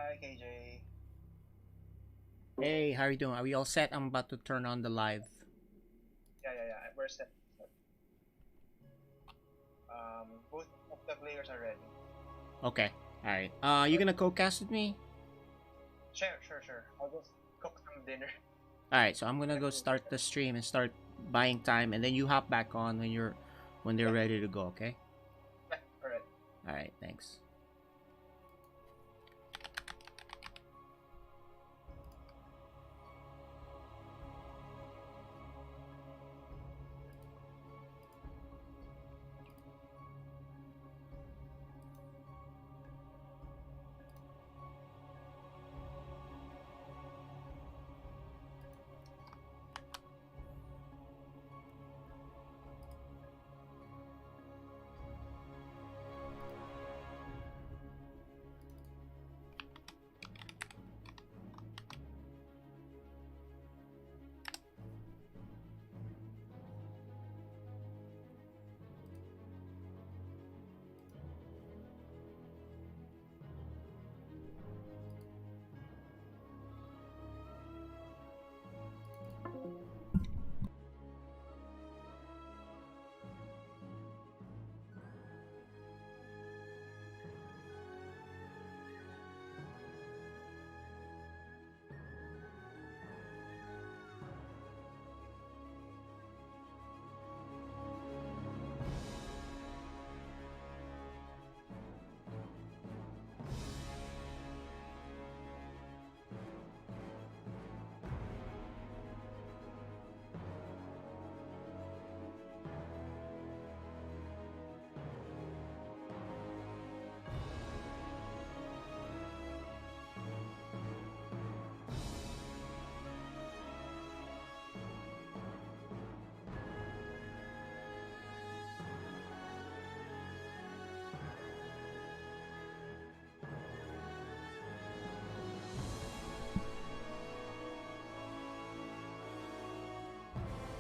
Hi, KJ. Hey, how are you doing? Are we all set? I'm about to turn on the live. Yeah. We're set. Both of the players are ready. Okay. All right. You Okay. gonna co-cast with me? Sure. I'll just cook some dinner. All right. So I'm gonna Then go we'll get start the stream and start buying time, and then you hop back on when they're Yeah, ready to go. Okay. yeah. All right. All right. Thanks.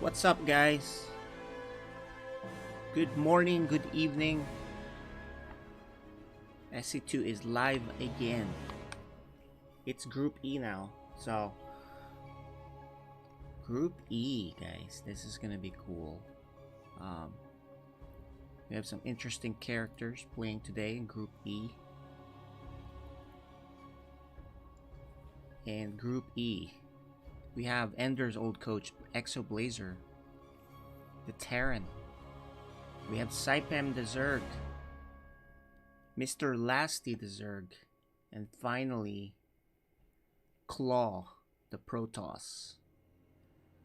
What's up, guys? Good morning. Good evening. SC2 is live again. It's Group E now. So Group E, guys. This is gonna be cool. Um, we have some interesting characters playing today in Group E. And Group E, we have Ender's old coach, Exo Blazer, the Terran. We have Saipem the Zerg, Mr. Lasty the Zerg, and finally, Claw the Protoss.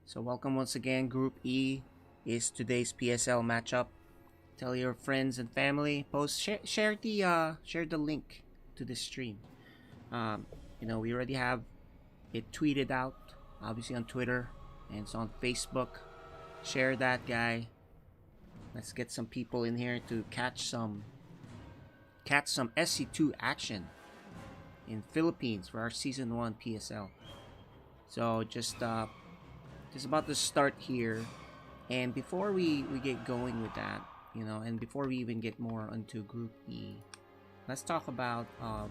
So welcome once again. Group E is today's PSL matchup. Tell your friends and family. Post share the link to the stream. Um, we already have it tweeted out, obviously on Twitter, and it's on Facebook. Share that, guy. Let's get some people in here to catch some SC2 action in Philippines for our season 1 PSL. So just about to start here, and before we get going with that, and before we even get more onto Group E, let's talk about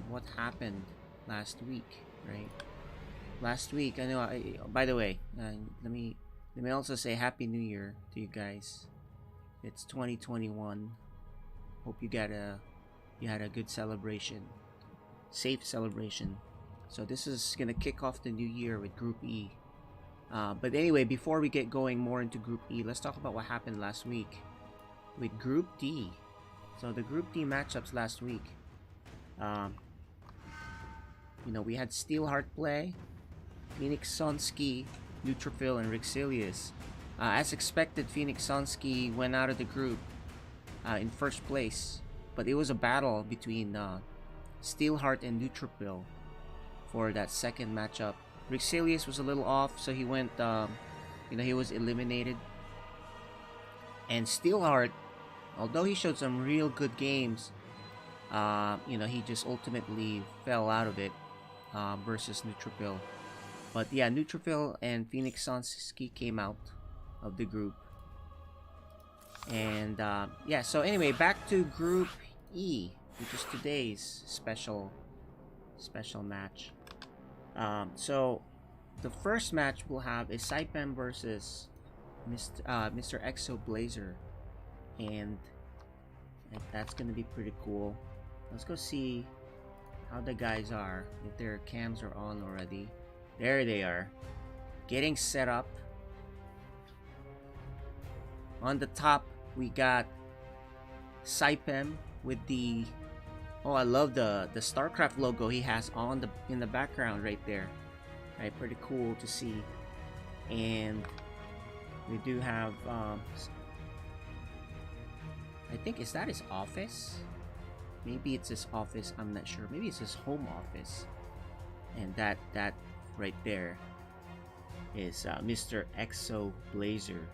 what happened last week, right? Last week, I know. By the way, let me also say Happy New Year to you guys. It's 2021. Hope you had a good celebration, safe celebration. So this is gonna kick off the new year with Group E. But anyway, before we get going more into Group E, let's talk about what happened last week with Group D. So the Group D matchups last week. Um, we had Steelheart play, Phoenix Sunsky, Neutrophil, and Rixilius. As expected, Phoenix Sunsky went out of the group in first place, but it was a battle between Steelheart and Neutrophil for that second matchup. Rixilius was a little off, so he went, he was eliminated. And Steelheart, although he showed some real good games, he just ultimately fell out of it versus Neutrophil. But yeah, Neutrophil and Phoenix Sunsky came out of the group. And yeah, so anyway, back to Group E, which is today's special special match. So the first match we'll have is Saipem versus Mr. Exo Blazer, and that's gonna be pretty cool. Let's go see how the guys are, if their cams are on already. There they are, getting set up. On the top we got Saipem with the, oh, I love the StarCraft logo he has on the in the background right there. Right, pretty cool to see. And we do have I think, is that his office? Maybe it's his office, I'm not sure. Maybe it's his home office. And that right there is Mr. Exo Blazer.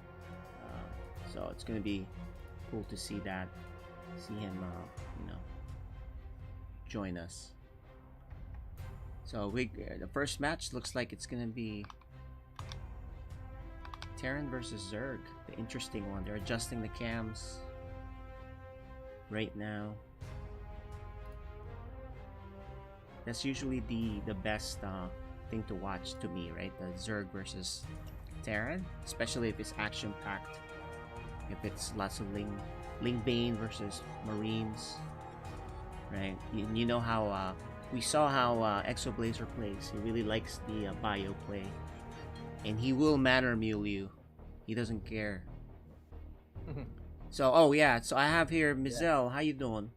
So it's gonna be cool to see that, see him, join us. So the first match looks like it's gonna be Terran versus Zerg, the interesting one. They're adjusting the cams right now. That's usually the best thing to watch to me, right? The Zerg versus Terran, especially if it's action packed. If it's lots of Bane versus Marines, right? You know how we saw how Exo Blazer plays. He really likes the bio play, and he will manner mule you. He doesn't care. So, oh yeah, so I have here Mizel. How you doing?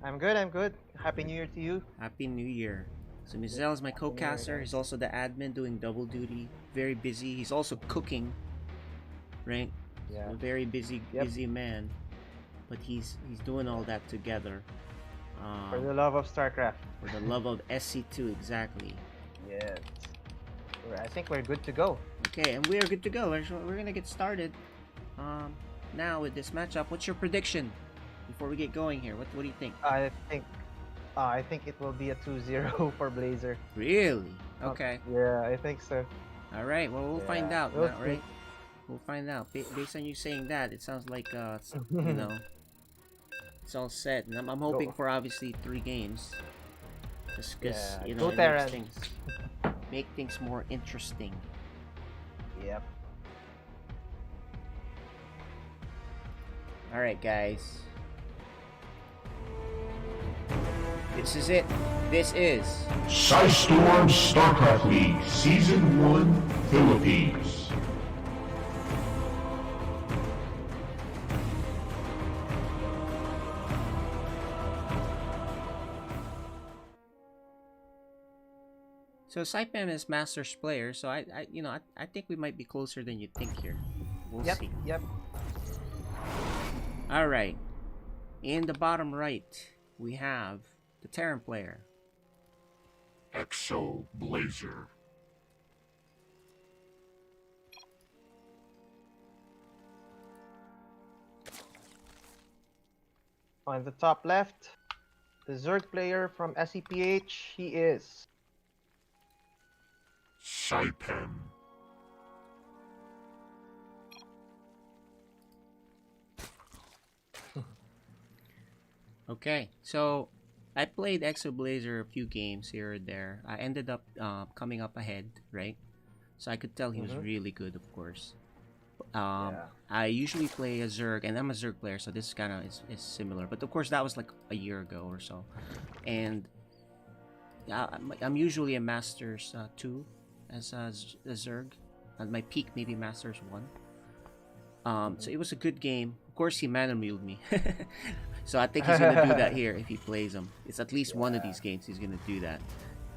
I'm good, I'm good. Happy New Year to you. Happy New Year. So Mizel is my co-caster. He's also the admin doing double duty. Very busy. He's also cooking, right? Yeah. A very busy man, but he's doing all that together. For the love of StarCraft. For the love of SC2, exactly. Yes. I think we're good to go. Okay, and we are good to go. We're gonna get started now with this matchup. What's your prediction before we get going here? What do you think? I think it will be a 2-0 for Blazer. Really? Okay. Yeah, I think so. All right. Well, we'll find out, We'll right? We'll find out. Based on you saying that, it sounds like you know, it's all set. And I'm hoping for obviously 3 games, just because you know, it make things more interesting. Yep. All right, guys. This is it. This is Storm StarCraft League Season 1 Philippines. So Saipem is Masters player, so I think we might be closer than you think here. We'll see. Yep. All right. In the bottom right, we have the Terran player. Exo Blazer. On the top left, the Zerg player from SEPH, he is Saipem. Okay, so I played Exo Blazer a few games here or there. I ended up coming up ahead, right? So I could tell he was really good, of course. I usually play a Zerg, and I'm a Zerg player, so this kind of is similar. But of course, that was like a year ago or so. And I'm usually a Masters 2 as a Zerg. At my peak, maybe Masters 1. So it was a good game. Of course, he mana muled me. So I think he's going to do that here if he plays him. It's at least one of these games he's going to do that.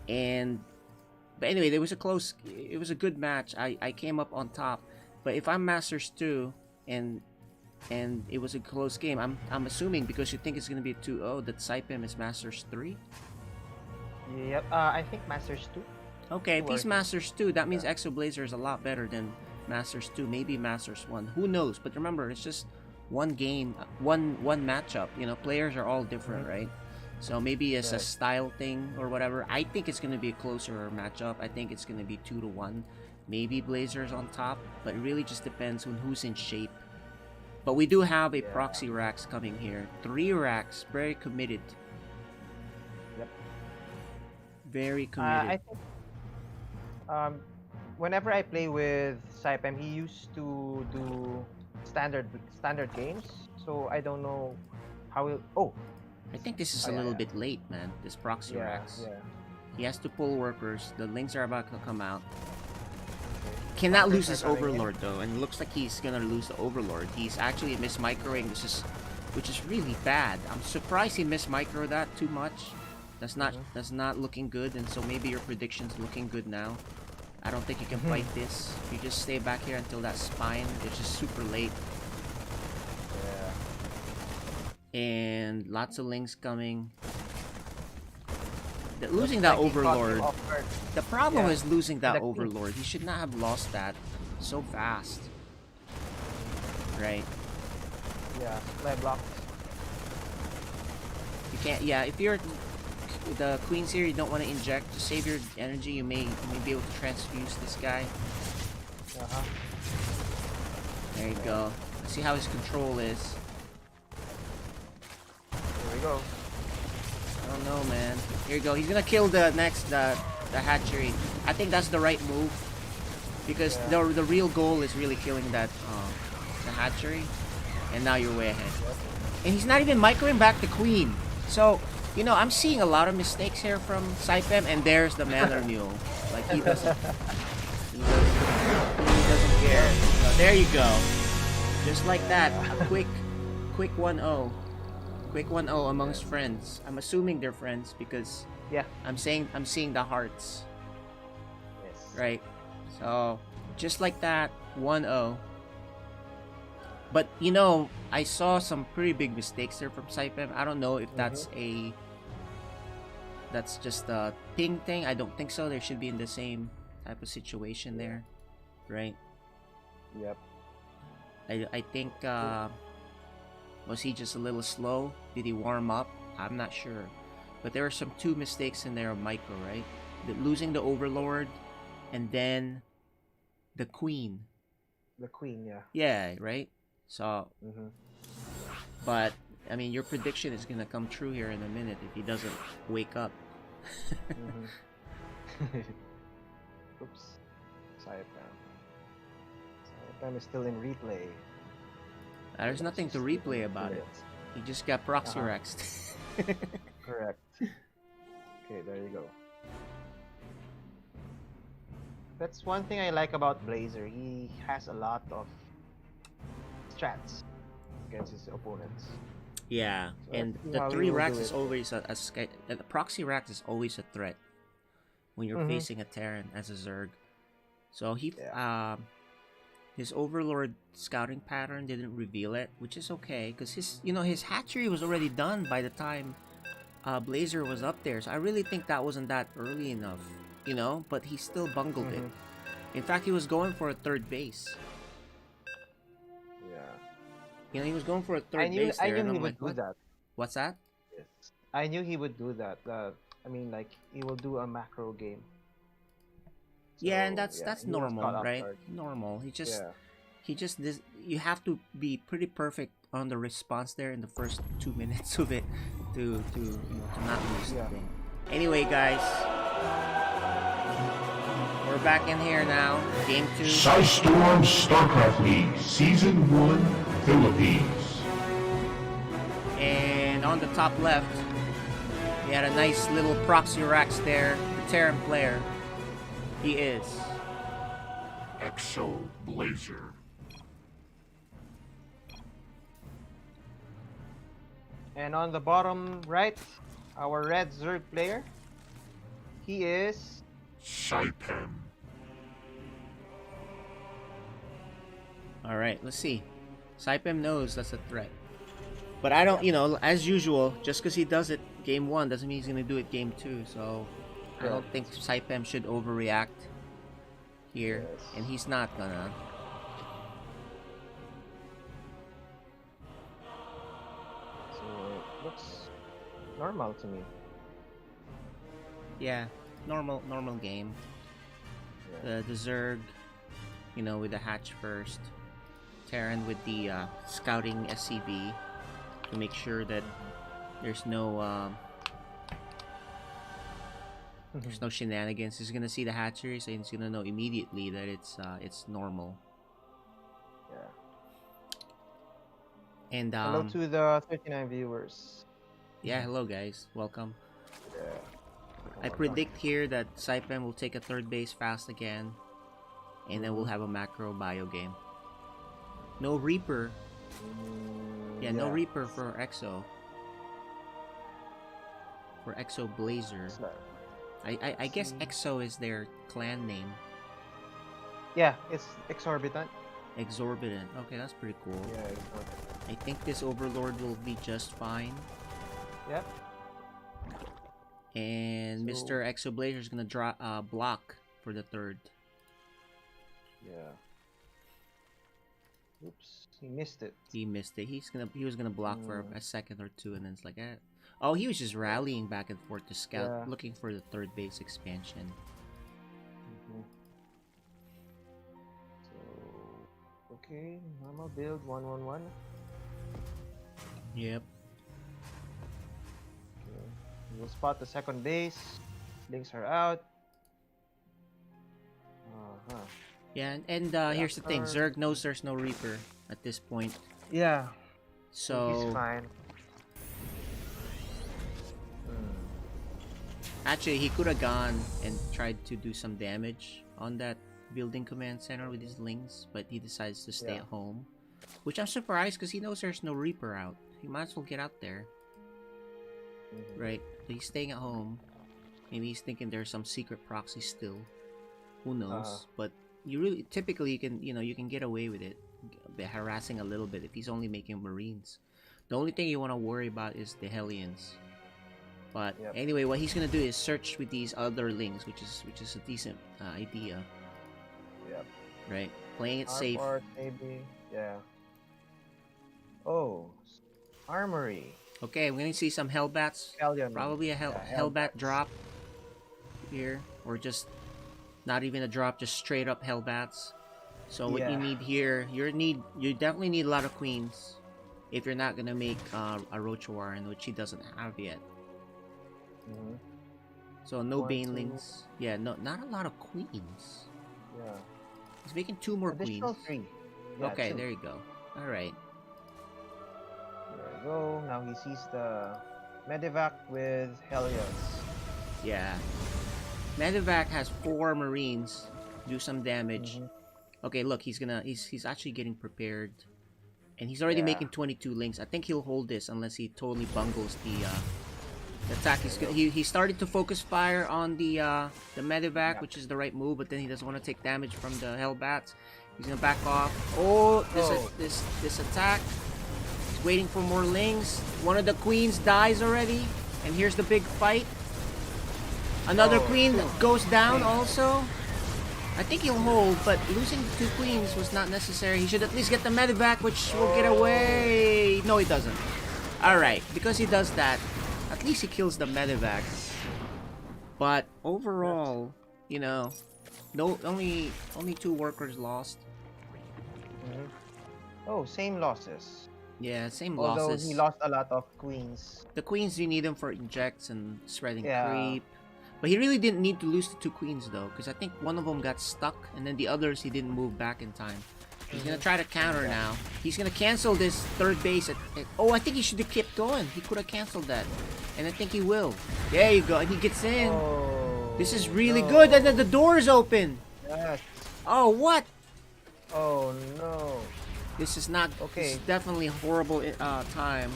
But anyway, it was a good match. I came up on top. But if I'm Masters 2 and it was a close game, I'm assuming, because you think it's going to be a 2-0, that Saipem is Masters 3? Yep. I think Masters 2. Okay, if he's Masters 2, that means Exo Blazer is a lot better than Masters 2, maybe Masters 1. Who knows? But remember, it's just one game, one matchup. You know, players are all different, right? So maybe it's a style thing or whatever. I think it's going to be a closer matchup. I think it's going to be 2-1. Maybe Blazers on top, but it really just depends on who's in shape. But we do have a proxy racks coming here. 3 racks, very committed. Yep. Very I committed. think whenever I play with Saipem, he used to do standard games. So I don't know how he'll. Oh, I think this is a yeah, little yeah, bit late, man. This proxy yeah, Rex. yeah. He has to pull workers. The links are about to come out. Okay. Cannot lose Bunkers his are coming in. Overlord though, and it looks like he's gonna lose the Overlord. He's actually mismicroing. Which is really bad. I'm surprised he mismicro that too much. That's not looking good, and so maybe your prediction's looking good now. I don't think you can fight this. You just stay back here until that spine. It's just super late. Yeah. And lots of links coming. Losing Looks that like he caught him Overlord. off guard. The problem Yeah. is losing that And the Queen. Overlord. He should not have lost that so fast. Right? Yeah, supply block. You can't. Yeah, if you're the Queens here, you don't want to inject to save your energy. You may be able to transfuse this guy. Uh-huh. There you go. Let's see how his control is. Here we go. I don't know, man. Here you go. He's gonna kill the hatchery. I think that's the right move because the real goal is really killing that the hatchery, and now you're way ahead. And he's not even microing back the queen. So you know, I'm seeing a lot of mistakes here from Saipem, and there's the Manor Mule. Like he doesn't care. So there you go. Just like that, a quick 1-0. Quick 1-0 amongst friends. I'm assuming they're friends because I'm seeing the hearts. Yes. Right? So just like that, 1-0. But you know, I saw some pretty big mistakes there from Saipem. I don't know if that's just a ping thing. I don't think so. They should be in the same type of situation there, right? Yep. I think was he just a little slow? Did he warm up? I'm not sure. But there are some two mistakes in there of micro, right? Losing the Overlord and then the Queen. The Queen, yeah. Yeah, right? So, Mm-hmm. but I mean, your prediction is gonna come true here in a minute if he doesn't wake up. Oops. Saipem. Saipem is still in replay. There's nothing to replay about it. He just got proxy rexed. Correct. Okay, there you go. That's one thing I like about Blazer. He has a lot of strats against his opponents. Yeah, So and let's see the how he 3 will racks do is it. always the proxy rack is always a threat when you're Mhm. facing a Terran as a Zerg. So his Overlord scouting pattern didn't reveal it, which is okay because his hatchery was already done by the time Blazer was up there. So I really think that wasn't that early enough, but he still bungled it. In fact, he was going for a third base. Yeah. He was going for a third I knew base there, and he I'm would like, do what? that. What's that? Yes. I knew he would do that. I mean, like he will do a macro game. Yeah, and So, that's he was normal, caught off right? guard. Normal. He just Yeah. you have to be pretty perfect on the response there in the first 2 minutes of it to not lose the thing. Anyway, guys, we're back in here now. Game 2. Storm StarCraft League Season 1 Philippines. And on the top left, we had a nice little proxy racks there. The Terran player. He is Exo Blazer. And on the bottom right, our red Zerg player. He is Saipem. Alright, let's see. Saipem knows that's a threat. But I don't, as usual, just because he does it game 1 doesn't mean he's going to do it game 2. So I don't think Saipem should overreact here. Yes. And he's not gonna. So it looks normal to me. Yeah, normal game. Yeah. The Zerg, with the hatch first. Terran with the scouting SCV to make sure that there's no There's no shenanigans. He's gonna see the hatchery, so he's gonna know immediately that it's normal. Yeah. And Hello to the 39 viewers. yeah, hello guys, welcome. Yeah. I predict here that Saipem will take a third base fast again, and then we'll have a macro bio game. No Reaper. Yeah, no Reaper for Exo. For Exo Blazer. I guess Exo is their clan name. Yeah, it's exorbitant. Exorbitant. Okay, that's pretty cool. Yeah, exorbitant. I think this Overlord will be just fine. Yep. And So- Mr. Exo Blazer is gonna block for the third. Yeah. Oops, he missed it. He missed it. He was gonna block for a second or two, and then it's like, eh. Oh, he was just rallying back and forth to scout, Yeah. looking for the third base expansion. So, okay, normal build 1-1-1. Yep. Okay. We'll spot the second base. Links are out. Yeah, and here's the thing: Zerg knows there's no Reaper at this point, Yeah, so he's fine. actually he could have gone and tried to do some damage on that building command center with his lings, but he decides to stay Yeah. at home, which I'm surprised because he knows there's no Reaper out. He might as well get out there, right? But he's staying at home. Maybe he's thinking there's some secret proxy still. Who knows? But you really typically you can get away with it, harassing a little bit if he's only making Marines. The only thing you want to worry about is the Hellions. But anyway, what he's gonna do is search with these other lings, which is a decent idea. Yep. Right, playing it safe. Part, maybe. Yeah. Oh, armory. Okay, we're gonna see some Hellbats. Hellion. Probably a Hellbat drop here, or just not even a drop, just straight up Hellbats. So what you need here, you definitely need a lot of queens if you're not gonna make a Roach Warren, which he doesn't have yet. So no Banelings. Yeah, no, not a lot of queens. Yeah. He's making 2 more Additional queens. 3. Yeah, Okay, 2. there you go. All right. There we go. Now he sees the Medivac with Hellions. Yeah. Medivac has 4 Marines. Do some damage. Okay, look, he's actually getting prepared, and he's already making 22 links. I think he'll hold this unless he totally bungles the attack. He started to focus fire on the Medivac, which is the right move, but then he doesn't want to take damage from the Hellbats. He's gonna back off. Oh, this attack. He's waiting for more lings. One of the queens dies already, and here's the big fight. Another queen goes down also. I think he'll hold, but losing 2 queens was not necessary. He should at least get the Medivac, which will get away. No, he doesn't. Alright, because he does that, at least he kills the Medivac. But overall, you know, only 2 workers lost. Oh, same losses. Yeah, same Although losses. he lost a lot of queens. The queens, you need them for injects and spreading Yeah. creep. But he really didn't need to lose the 2 queens though, because I think one of them got stuck, and then the others he didn't move back in time. He's gonna try to counter now. He's gonna cancel this third base oh, I think he should have kept going. He could have canceled that, and I think he will. There you go, and he gets in. This is really good, and then the door is open. Yes. Oh, what? Oh no. This is not. Okay. This is definitely a horrible time.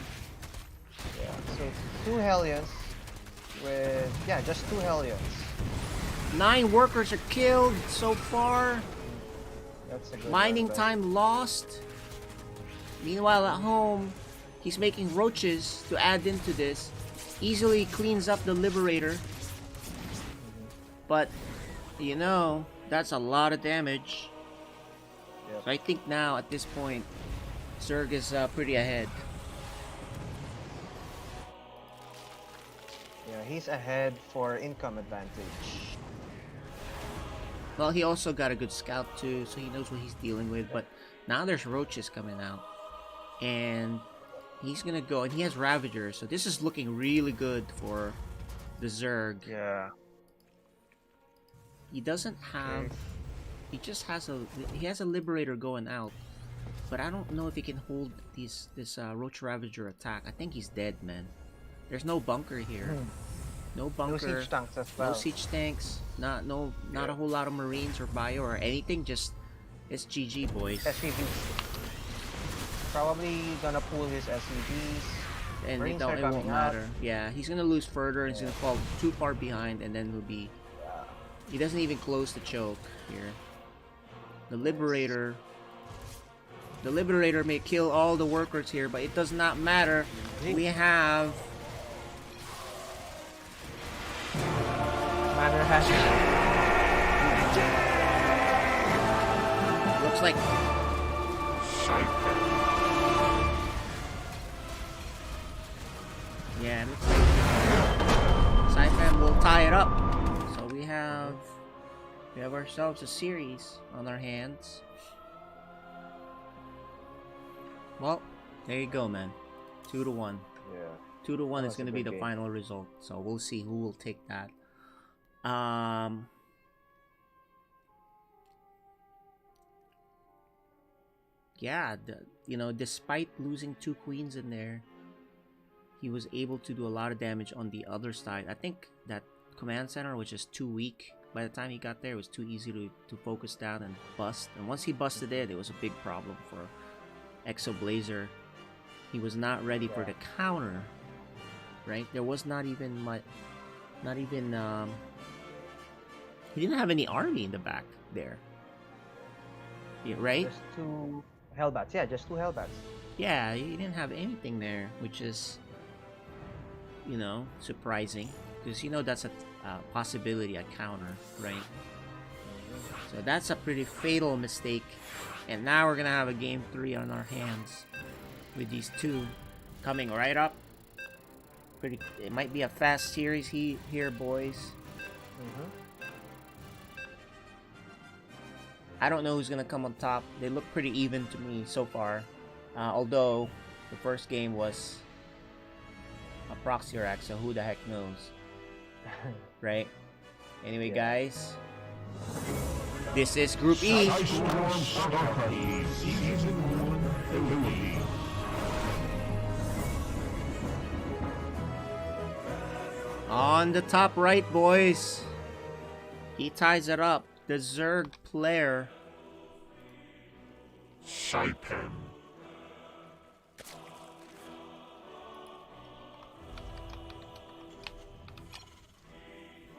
Yeah. So 2 Hellions with just 2 Hellions. 9 workers are killed so far. That's a good Mining one, time lost. Meanwhile, at home, he's making roaches to add into this. Easily cleans up the Liberator. But, you know, that's a lot of damage. Yep. So I think now, at this point, Zerg is pretty ahead. Yeah, he's ahead for income advantage. Well, he also got a good scout too, so he knows what he's dealing with. But now there's roaches coming out. And he's gonna go, and he has Ravagers, so this is looking really good for the Zerg. Yeah. He doesn't have. Okay. He just has a. He has a Liberator going out, but I don't know if he can hold this Roach Ravager attack. I think he's dead, man. There's no bunker here. No No bunker. siege tanks as No well. siege tanks. Not a whole lot of Marines or bio or anything. Just it's GG, boys. SCVs. Probably gonna pull his SCVs. And Marines it are won't coming out. matter. Yeah, he's gonna lose further and he's gonna fall too far behind, and then he'll be. He doesn't even close the choke here. The Liberator. The Liberator may kill all the workers here, but it does not matter. We have. Manor has. Looks like. Saipan. Yeah, it looks like. Saipan will tie it up. So we have ourselves a series on our hands. Well, there you go, man. 2-1. Yeah. 2-1 That is was a going to be good the game. final result. So we'll see who will take that. Yeah, despite losing 2 queens in there, he was able to do a lot of damage on the other side. I think that command center was just too weak. By the time he got there, it was too easy to focus down and bust. And once he busted it was a big problem for Exo Blazer. He was not ready for the counter, right? There was not even he didn't have any army in the back there. Yeah, right? Just 2 Hellbats. Yeah, just 2 Hellbats. Yeah, he didn't have anything there, which is, surprising. Because, that's a possibility, a counter, right? So that's a pretty fatal mistake. And now we're going to have a game 3 on our hands with these 2 coming right up. It might be a fast series here, boys. I don't know who's going to come on top. They look pretty even to me so far. Although, the first game was a proxy rack, so who the heck knows? Right? Anyway, guys. This is Group E. Ice Storm StarCraft League Season 1 Philippines. On the top right, boys. He ties it up. The Zerg player. Saipan.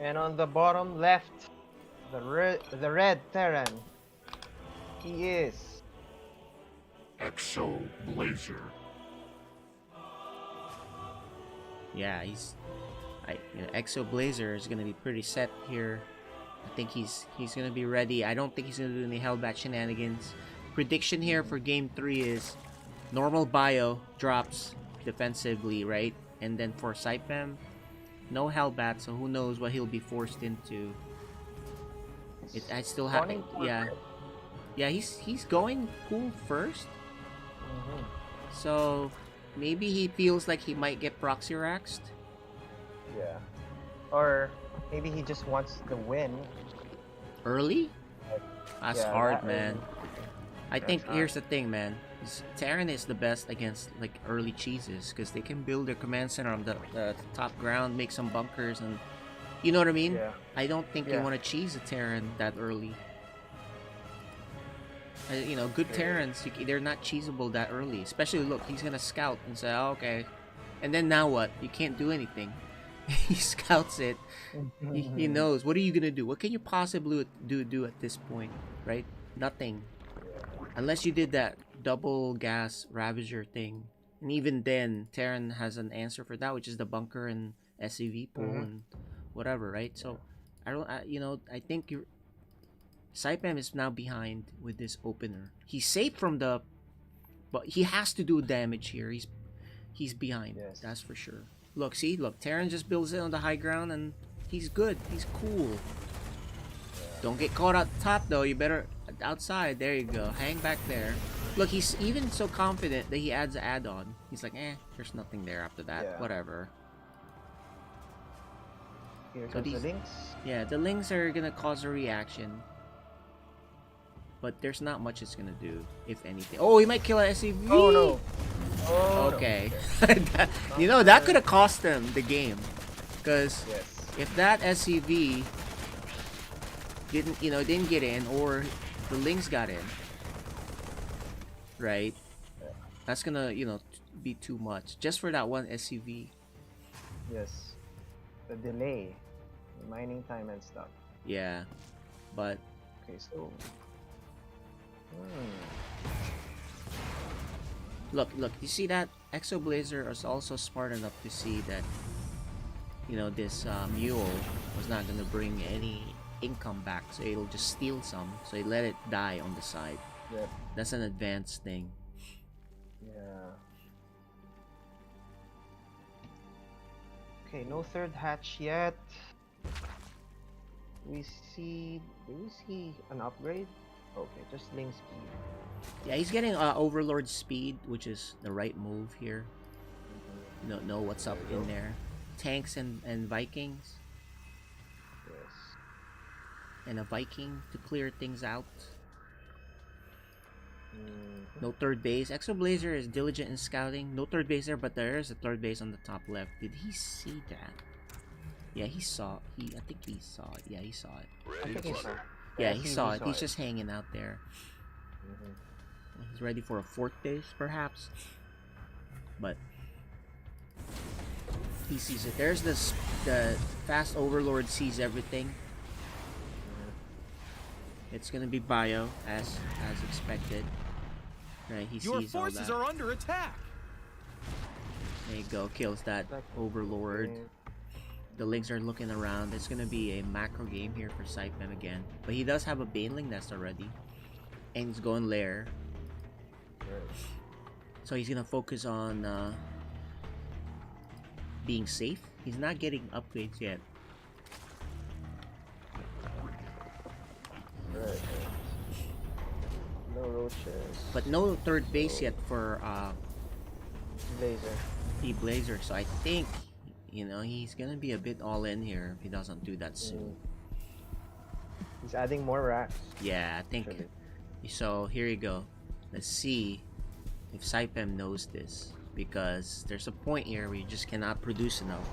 And on the bottom left, the red Terran. He is Exo Blazer. Yeah, Exo Blazer is gonna be pretty set here. I think he's gonna be ready. I don't think he's gonna do any Hellbat shenanigans. Prediction here for game 3 is normal bio drops defensively, right? And then for Saipem, no Hellbat, so who knows what he'll be forced into. I still have, yeah. He's going cool first. So maybe he feels like he might get proxy raxed. Yeah. Or maybe he just wants the win. Early? That's Yeah, hard, that man. early. I think here's the thing, man. Terran is the best against like early cheeses because they can build their command center on the top ground, make some bunkers, and you know what I mean. Yeah. I don't think you Yeah. want to cheese a Terran that early. Good Terrans, they're not cheesable that early. Especially, look, he's gonna scout and say, oh, okay, and then now what? You can't do anything. He scouts it. He knows. What are you gonna do? What can you possibly do at this point, right? Nothing. Unless you did that double gas Ravager thing. And even then, Terran has an answer for that, which is the bunker and SCV pool and whatever, right? So, I think Saipem is now behind with this opener. He's safe from but he has to do damage here. He's behind, that's for sure. Look, Terran just builds it on the high ground and he's good. He's cool. Don't get caught at the top though. You better outside. There you go. Hang back there. Look, he's even so confident that he adds an add-on. He's like, there's nothing there after that. Yeah. Whatever. Here So comes the these- links. Yeah, the links are gonna cause a reaction. But there's not much it's gonna do, if anything. Oh, he might kill an SCV! Oh no. Oh no. Okay. You know, that could have cost them the game. Because Yes. if that SCV didn't get in, or the links got in, right? That's gonna, be too much. Just for that one SCV. Yes. The delay. The mining time and stuff. Yeah. But Okay, so. look, you see that? Exoblazer is also smart enough to see that, this mule was not gonna bring any income back, so it'll just steal some, so he let it die on the side. Yep. That's an advanced thing. Yeah. Okay, no third hatch yet. Do we see an upgrade? Okay, just Link's key. Yeah, he's getting Overlord speed, which is the right move here. Know what's up in there. Tanks and Vikings. Yes. And a Viking to clear things out. Mhm. No third base. Exoblazer is diligent in scouting. No third base there, but there is a third base on the top left. Did he see that? Yeah, he saw. I think he saw it. Yeah, he saw it. I think it's Yeah, he saw it. He's just hanging out there. Mhm. He's ready for a fourth base, perhaps. But he sees it. There's this. The fast Overlord sees everything. It's gonna be bio as expected. Right, he Your sees all forces that. are under attack. There you go, kills that Overlord. Okay. The links are looking around. It's gonna be a macro game here for Saipem again. But he does have a Baneling nest already. And he's going lair. Right. So he's gonna focus on being safe. He's not getting upgrades yet. Right. No roaches. But no third base yet for Blazer. the Blazer. So I think, he's gonna be a bit all in here if he doesn't do that soon. He's adding more racks. Yeah, I think. Actually. So here you go. Let's see if Saipem knows this, because there's a point here where you just cannot produce enough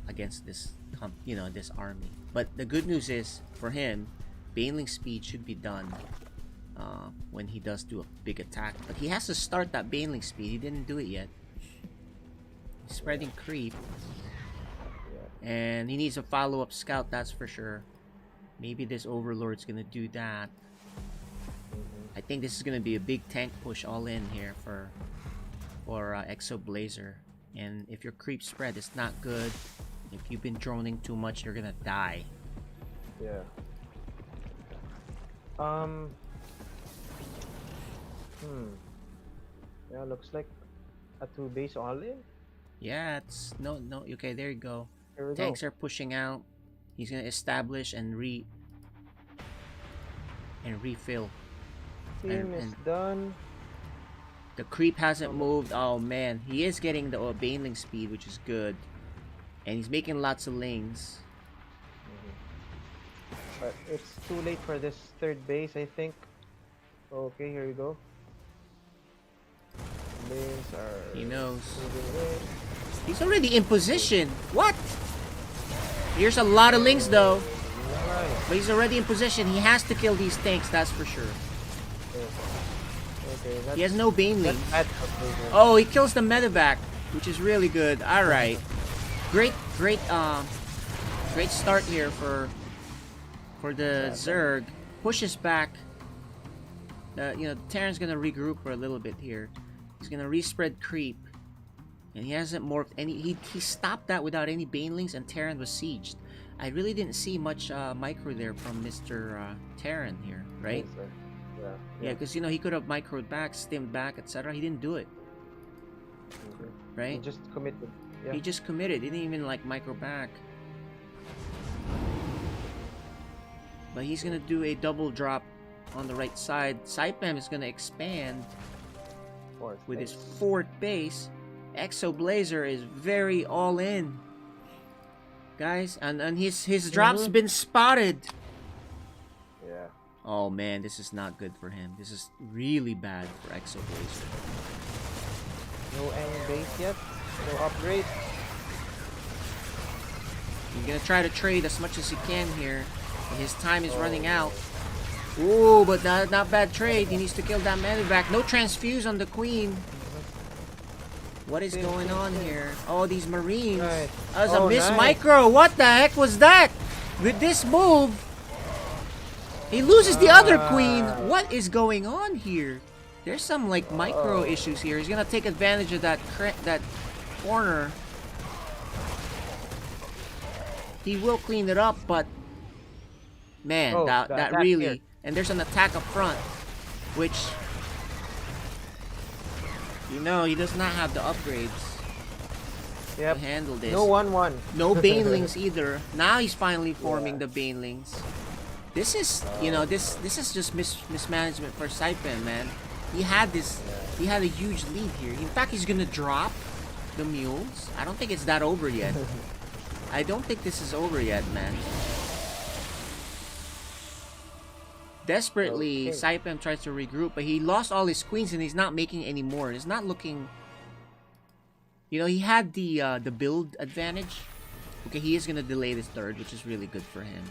against this this army. But the good news is for him, Baneling speed should be done when he does do a big attack. But he has to start that Baneling speed. He didn't do it yet. He's spreading creep, and he needs a follow-up scout. That's for sure. Maybe this Overlord's gonna do that. I think this is gonna be a big tank push all in here for Exoblazer. And if your creep spread is not good, if you've been droning too much, you're gonna die. Yeah. Yeah, looks like a 2-base all in. Yeah, it's no. Okay, there you go. Here we Tanks go. are pushing out. He's gonna establish and refill. Team is and- done. The creep hasn't moved. Oh man, he is getting the Baneling speed, which is good, and he's making lots of lings. But it's too late for this third base, I think. Okay, here we go. Lanes are He knows. moving in. He's already in position. What? Here's a lot of lings though, Nice. but he's already in position. He has to kill these tanks, that's for sure. Okay, that's, He has no Banelings. that's bad for Blazer. Oh, he kills the medevac, which is really good. All right, great start here for the Zerg. Pushes back. Terran's gonna regroup for a little bit here. He's gonna respread creep, and he hasn't morphed any. He stopped that without any Banelings, and Terran was sieged. I really didn't see much micro there from Mr. Terran here, right? Blazer. Yeah, because he could have microed back, stimmed back, etc. He didn't do it, He right? just committed. Yeah. He just committed. He didn't even micro back. But he's gonna do a double drop on the right side. Saipem is gonna expand Fourth with base. his fourth base. Exoblazer is very all in. guys, and his drop's been spotted. Yeah. Oh man, this is not good for him. This is really bad for Exo Blazer. No end base yet. No upgrade. He's gonna try to trade as much as he can here. His time is running out. Ooh, but not bad trade. He needs to kill that medevac. No transfuse on the queen. What is going on here? Oh, these marines. Nice. That was a miss nice. micro. What the heck was that? With this move, he loses the other queen. What is going on here? There's some like micro issues here. He's gonna take advantage of that corner. He will clean it up, but man, that really here. And there's an attack up front, which you know he does not have the upgrades to handle this. No 1-1. No banelings either. Now he's finally forming the banelings. This is this is just mismanagement for Saipan, man. He had a huge lead here. In fact, he's gonna drop the mules. I don't think it's that over yet. I don't think this is over yet, man. Desperately, Saipem tries to regroup, but he lost all his queens and he's not making any more. It's not looking... You know, he had the build advantage. Okay, he is going to delay this third, which is really good for him.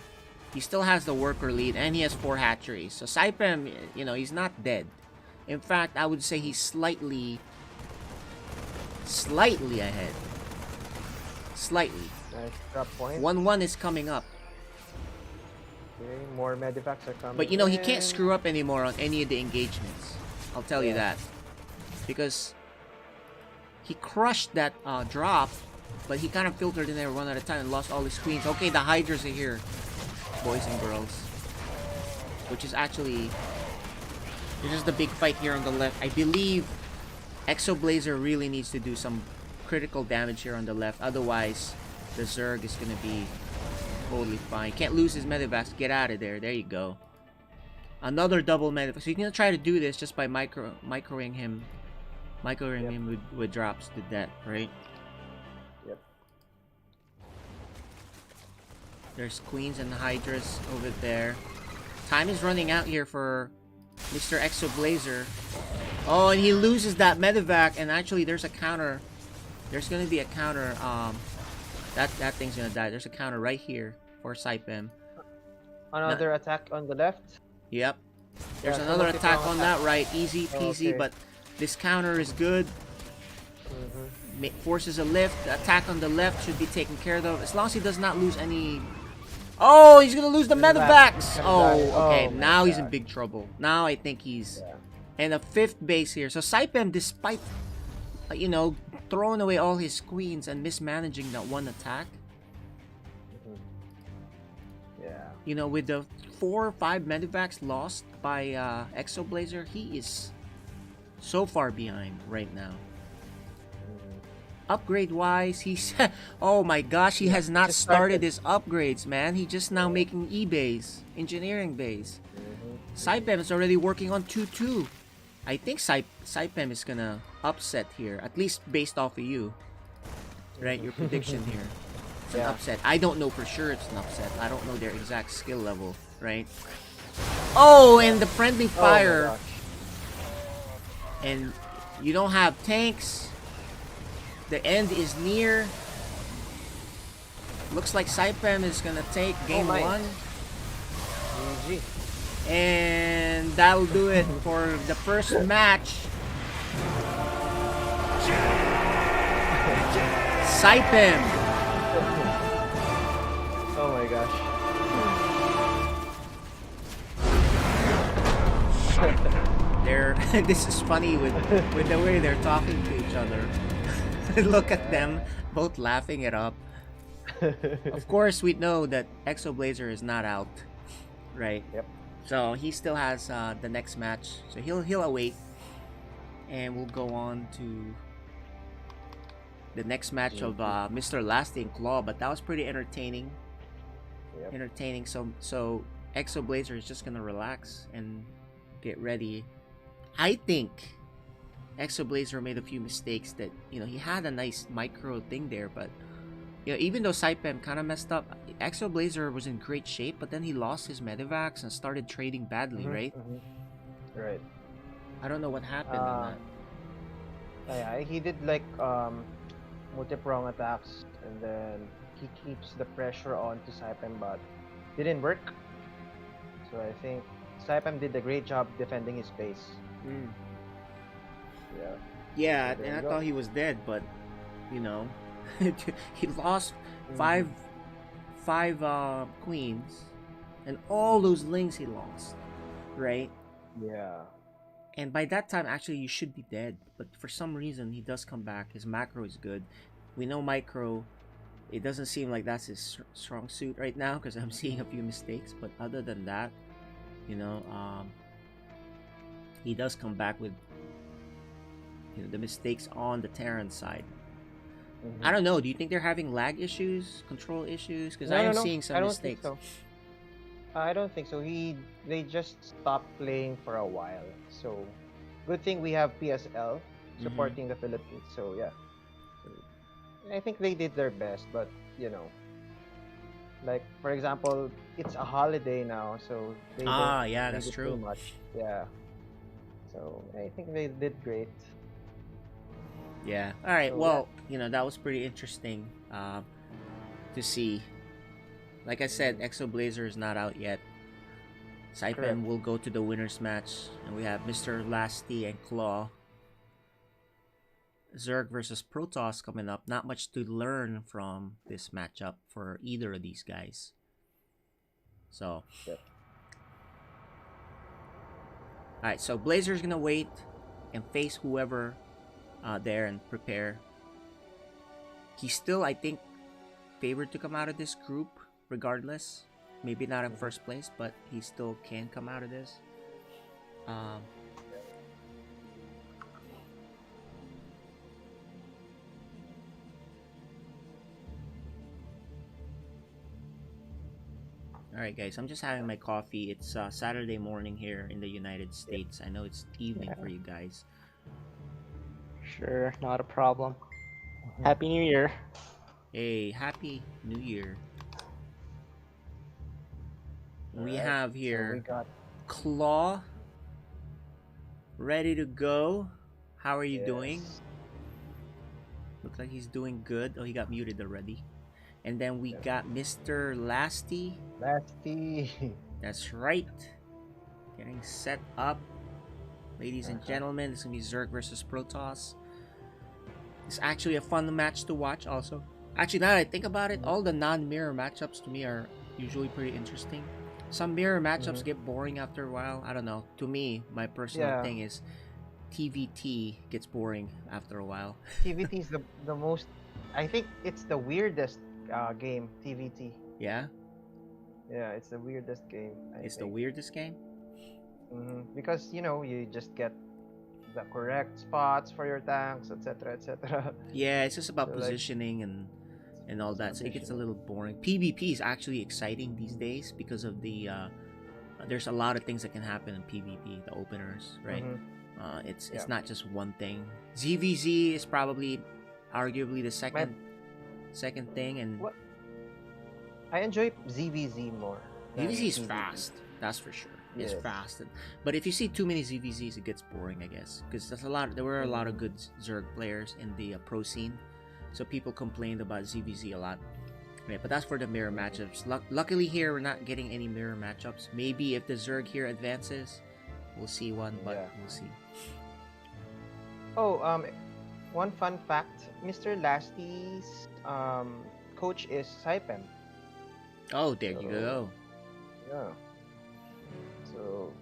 He still has the worker lead and he has 4 hatcheries. So Saipem, you know, he's not dead. In fact, I would say he's slightly ahead. Slightly. Nice drop point. 1-1 is coming up. Okay, more medevacs are coming. But you know, he can't screw up anymore on any of the engagements. I'll tell you that. Because he crushed that drop, but he kind of filtered in there one at a time and lost all his queens. Okay, the Hydras are here, boys and girls. Which is actually... This is the big fight here on the left. I believe Exo Blazer really needs to do some critical damage here on the left. Otherwise, the Zerg is going to be totally fine. Can't lose his medevacs. Get out of there. There you go. Another double medevac. So he's going to try to do this just by microing him with drops to death, right? Yep. There's Queens and Hydras over there. Time is running out here for Mr. Exo Blazer. Oh, and he loses that medevac, and actually there's a counter. There's gonna be a counter. That thing's gonna die. There's a counter right here for Saipem. Another attack on the left. Yep. There's another attack on that right. Easy peasy, Okay. but this counter is good. Forces a lift. The attack on the left should be taken care of. As long as he does not lose any... Oh, he's gonna lose the medevacs! Oh, okay. Now he's in big trouble. Now I think he's... And a 5th base here. So Saipem, despite, you know, throwing away all his queens and mismanaging that one attack, you know, with the 4 or 5 medevacs lost by Exo Blazer, he is so far behind right now. Upgrade wise, he's oh my gosh, he has not started his upgrades, man. He's just now making E-bays, engineering bays. Saipem is already working on 2-2. I think Saipem is gonna upset here, at least based off of you, right? Your prediction here. It's an upset. I don't know for sure it's an upset. I don't know their exact skill level, right? Oh, and the friendly fire. And you don't have tanks. The end is near. Looks like Saipem is gonna take game 1. GG. And that'll do it for the first match. Saipem. Oh my gosh. This is funny with the way they're talking to each other. Look at them, both laughing it up. Of course, we know that Exo Blazer is not out, right? Yep. So he still has the next match. So he'll await, and we'll go on to the next match of Mr. Lasting Claw. But that was pretty entertaining. Yep. Entertaining. So Exo Blazer is just gonna relax and get ready. I think Exo Blazer made a few mistakes that, you know, he had a nice micro thing there, but Yeah, even though Saipem kind of messed up, Exo Blazer was in great shape, but then he lost his Medivacs and started trading badly, right? Right. I don't know what happened on that. Yeah, he did like multi-prong attacks, and then he keeps the pressure on to Saipem, but didn't work. So I think Saipem did a great job defending his base. Mm. Yeah. Yeah, So there and you I go. thought he was dead, but you know, he lost Mhm. five queens, and all those links he lost, right? Yeah. And by that time, actually, you should be dead. But for some reason, he does come back. His macro is good. We know micro. It doesn't seem like that's his strong suit right now because I'm seeing a few mistakes. But other than that, you know, he does come back with the mistakes on the Terran side. I don't know. Do you think they're having lag issues, control issues? Because I No, no, am no. seeing some I don't think mistakes. so. I don't think so. They just stopped playing for a while. So good thing we have PSL Mm-hmm. supporting the Philippines. So yeah. So, I think they did their best, but like for example, it's a holiday now, so they don't Ah, yeah, that's really play true. much. Yeah. So I think they did great. Yeah. All right. So yeah. Well, that was pretty interesting to see. Like I said, Mhm. Exo Blazer is not out yet. Correct. Saipan will go to the winners match, and we have Mr. Lasty and Claw. Zerg versus Protoss coming up. Not much to learn from this matchup for either of these guys. So, Yep. alright, so Blazer's gonna wait and face whoever there and prepare. He's still, I think, favored to come out of this group regardless. Maybe not in Mhm. first place, but he still can come out of this. Um, Alright, guys, I'm just having my coffee. It's Saturday morning here in the United Yep. States. I know it's evening for Yeah, you guys. sure, not a problem. Mhm. Happy New Year. Hey, Happy New Year. All We right. have So we here got Claw ready to go. How are you doing? yes. Looks like he's doing good. Oh, he got muted already. And then we Yep. got Mr. Lasty. Lasty. That's right. Getting set up. Ladies and Uh-huh. gentlemen, this is going to be Zerg versus Protoss. It's actually a fun match to watch also. Actually, now that I think about it, Mhm. all the non-mirror matchups to me are usually pretty interesting. Some mirror matchups Mhm. get boring after a while. I don't know. To me, my personal Yeah. thing is TVT gets boring after a while. TVT is the most. I think it's the weirdest game. TVT. Yeah? Yeah, it's the weirdest game. I It's the think. weirdest game? Because you just get the correct spots for your tanks, etc., etc. Yeah, it's just about So like positioning and all it's that. So it gets a positioning. little boring. PvP is actually exciting these days because of the there's a lot of things that can happen in PvP, the openers, right? Mm-hmm. It's Yeah. not just one thing. ZVZ is probably arguably the My second thing, and what I enjoy ZVZ more ZVZ than is PvP. fast. That's for sure. It's Yes. fast, but if you see too many ZVZs, it gets boring, I guess, because there's a lot. There were a lot of Mm-hmm. good Zerg players in the pro scene, so people complained about ZVZ a lot. Right, but that's for the mirror Mm-hmm. matchups. Luckily here, we're not getting any mirror matchups. Maybe if the Zerg here advances, we'll see one, but Yeah. we'll see. Oh, one fun fact: Mr. Lasty's coach is Saipem. Oh, there you So go. yeah. So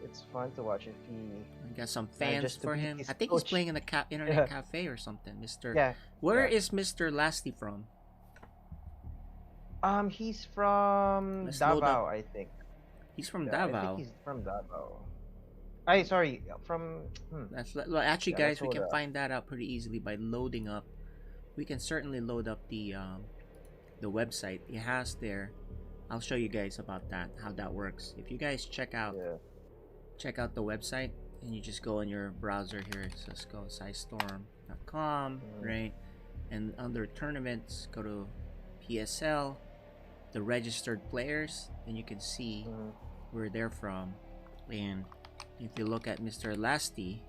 it's fun to watch if he I got some fans manages to for beat him. his I think he's coach. playing in the internet Yeah. cafe or something, Mister. Yeah. Where Yeah. is Mister Lasty from? He's from Let's load up. Davao, I think. He's from Yeah, I think Davao. he's from Davao. I sorry, from Actually, yeah, let's guys, we hold can up. find that out pretty easily by loading up. We can certainly load up the website. It has there. I'll show you guys about that, how that works. If you guys Yeah. check out the website, and you just go in your browser here. So let's go scistorm.com, Mm, right? And under tournaments, go to PSL, the registered players, then you can see Mhm. where they're from. And if you look at Mr. Lasty,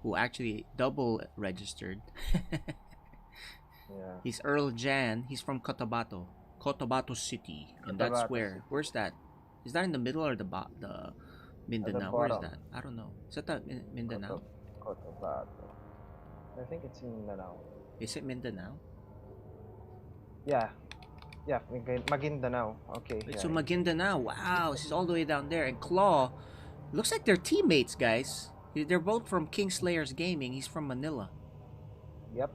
who actually double registered, Yeah. he's Earl Jan. He's from Cotabato City, and that's Cotabato where. City. Where's that? Is that in the middle or the At the Mindanao? Where is bottom. that? I don't know. Is that the Mindanao? Cotabato. I think it's in Mindanao. Is it Mindanao? Yeah. Yeah, Maguindanao. Okay. Wait, Yeah. so Maguindanao. Wow, she's all the way down there. And Claw, looks like they're teammates, guys. They're both from Kingslayers Gaming. He's from Manila. Yep.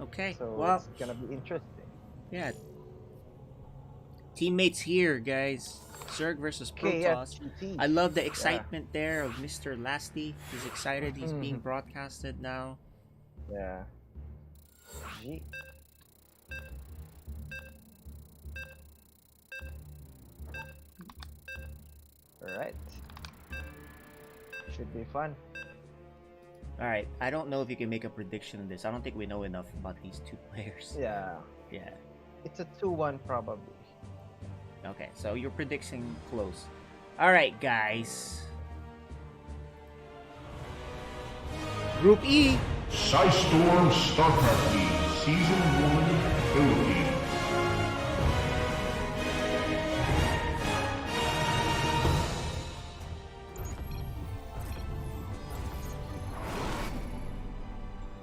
Okay. So Well, it's gonna be interesting. yeah. Teammates here, guys. Zerg versus Okay, yeah, Protoss. GT. I love the excitement there of Mr. Lasty. He's excited. He's being Mhm. broadcasted now. Yeah. G. Alright. Should be fun. Alright, I don't know if you can make a prediction on this. I don't think we know enough about these two players. Yeah. Yeah. It's a 2-1 probably. Okay, so you're predicting close. Alright, guys. Group E. Storm StarCraft League Season 1 Philippines.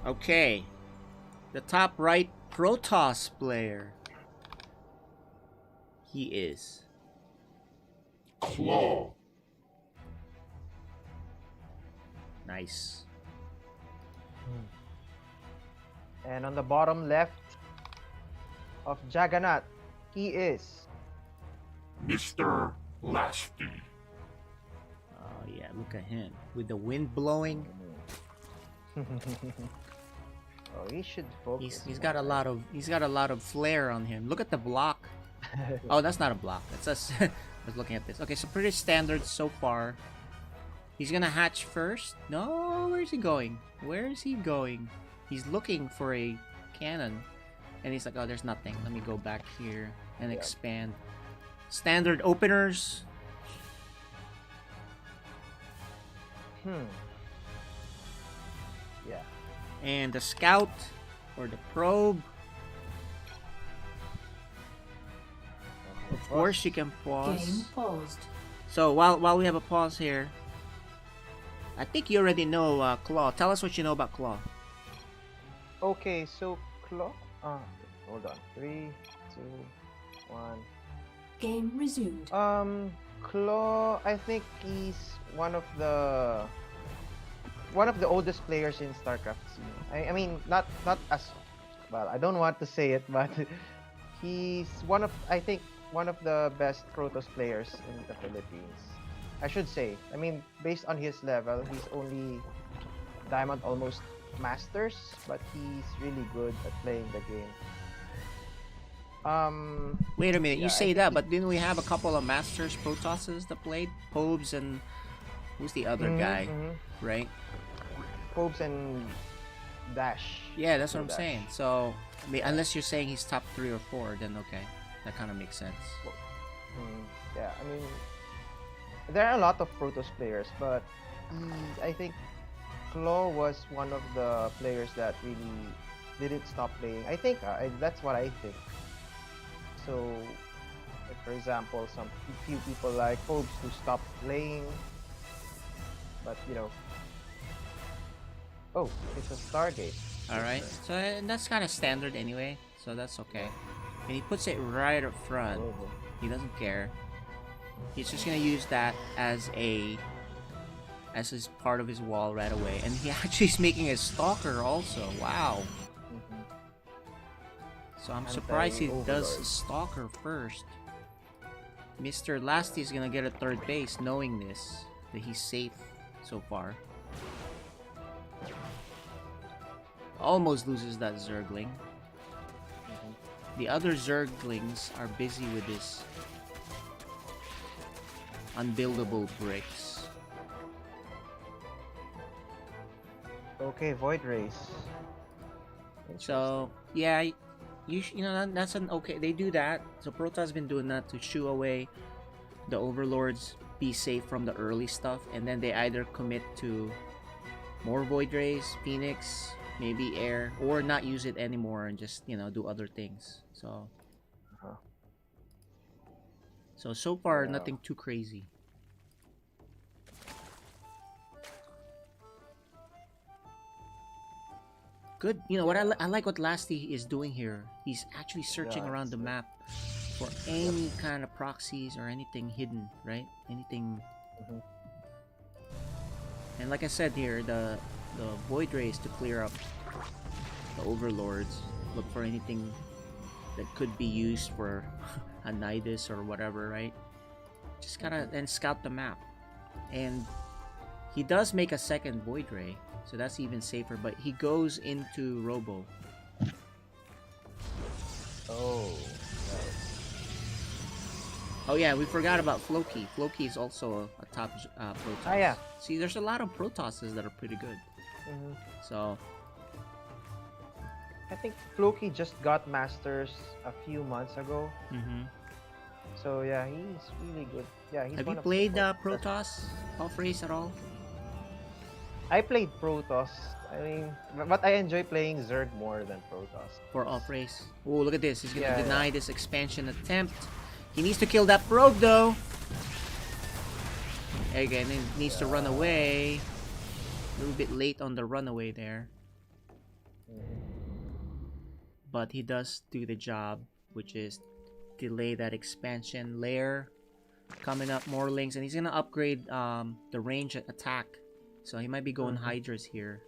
Okay. The top right Protoss player. He is Claw. nice. And on the bottom left of Jagannath, he is Mr. Lasty. Oh yeah, look at him with the wind blowing. Oh, he should focus. He's got a lot of flair on him. Look at the block. Oh, that's not a block. That's us. I was looking at this. Okay, so pretty standard so far. He's gonna hatch first. No, where's he going? Where is he going? He's looking for a cannon, and he's like, "Oh, there's nothing. Let me go back here and Yeah. expand." Standard openers. Yeah. And the scout or the probe. Of course, you can pause. Game paused. So while we have a pause here, I think you already know Claw. Tell us what you know about Claw. Okay, so Claw. Hold on. 3, 2, 1. Game resumed. Claw. I think he's one of the oldest players in StarCraft scene. I mean, not as well. I don't want to say it, but he's I think one of the best Protoss players in the Philippines. I should say. I mean, based on his level, he's only Diamond almost Masters, but he's really good at playing the game. Wait a minute, Yeah, you I say think that, but didn't we have a couple of Masters Protosses that played? Pobes and who's the other guy, right? Pobes and Dash. Yeah, that's what I'm Dash. saying. So, I mean, unless you're saying he's top 3 or 4, then okay, that kind of makes sense. Yeah, I mean, there are a lot of Protoss players, but I think Claw was one of the players that really didn't stop playing. I think that's what I think. So, like for example, few people like Pobes who stopped playing, but oh, it's a Stargate. All right, so and that's kind of standard anyway, so that's okay. And he puts it right up front. He doesn't care. He's just gonna use that as his part of his wall right away, and he actually is making a stalker also. Wow. So I'm surprised he does stalker first. Mr. Lasty is gonna get a third base, knowing this, that he's safe so far. Almost loses that Zergling. The other Zerglings are busy with this unbuildable bricks. Okay, Void Race. So yeah, you know that's an okay. They do that. So Protoss been doing that to shoo away the overlords, be safe from the early stuff, and then they either commit to more Void Rays, Phoenix, maybe Air, or not use it anymore and just do other things. So Uh-huh. so far Yeah. nothing too crazy. Good. You know what I like what Lasty is doing here. He's actually searching Yeah, around the it's map for any kind of proxies or anything hidden, right? Anything. Mhm. And like I said here, the Void Rays to clear up the overlords. Look for anything that could be used for a Nidus or whatever, right? Just kind of and scout the map. And he does make a second Void Ray, so that's even safer. But he goes into Robo. Oh. Right. Oh yeah, we forgot about Floki. Floki is also a top Protoss. Ah, yeah. See, there's a lot of Protosses that are pretty good. Mhm. So I think Floki just got Masters a few months ago. So yeah, he's really good. Yeah, he's have you one of played the Protoss off race at all? I played Protoss. I mean, but I enjoy playing Zerg more than Protoss. For off race? Oh, look at this. He's gonna Yeah, deny this expansion attempt. He needs to kill that rogue though. Again, he needs to run away. A little bit late on the runaway there. But he does do the job, which is delay that expansion layer. Coming up more links, and he's gonna upgrade the range attack. So he might be going Hydras here.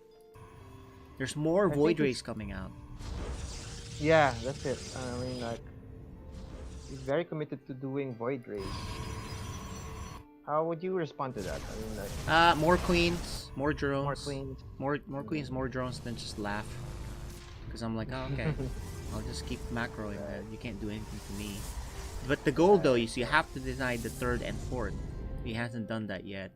There's more I Void think Rays coming out. Yeah, that's it. I mean, like, he's very committed to doing Void Rays. How would you respond to that? I mean, like, More queens, more drones. more queens. More queens, more drones, than just laugh. Because I'm like, oh, okay. I'll just keep macroing, man. You can't do anything to me. But the goal, though, is you have to deny the third and fourth. He hasn't done that yet.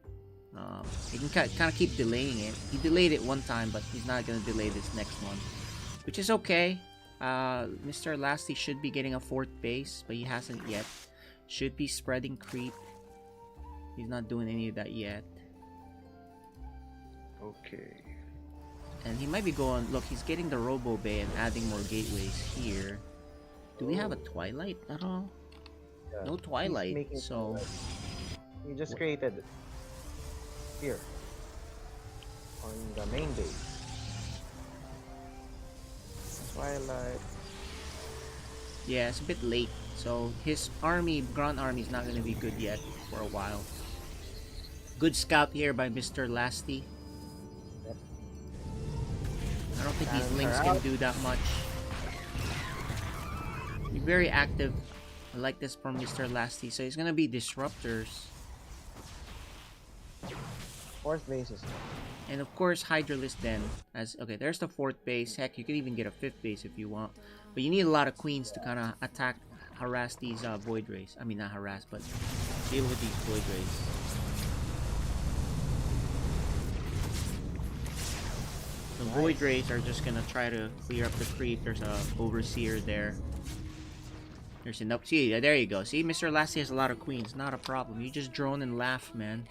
He can kind of keep delaying it. He delayed it one time, but he's not going to delay this next one. Which is okay. Mr. Lasty should be getting a fourth base, but he hasn't yet. Should be spreading creep. He's not doing any of that yet. Okay. And he might be going, look, he's getting the Robo Bay and adding more gateways here. Do we have a Twilight at all? Yeah. No He's Twilight, making so... Twilight. He just created it. Here. On the main base. Twilight. Yeah, it's a bit late. So his army, ground army, is not going to be good yet for a while. Good scout here by Mr. Lasty. Yep. I don't think these And links they're can out. do that much. He's very active. I like this from Mr. Lasty. So he's going to be disruptors. Fourth base is And of course, Hydralisk then. Okay, there's the fourth base. Heck, you could even get a fifth base if you want. But you need a lot of queens to kind of attack, harass these Void Rays. I mean, not harass, but deal with these Void Rays. The Void Rays are just gonna try to clear up the creep. There's a Overseer there. There's an up. See, there you go. See, Mr. Lassie has a lot of queens. Not a problem. You just drone and laugh, man.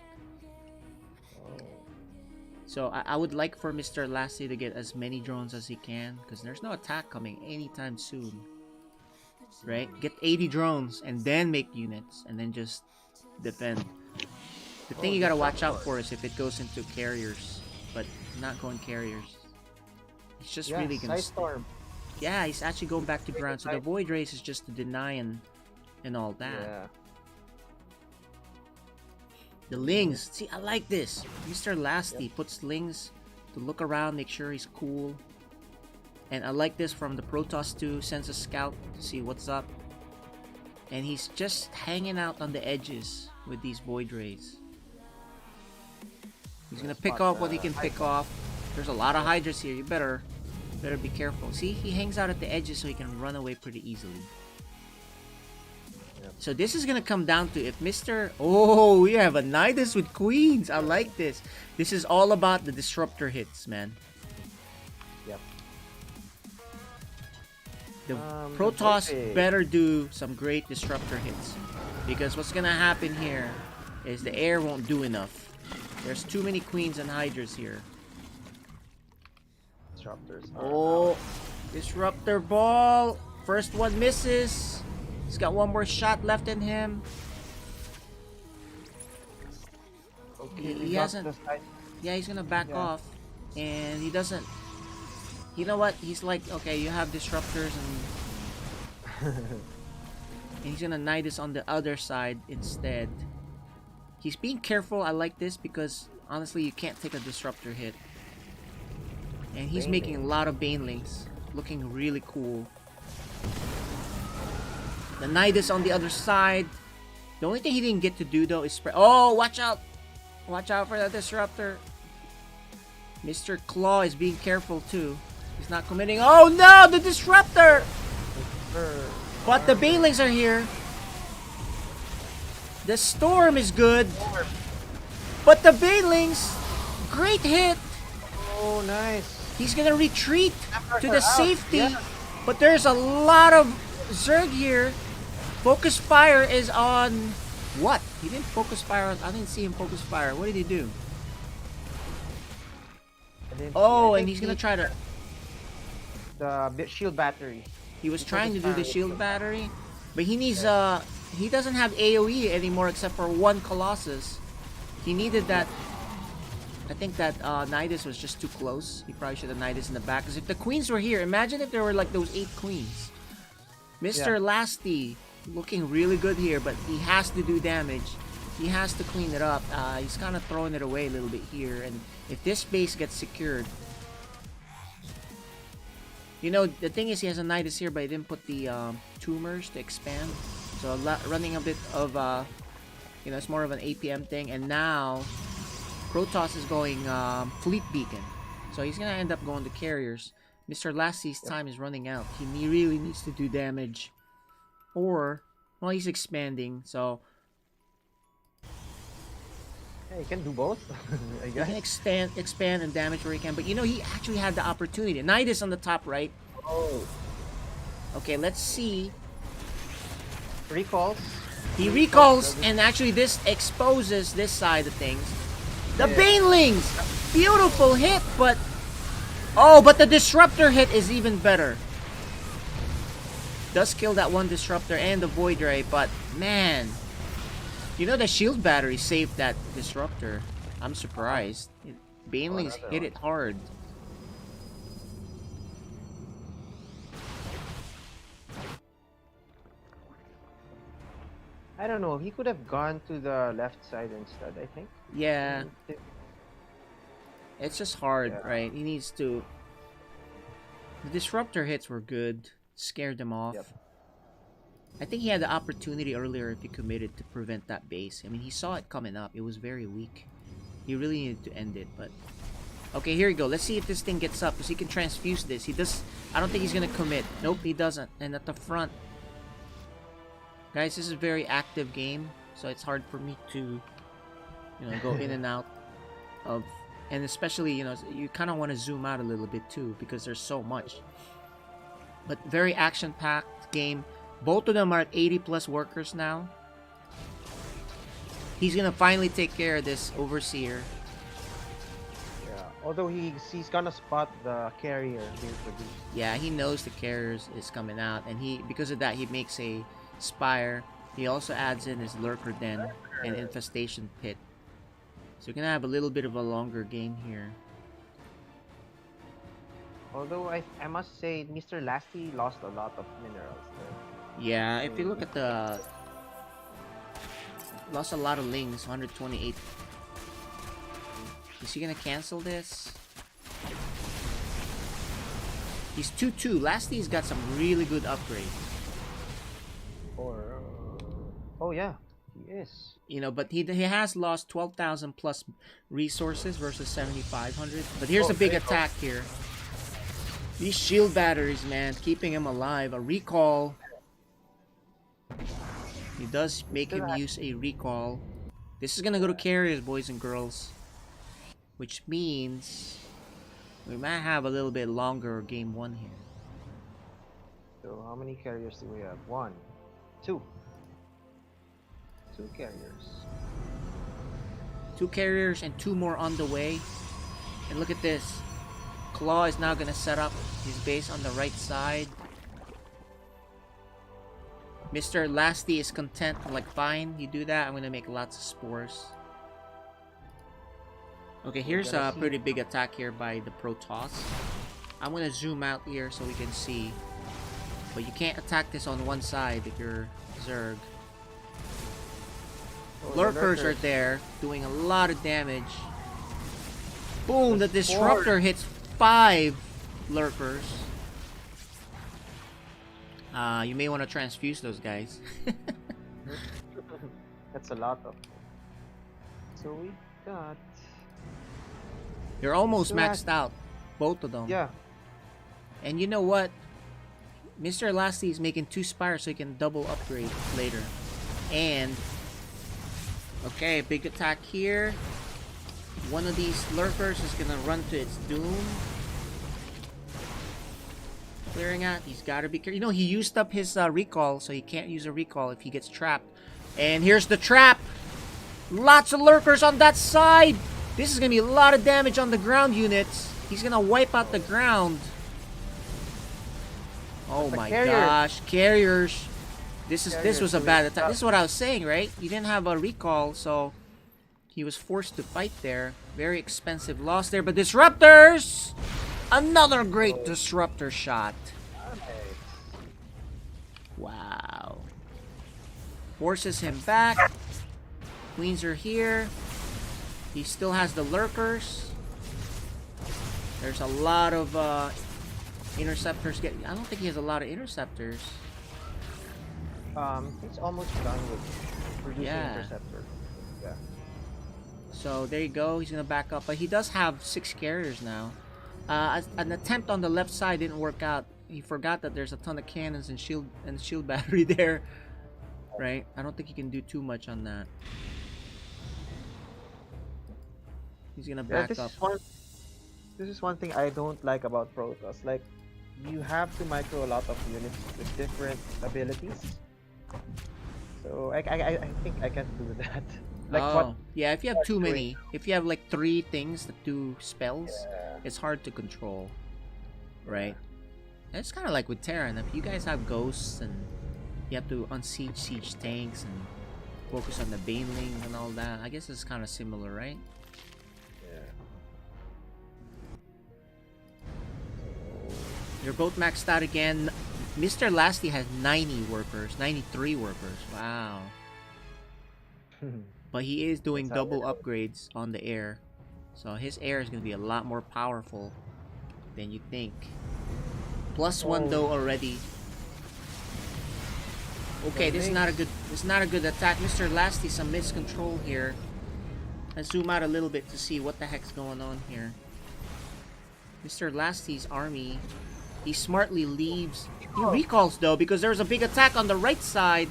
So I would like for Mr. Lassie to get as many drones as he can, because there's no attack coming anytime soon. Right? Get 80 drones and then make units and then just defend. The thing you gotta watch out for is if it goes into carriers, but not going carriers. He's just really gonna. Storm. Yeah, he's actually going back to ground. So the Void Race is just to deny and all that. Yeah. The Lings. See, I like this. Mr. Lasty puts Lings to look around, make sure he's cool. And I like this from the Protoss too. Sends a scout to see what's up. And he's just hanging out on the edges with these Void Rays. He's gonna pick off what he can pick off. There's a lot of Hydras here. You better be careful. See, he hangs out at the edges so he can run away pretty easily. So this is gonna come down to if Mr. Oh, we have a Nidus with queens. I like this. This is all about the disruptor hits, man. Yep. The The Protoss voltage. better do some great disruptor hits. Because what's gonna happen here is the air won't do enough. There's too many queens and hydras here. Disruptors are Oh, out. disruptor ball. First one misses. He's got one more shot left in him. Okay, He we got hasn't. the side. Yeah, he's gonna back Yeah. off. And he doesn't. You know what? He's like, okay, you have disruptors and he's gonna knight us on the other side instead. He's being careful. I like this because honestly, you can't take a disruptor hit. And he's making a lot of banelings, looking really cool. The knight is on the other side. The only thing he didn't get to do though is spread. Oh, watch out! Watch out for that disruptor. Mr. Claw is being careful too. He's not committing. Oh no, the disruptor! But the banelings are here. The storm is good. But the banelings, great hit. Oh, nice. He's gonna retreat to the are out. safety. Yeah. But there's a lot of Zerg here. Focus fire is on what? He didn't focus fire on. I didn't see him focus fire. What did he do? I didn't see- Oh, I and think he's gonna try to. the shield battery. He was He trying to do the focused fire. shield battery, but he needs he doesn't have AOE anymore except for one Colossus. He needed that. I think that Nidus was just too close. He probably should have Nidus in the back. Because if the queens were here, imagine if there were like those 8 queens. Mr. Lasty looking really good here, but he has to do damage. He has to clean it up. He's kind of throwing it away a little bit here. And if this base gets secured, you know, the thing is he has a Nidus here, but he didn't put the tumors to expand. So running a bit of, you know, it's more of an APM thing. And now Protoss is going Fleet Beacon. So he's going to end up going to carriers. Mr. Lassie's time is running out. He really needs to do damage. Or, well, he's expanding. So Yeah, you can do both. I he guess. can expand and damage where he can. But you know, he actually had the opportunity. Nidus on the top right. Oh, Okay, let's see. recalls. He recalls, and actually this exposes this side of things. The Yeah. Banelings! Beautiful hit, but... Oh, but the Disruptor hit is even better. Does kill that one Disruptor and the Void Ray, but man... You know the Shield Battery saved that Disruptor. I'm surprised. Banelings another hit one. it hard. I don't know. He could have gone to the left side instead, I think. Yeah, it's just hard, Yeah. right? He needs to... The Disruptor hits were good. Scared them off. Yep. I think he had the opportunity earlier if he committed to prevent that base. I mean, he saw it coming up. It was very weak. He really needed to end it, but... Okay, here we go. Let's see if this thing gets up, because he can transfuse this. He does... I don't think he's going to commit. Nope, he doesn't. And at the front... Guys, this is a very active game, so it's hard for me to, you know, go in and out of... And especially, you know, you kind of want to zoom out a little bit too, because there's so much. But very action-packed game. Both of them are at 80 plus workers now. He's gonna finally take care of this Overseer. Yeah. Although he's gonna spot the carrier being produced. Yeah, he knows the carriers is coming out, and because of that, he makes a Spire. He also adds in his Lurker Den and Infestation Pit. So you're gonna have a little bit of a longer game here. Although I must say, Mr. Lasty lost a lot of minerals there. Yeah, if you look at the... Lost a lot of lings, 128. Is he gonna cancel this? He's 2-2. Lasty's got some really good upgrades. Or oh yeah, he is. You know, but he has lost 12,000 plus resources versus 7,500. But here's a big there you go. attack here. These shield batteries, man, keeping him alive. A recall. He does make him use a recall. This is gonna go to carriers, boys and girls. Which means we might have a little bit longer game 1 here. So how many carriers do we have? One, two. Two carriers. 2 carriers and 2 more on the way. And look at this. Claw is now gonna set up his base on the right side. Mr. Lasty is content. Like, fine, you do that. I'm gonna make lots of spores. Okay, here's a pretty big attack here by the Protoss. I'm gonna zoom out here so we can see. But you can't attack this on one side if you're Zerg. Oh, Lurkers are there, doing a lot of damage. Boom! The Disruptor hits 5 Lurkers. You may want to transfuse those guys. That's a lot of. So we got. They're almost So maxed out, both of them. Yeah. And you know what? Mr. Lasty is making 2 spires so he can double upgrade later. And okay, big attack here. One of these lurkers is gonna run to its doom. Clearing out. He's gotta be careful. You know, he used up his recall, so he can't use a recall if he gets trapped. And here's the trap. Lots of lurkers on that side. This is gonna be a lot of damage on the ground units. He's gonna wipe out the ground. Oh my gosh, carriers. This was a bad attack. This is what I was saying, right? You didn't have a recall, so he was forced to fight there. Very expensive loss there, but disruptors! Another great disruptor shot. Wow. Forces him back. Queens are here. He still has the lurkers. There's a lot of interceptors. I don't think he has a lot of interceptors. He's almost done with producing interceptor. Yeah. So there you go. He's gonna back up, but he does have 6 carriers now. An attempt on the left side didn't work out. He forgot that there's a ton of cannons and shield battery there, right? I don't think he can do too much on that. He's gonna back up. This is one thing I don't like about Protoss. Like, you have to micro a lot of units with different abilities. So I think I can't do that. Like what? Yeah, if you have too many, if you have like 3 things that do spells, it's hard to control, right? It's kind of like with Terran. If you guys have ghosts and you have to unsiege siege tanks and focus on the baneling and all that, I guess it's kind of similar, right? They're both maxed out again. Mr. Lasty has 90 workers, 93 workers. Wow. But he is doing double upgrades on the air. So his air is going to be a lot more powerful than you think. +1 though already. Okay, this is not a good attack. Mr. Lasty some miscontrol here. Let's zoom out a little bit to see what the heck's going on here. Mr. Lasty's army, he smartly leaves. He recalls though because there's a big attack on the right side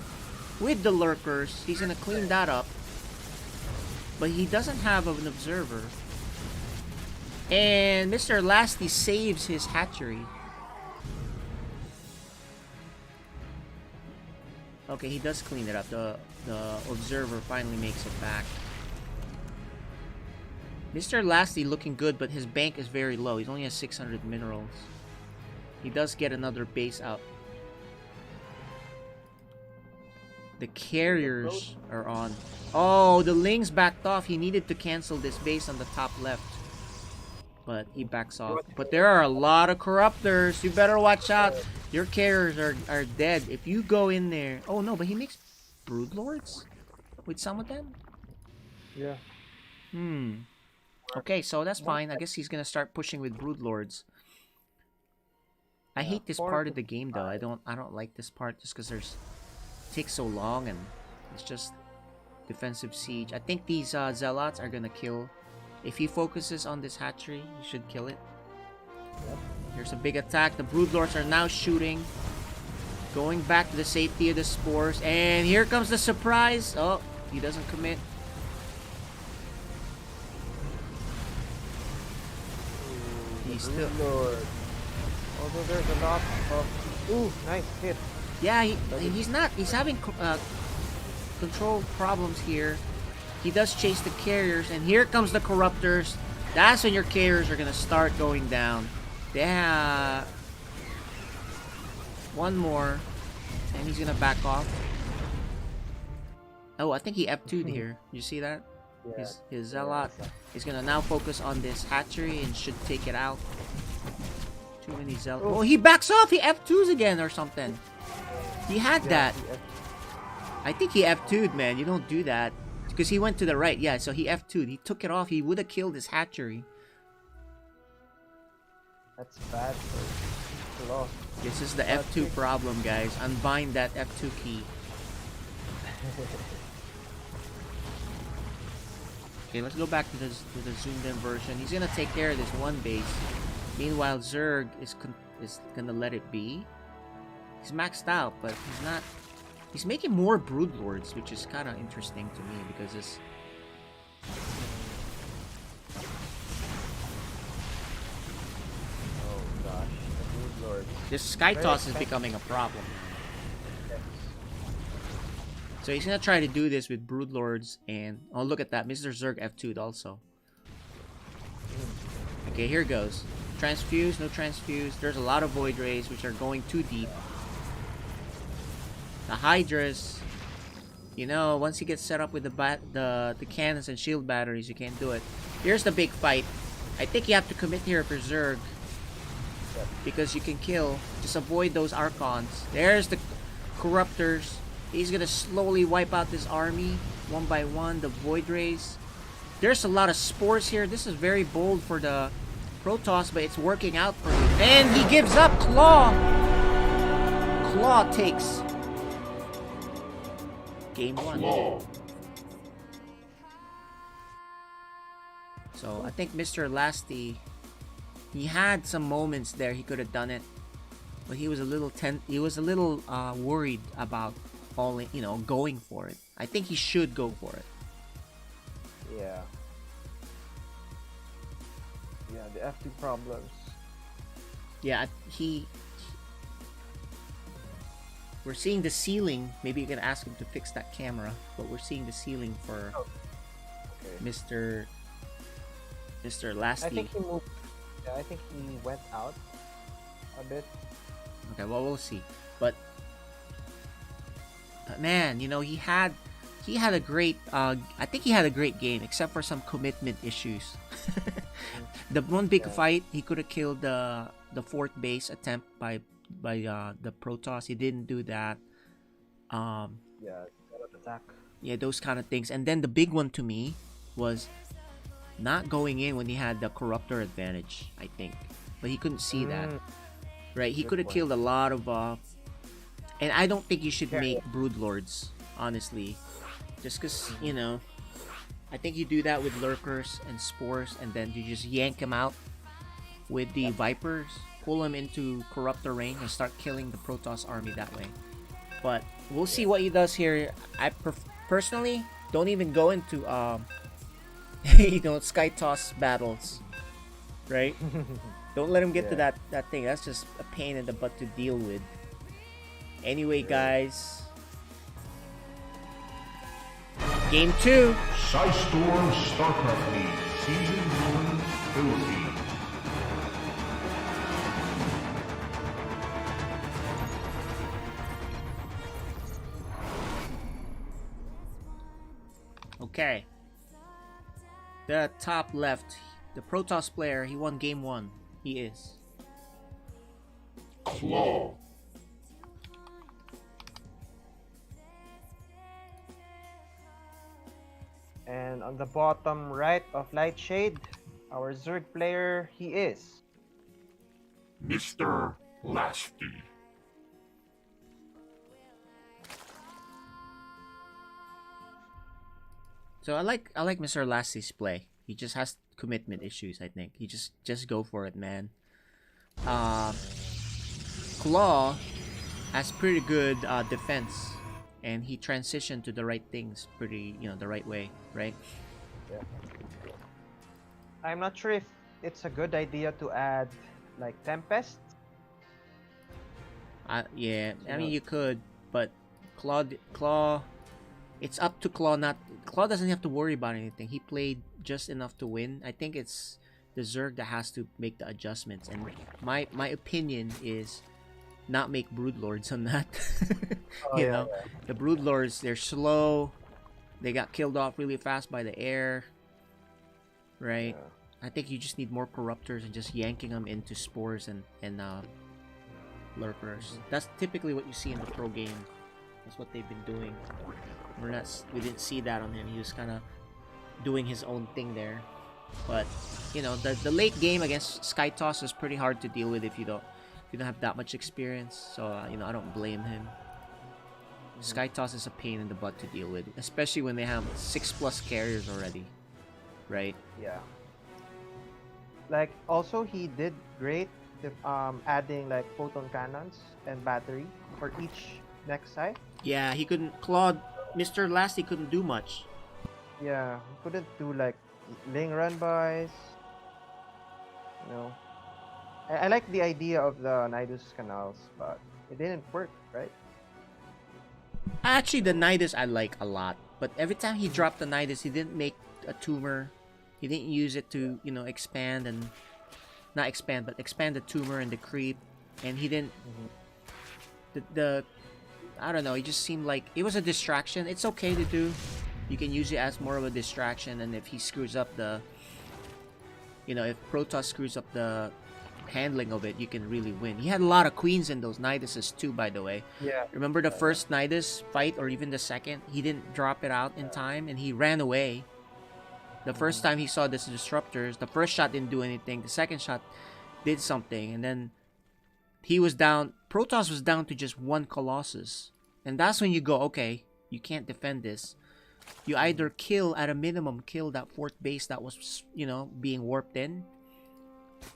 with the lurkers. He's gonna clean that up. But he doesn't have an observer. And Mr. Lasty saves his hatchery. Okay, he does clean it up. The observer finally makes it back. Mr. Lasty looking good, but his bank is very low. He only has 600 minerals. He does get another base out. The carriers are on. Oh, the Ling's backed off. He needed to cancel this base on the top left. But he backs off. But there are a lot of corruptors. You better watch out. Your carriers are dead. If you go in there... Oh no, but he makes broodlords? With some of them? Yeah. Okay, so that's fine. I guess he's gonna start pushing with broodlords. I hate this part of the game though. I don't like this part just because it takes so long and it's just defensive siege. I think these zealots are gonna kill. If he focuses on this hatchery, he should kill it. Yep. There's a big attack. The broodlords are now shooting. Going back to the safety of the spores. And here comes the surprise. Oh, he doesn't commit. He's still... Lord. Although there's a lot of Ooh, nice hit. Yeah, he's not. He's having control problems here. He does chase the carriers, and here comes the corruptors. That's when your carriers are gonna start going down. Yeah. One more, and he's gonna back off. Oh, I think he F2'd here. You see that? Yeah. His Zealot is gonna now focus on this hatchery and should take it out. Too many Zealots. Oh, he backs off! He F2's again or something. He had that. I think he F2'd, man. You don't do that. Because he went to the right. Yeah, so he F2'd. He took it off. He would have killed his hatchery. That's bad for loss. This is the F2 problem, guys. Unbind that F2 key. Okay, let's go back to the zoomed in version. He's gonna take care of this one base. Meanwhile, Zerg is gonna let it be. He's maxed out, but he's not. He's making more Broodlords, which is kind of interesting to me because it's. Oh gosh, the Broodlord. This Sky Toss is becoming a problem. So he's gonna try to do this with Broodlords and oh look at that, Mr. Zerg F2'd also. Okay, here goes. Transfuse, no transfuse. There's a lot of Void Rays which are going too deep. The Hydras, you know, once he gets set up with the cannons and shield batteries, you can't do it. Here's the big fight. I think you have to commit here for Zerg. Because you can kill. Just avoid those Archons. There's the Corruptors. He's gonna slowly wipe out this army one by one. The Void Rays. There's a lot of spores here. This is very bold for the Protoss, but it's working out for him. And he gives up. Claw. Claw takes game 1. So I think Mr. Lasty, he had some moments there he could have done it, but he was a little worried about going for it. I think he should go for it. Yeah. Yeah, the F2 problems. Yeah, we're seeing the ceiling. Maybe you can ask him to fix that camera, but we're seeing the ceiling for Mr. Lasty. I think he moved. Yeah, I think he went out a bit. Okay, well we'll see. But man, you know, he had a great I think he had a great game except for some commitment issues. The one big fight, he could have killed the fourth base attempt by the Protoss. He didn't do that. Yeah, attack. Yeah, those kind of things. And then the big one to me was not going in when he had the Corruptor advantage, I think. But he couldn't see that. Right, he could have killed a lot of and I don't think you should make Broodlords, honestly. Just because, you know, I think you do that with Lurkers and Spores, and then you just yank them out with the Vipers, pull them into Corruptor range, and start killing the Protoss army that way. But we'll see what he does here. I personally don't even go into, you know, Sky Toss battles, right? Don't let him get to that thing. That's just a pain in the butt to deal with. Anyway, guys. Game 2. Psystorm StarCraft League Season 1 Philippines. Okay. The top left, the Protoss player, he won game 1. He is. Claw. And on the bottom right of Lightshade, our Zerg player, he is Mr. Lasty. So I like Mr. Lasty's play. He just has commitment issues, I think. He just go for it, man. Claw has pretty good defense, and he transitioned to the right things pretty, the right way, right? Yeah. I'm not sure if it's a good idea to add like Tempest. Yeah, I mean know- you could, but Claw, it's up to Claw. Not Claw doesn't have to worry about anything. He played just enough to win. I think it's the Zerg that has to make the adjustments. And my opinion is not make Broodlords on that. Oh, You yeah, know, the Broodlords, they're slow. They got killed off really fast by the air, right? yeah. I think you just need more corruptors and just yanking them into spores and lurkers. That's typically what you see in the pro game. That's what they've been doing. We didn't see that on him. He was kind of doing his own thing there. But you know, the late game against Sky Toss is pretty hard to deal with if you don't have that much experience. So you know, I don't blame him. Sky Toss is a pain in the butt to deal with, especially when they have 6+ carriers already, right? Yeah. Like also he did great with adding like photon cannons and battery for each next side. Yeah, he couldn't. Claude, Mr. Lasty couldn't do much. Yeah, he couldn't do like ling run bys. You know, I like the idea of the Nidus canals, but it didn't work, right? Actually, the Nidus I like a lot, but every time he dropped the Nidus, he didn't make a tumor. He didn't use it to, you know, expand and not expand, but expand the tumor and the creep. And he didn't. The I don't know. It just seemed like it was a distraction. It's okay to do. You can use it as more of a distraction, and if he screws up the, you know, if Protoss screws up the handling of it, you can really win. He had a lot of queens in those Niduses too, by the way. Yeah. Remember the first Nidus fight, or even the second? He didn't drop it out in time, and he ran away. The first time he saw this disruptors, the first shot didn't do anything. The second shot did something, and then he was down. Protoss was down to just one Colossus, and that's when you go, okay, you can't defend this. You either kill, at a minimum, kill that fourth base that was, you know, being warped in,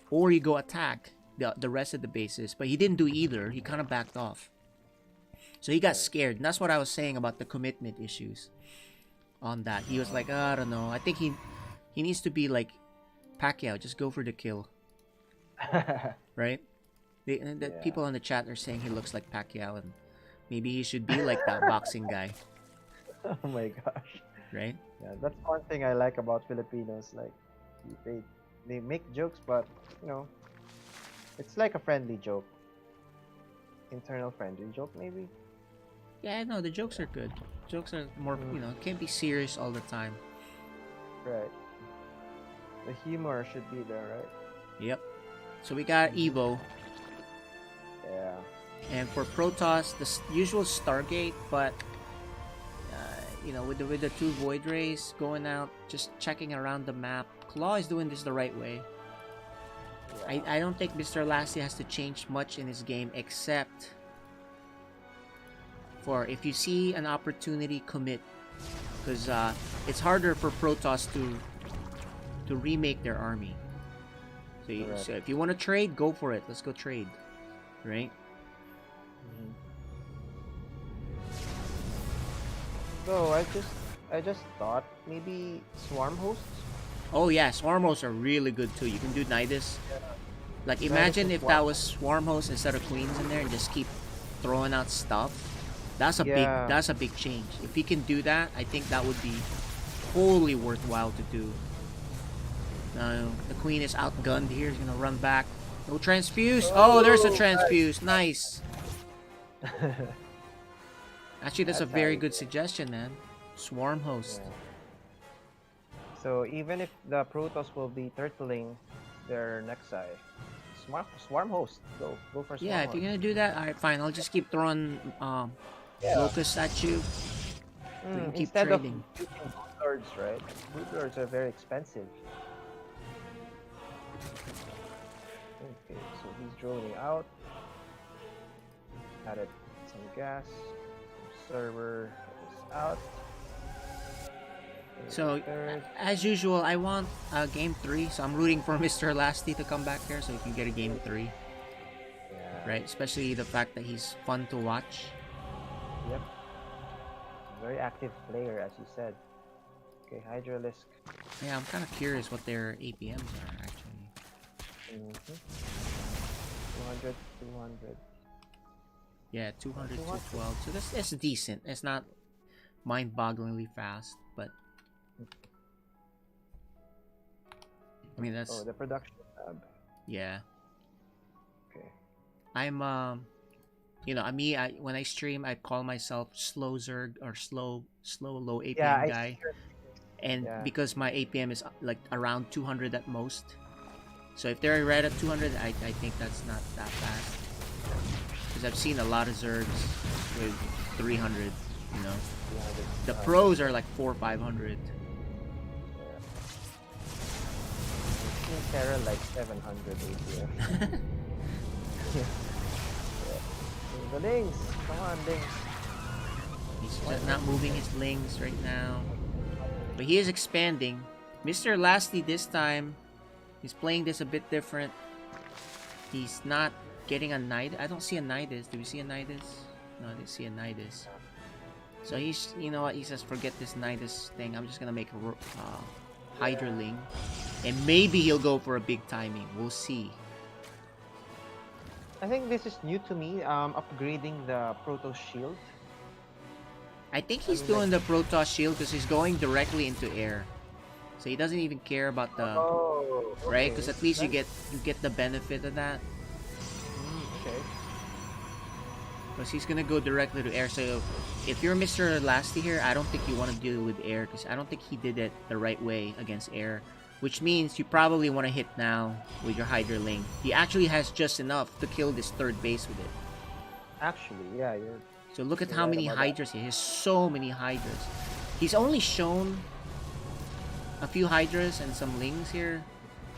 or you go attack the rest of the bases. But he didn't do either. He kind of backed off. So he got scared. And that's what I was saying about the commitment issues on that. He was like, I don't know. I think he needs to be like Pacquiao. Just go for the kill. Right? The people on the chat are saying he looks like Pacquiao. And maybe he should be like that boxing guy. Oh my gosh. Right? Yeah, that's one thing I like about Filipinos. Like, they make jokes, but you know, it's like a friendly joke, internal friendly joke, maybe. Yeah, no, the jokes are good. Jokes are more, you know, can't be serious all the time. Right. The humor should be there, right? Yep. So we got Evo. Yeah. And for Protoss, the usual Stargate, but you know, with the two Void Rays going out, just checking around the map. Claw is doing this the right way. Yeah. I don't think Mr. Lassie has to change much in his game, except for if you see an opportunity, commit, because it's harder for Protoss to remake their army. So if you want to trade, go for it. Let's go trade, right? So I just thought maybe swarm hosts. Oh yeah, Swarm hosts are really good too. You can do Nidus. Like imagine if that was Swarm hosts instead of queens in there and just keep throwing out stuff. That's a big change. If he can do that, I think that would be wholly worthwhile to do. The queen is outgunned here. He's gonna run back. No transfuse. Oh, there's a transfuse. Nice. Actually, that's a very good suggestion, man. Swarm host. Yeah. So even if the Protoss will be turtling their next side, swarm host. Go for swarm Yeah, if you're gonna do that, alright, fine. I'll just keep throwing locusts at you. So you can keep Instead trading. of using Broodlords, right? Broodlords are very expensive. Okay, so he's droning out. Added some gas. Server is out. So, Third. as usual, I want game 3. So I'm rooting for Mr. Lasty to come back here so he can get a game 3. Yeah. Right? Especially the fact that he's fun to watch. Yep. Very active player, as you said. Okay, Hydralisk. Yeah, I'm kind of curious what their APMs are, actually. 200, 200. Yeah, 200 to 12. So that's decent. It's not mind-bogglingly fast, but I mean that's Oh, the production tab. yeah. Okay. I'm you know, when I stream, I call myself slow Zerg or slow low Yeah, APM I guy, see your and yeah. because my APM is like around 200 at most. So if they're right at 200, I think that's not that fast. Because I've seen a lot of Zergs with 300, you know. Yeah, The pros are like 400, 500. Terra like 700 APM. The Lings! Come on, Lings. He's just not moving his lings right now. But he is expanding. Mr. Lasty this time, he's playing this a bit different. He's not getting a Nidus. I don't see a Nidus. Do we see a Nidus? No, I didn't see a Nidus. So he's, you know what, he says, forget this Nidus thing. I'm just gonna make a Hydraling. And maybe he'll go for a big timing. We'll see. I think this is new to me, upgrading the Proto Shield. I think he's doing the Protoss shield because he's going directly into air. So he doesn't even care about the right, because at least you get the benefit of that. Okay. Because he's gonna go directly to air. So if you're Mr. Lasty here, I don't think you want to deal with air because I don't think he did it the right way against air. Which means you probably want to hit now with your Hydra Link. He actually has just enough to kill this third base with it. Actually, yeah, you're... So look at You're how right many about Hydras he has. So many Hydras. He's only shown a few Hydras and some Lings here.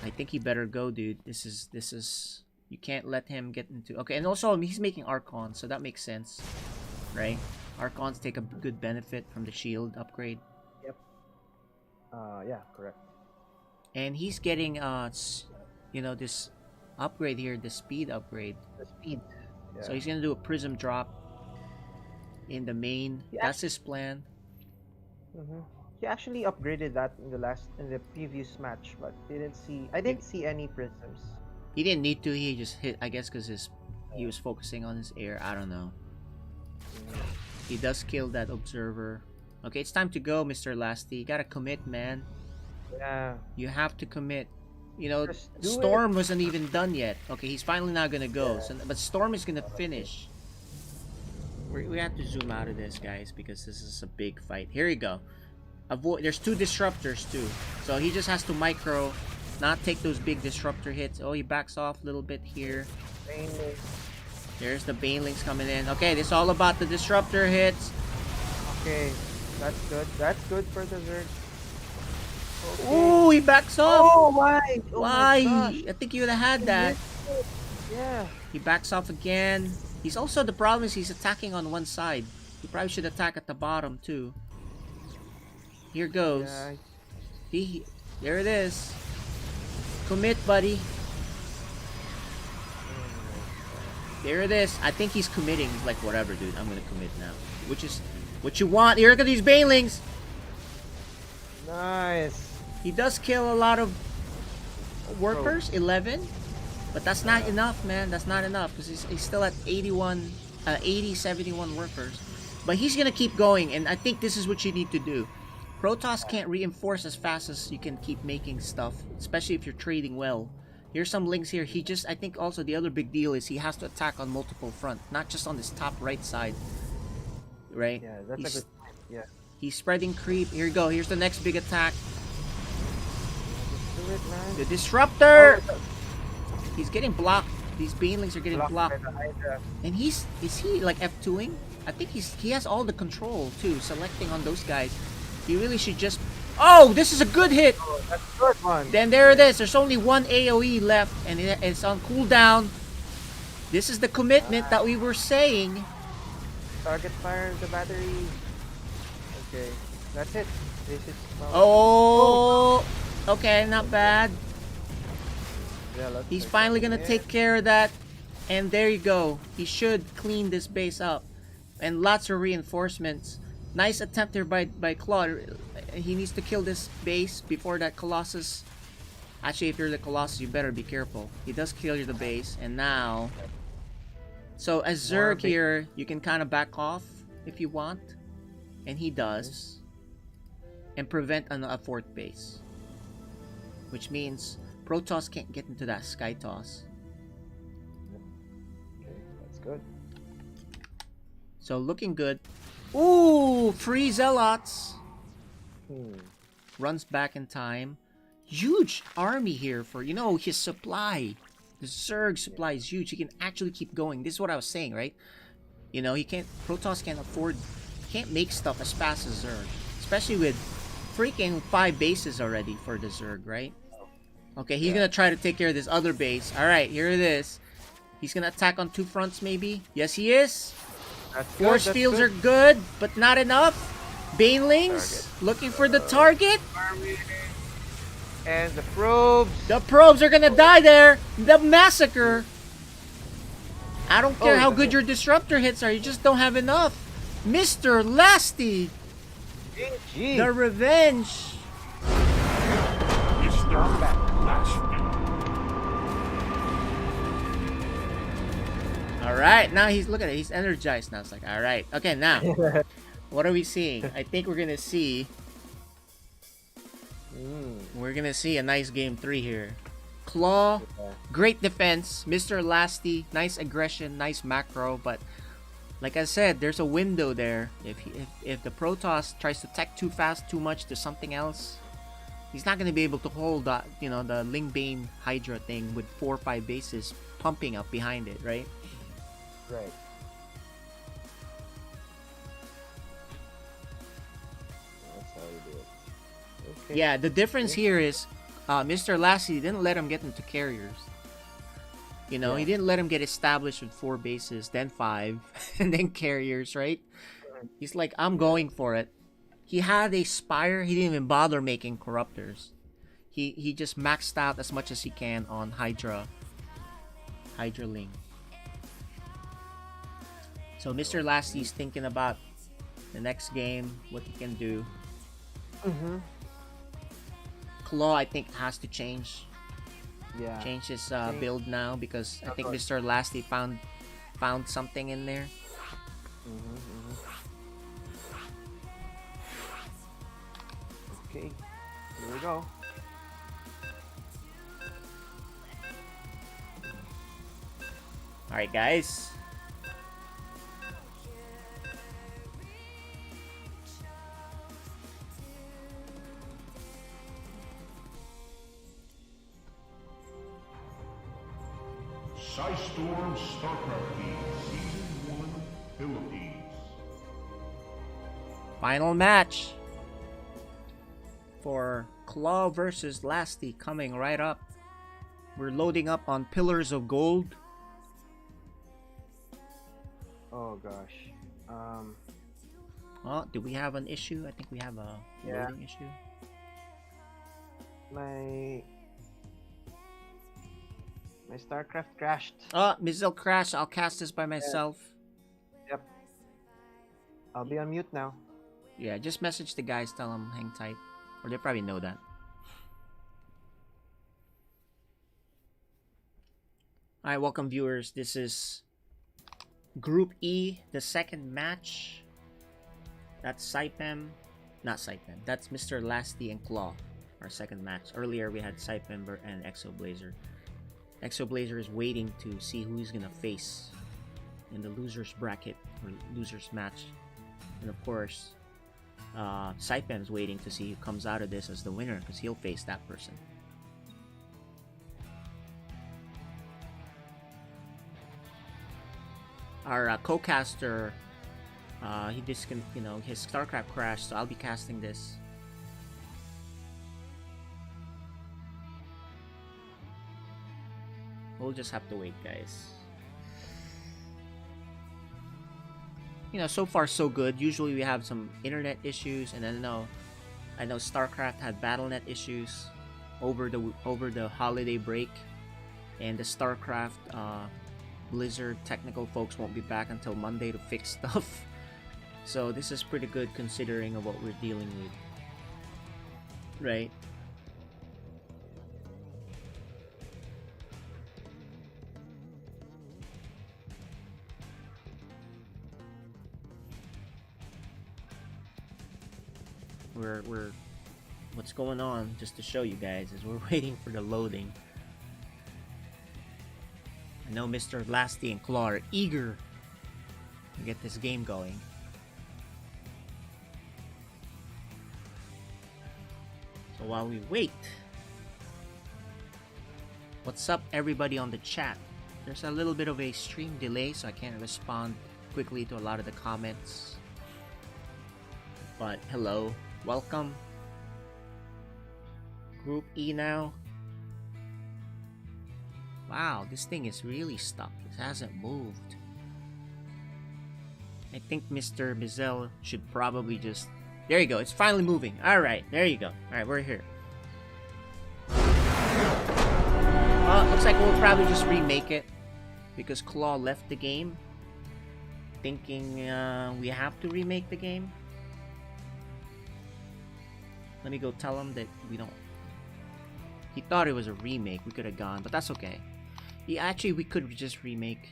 I think he better go, dude. This is you can't let him get into... Okay, and also he's making Archons, so that makes sense. Right? Archons take a good benefit from the shield upgrade. Yep. Yeah, correct. And he's getting you know, this upgrade here, the speed upgrade. The speed. Yeah. So he's gonna do a prism drop in the main. Yeah. That's his plan. He actually upgraded that in the previous match, but I didn't see any prisms. He didn't need to. He just hit. I guess because he was focusing on his air. I don't know. He does kill that observer. Okay, it's time to go, Mr. Lasty. You gotta commit, man. Yeah. You have to commit. You know, Just do Storm wasn't even done yet. Okay, he's finally not gonna go. Yeah. So, but Storm is gonna finish. We have to zoom out of this, guys, because this is a big fight. Here you go. Avoid. There's two disruptors too, so he just has to micro, not take those big disruptor hits. Oh, he backs off a little bit here. There's the Banelings coming in. Okay, this is all about the disruptor hits. Okay, that's good. That's good for the Zerg. Okay. Oh, he backs off. Oh, why? Oh Why? my gosh. I think you would have had that. Yeah. He backs off again. He's also, the problem is he's attacking on one side. He probably should attack at the bottom too. Here goes. Yeah. There it is. Commit, buddy. There it is. I think he's committing. He's like, whatever, dude. I'm gonna commit now. Which is what you want. Here are these Banelings. Nice. He does kill a lot of workers, 11. But that's not enough, man. That's not enough because he's still at 80, 71 workers. But he's gonna keep going, and I think this is what you need to do. Protoss can't reinforce as fast as you can keep making stuff, especially if you're trading well. Here's some links here. I think also the other big deal is he has to attack on multiple fronts, not just on this top right side. Right? Yeah, that's a good point. Yeah. He's spreading creep. Here you go. Here's the next big attack. Just do it, man. The disruptor! Oh, He's getting blocked. These Banelings are getting blocked. by the Hydra. And is he like F2ing? I think he has all the control too, selecting on those guys. He really should just... Oh, this is a good hit! Oh, that's a good one. Then there it is. There's only one AoE left, and it's on cooldown. This is the commitment that we were saying. Target fire the battery. Okay, that's it. This is... Oh! Okay, not bad. Yeah, He's finally gonna take care of that. And there you go. He should clean this base up. And lots of reinforcements. Nice attempt there by Claude. He needs to kill this base before that Colossus. Actually, if you're the Colossus, you better be careful. He does kill the base, and now So as More Zerg here, you can kind of back off if you want, and he does, and prevent a fourth base, which means Protoss can't get into that Sky Toss. Okay, that's good. So looking good. Ooh, free Zealots. Runs back in time. Huge army here for, you know, his supply. The Zerg supply is huge. He can actually keep going. This is what I was saying, right? You know, Protoss can't make stuff as fast as Zerg. Especially with freaking 5 bases already for the Zerg, right? Okay, he's gonna try to take care of this other base. Alright, here it is. He's gonna attack on 2 fronts, maybe. Yes, he is. Force fields are good, but not enough. Banelings looking for the target. And the probes. The probes are gonna die there. The massacre. I don't care how good your disruptor hits are. You just don't have enough. Mr. Lasty. GG. The revenge. Mr. Lasty. Alright, now look at it. He's energized now. It's like, alright. Okay, now. What are we seeing? I think we're gonna see. We're gonna see a nice game 3 here. Claw, great defense. Mr. Lasty, nice aggression, nice macro. But like I said, there's a window there. If the Protoss tries to tech too fast, too much to something else, he's not gonna be able to hold that, you know, the Lingbane Hydra thing with 4 or 5 bases pumping up behind it, right? Right. That's how you do it. Okay. Yeah, the difference here is Mr. Lassie didn't let him get into carriers. You know, he didn't let him get established with 4 bases, then 5, and then carriers, right? He's like, I'm going for it. He had a Spire, he didn't even bother making Corruptors. He just maxed out as much as he can on Hydraling. So Mr. Lassie's thinking about the next game, what he can do. Claw, I think, has to change. Yeah. Change his build now because I think Mr. Lasty found something in there. Okay, here we go. Alright, guys. Storm StarCraft Team Season 1 Philippines. Final match for Claw versus Lasty coming right up. We're loading up on Pillars of Gold. Oh gosh. Oh, do we have an issue? I think we have a loading issue. My StarCraft crashed. Oh, Mizzle crashed. I'll cast this by myself. Yep. I'll be on mute now. Yeah, just message the guys, tell them hang tight. Or they probably know that. Alright, welcome viewers. This is Group E, the second match. That's Saipem. Not Saipem. That's Mr. Lasty and Claw. Our second match. Earlier we had Saipem and Exoblazer. Exoblazer is waiting to see who he's gonna face in the loser's bracket or loser's match. And of course, Saipem's waiting to see who comes out of this as the winner because he'll face that person. Our co-caster, his StarCraft crashed, so I'll be casting this. We'll just have to wait, guys. You know, so far so good. Usually we have some internet issues, and I know StarCraft had BattleNet issues over the holiday break, and the StarCraft Blizzard technical folks won't be back until Monday to fix stuff. So this is pretty good considering of what we're dealing with, right? we're what's going on, just to show you guys, is we're waiting for the loading. I know Mr. Lasty and Claw are eager to get this game going. So while we wait, what's up everybody on the chat? There's a little bit of a stream delay, so I can't respond quickly to a lot of the comments. But hello, welcome. Group E now. Wow, this thing is really stuck. It hasn't moved. I think Mr. Bizel should probably just... There you go, it's finally moving. Alright, there you go. Alright, we're here. Looks like we'll probably just remake it, because Claw left the game thinking we have to remake the game. Let me go tell him that we don't... He thought it was a remake. We could have gone, but that's okay. Actually, we could just remake,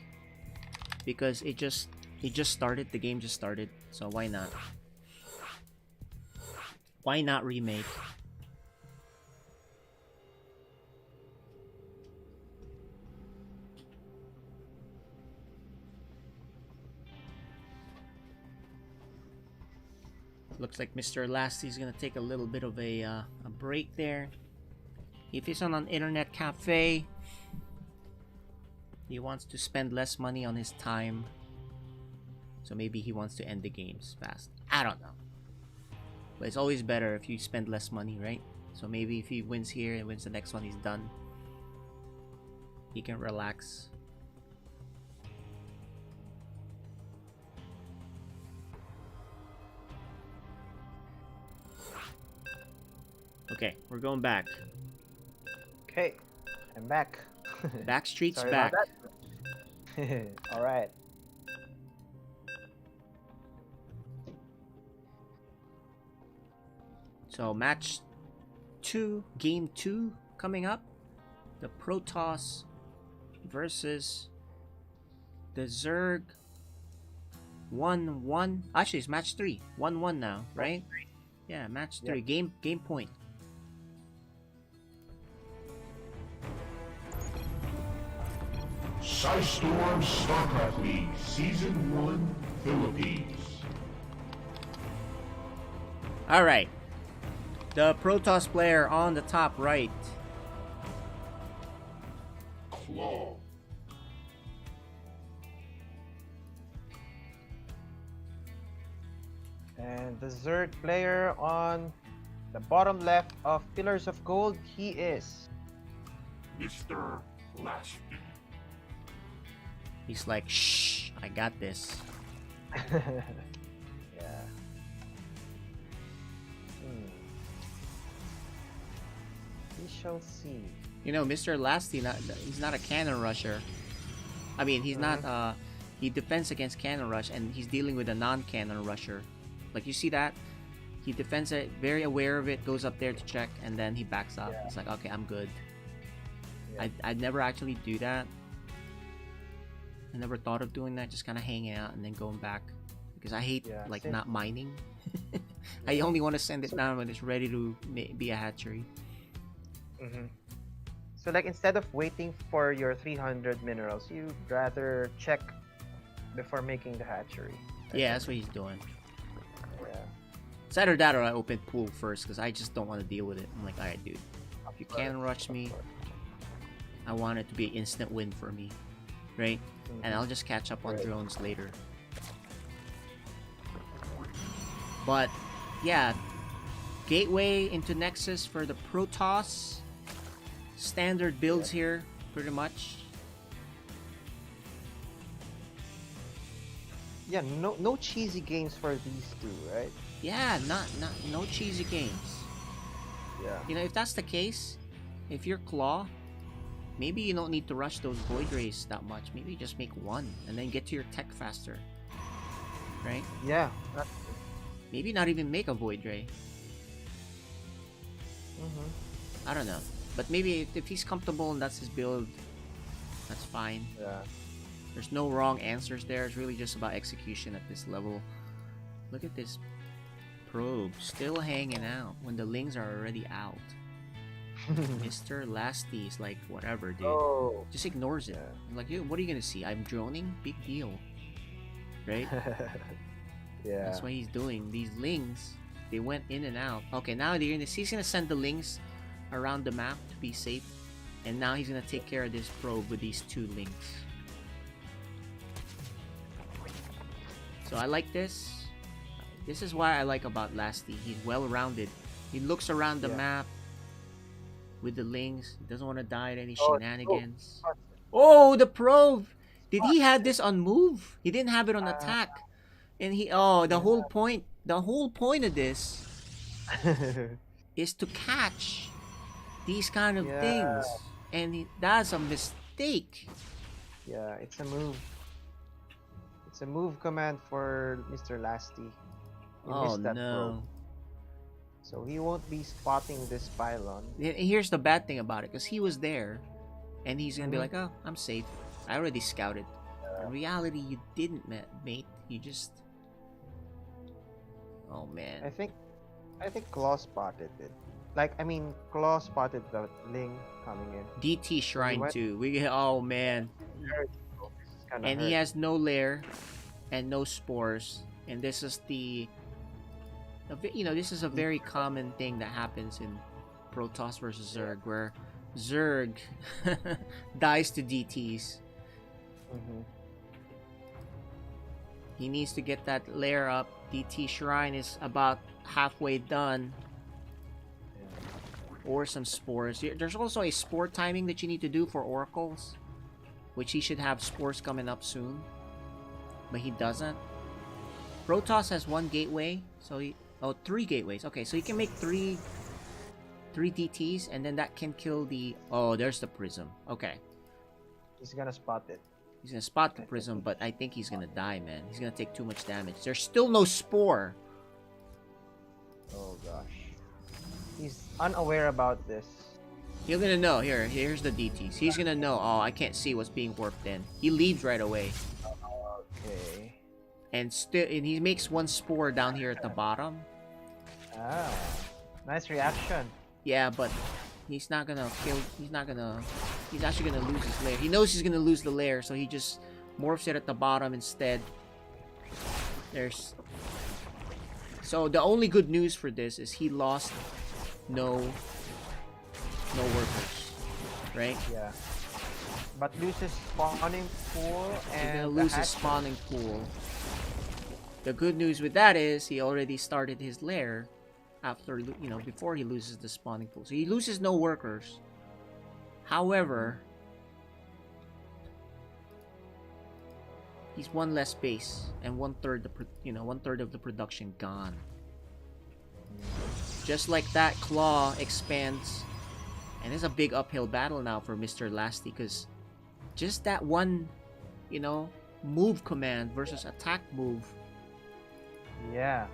because it just started. The game just started, so why not? Why not remake? Looks like Mr. Lasty's gonna take a little bit of a break there. If he's on an internet cafe, he wants to spend less money on his time. So maybe he wants to end the games fast. I don't know. But it's always better if you spend less money, right? So maybe if he wins here and wins the next one, he's done. He can relax. Okay, we're going back. Okay, I'm back. Backstreet's Sorry back. about that. All right. So match 2, game 2 coming up. The Protoss versus the Zerg. 1-1. Actually, it's match 3. 1-1 now, right? Yeah, match 3. Yep. Game point. Storm StarCraft League Season 1 Philippines. Alright. The Protoss player on the top right. Claw. And the Zerg player on the bottom left of Pillars of Gold, he is Mr. Lasty. He's like, shh, I got this. yeah. We shall see. You know, Mr. Lasty, he's not a cannon rusher. I mean, he's not, he defends against cannon rush, and he's dealing with a non-cannon rusher. Like, you see that? He defends it, very aware of it, goes up there to check, and then he backs up. He's like, okay, I'm good. Yeah. I'd never actually do that. I never thought of doing that, just kind of hanging out and then going back. Because I hate, like, same. not mining. I only want to send it down when it's ready to be a hatchery. So, like, instead of waiting for your 300 minerals, you'd rather check before making the hatchery. Yeah, that's what he's doing. Yeah. It's either that or I open pool first, because I just don't want to deal with it. I'm like, alright, dude. If you cannon rush me, I want it to be an instant win for me. Right? And I'll just catch up on drones later. But, yeah. Gateway into Nexus for the Protoss. Standard builds here, pretty much. Yeah, no cheesy games for these two, right? Yeah, no cheesy games. Yeah. You know, if that's the case, if you're Claw, maybe you don't need to rush those Void Rays that much. Maybe you just make one and then get to your tech faster. Right? Yeah. Maybe not even make a Void Ray. I don't know. But maybe if he's comfortable and that's his build, that's fine. Yeah. There's no wrong answers there. It's really just about execution at this level. Look at this probe still hanging out when the lings are already out. Mr. Lasty is like, whatever, dude. Oh. Just ignores it. Yeah. Like, "Yo, what are you gonna see? I'm droning? Big deal." Right? Yeah. That's what he's doing. These lings, they went in and out. Okay, now he's gonna send the lings around the map to be safe. And now he's gonna take care of this probe with these 2 lings. So I like this. This is why I like about Lasty. He's well-rounded. He looks around the map with the lings. He doesn't want to die at any shenanigans. Oh, the probe! Did he have this on move? He didn't have it on attack. And the whole point of this is to catch these kind of things. And that's a mistake. Yeah, it's a move. It's a move command for Mr. Lasty. He missed that probe. So he won't be spotting this pylon. Here's the bad thing about it, because he was there, and he's gonna be like, "Oh, I'm safe. I already scouted." In reality, you didn't, mate. You just... Oh man. I think Claw spotted it. Claw spotted the Ling coming in. DT Shrine too. Oh man. And he has no lair and no spores. And this is this is a very common thing that happens in Protoss versus Zerg, where Zerg dies to DTs. He needs to get that lair up. DT Shrine is about halfway done. Or some spores. There's also a spore timing that you need to do for oracles, which he should have spores coming up soon, but he doesn't. Protoss has 1 gateway, so 3 gateways. Okay, so you can make 3 DTs, and then that can kill the... Oh, there's the prism. Okay. He's gonna spot it. He's gonna spot the prism, but I think he's gonna die, man. He's gonna take too much damage. There's still no spore. Oh gosh. He's unaware about this. You're gonna know. Here's the DTs. He's gonna know. Oh, I can't see what's being warped in. He leaves right away. Okay. And he makes 1 spore down here at the bottom. Ah, nice reaction. Yeah, but he's not gonna kill. He's actually gonna lose his lair. He knows he's gonna lose the lair, so he just morphs it at the bottom instead. So the only good news for this is he lost no workers, right? Yeah. But loses spawning pool and he's gonna lose his spawning pool. The good news with that is he already started his lair after, before he loses the spawning pool. So he loses no workers. However, he's 1 less base and 1/3 of the production gone. Just like that, Claw expands, and it's a big uphill battle now for Mr. Lasty, because just that 1, move command versus attack move. Yeah.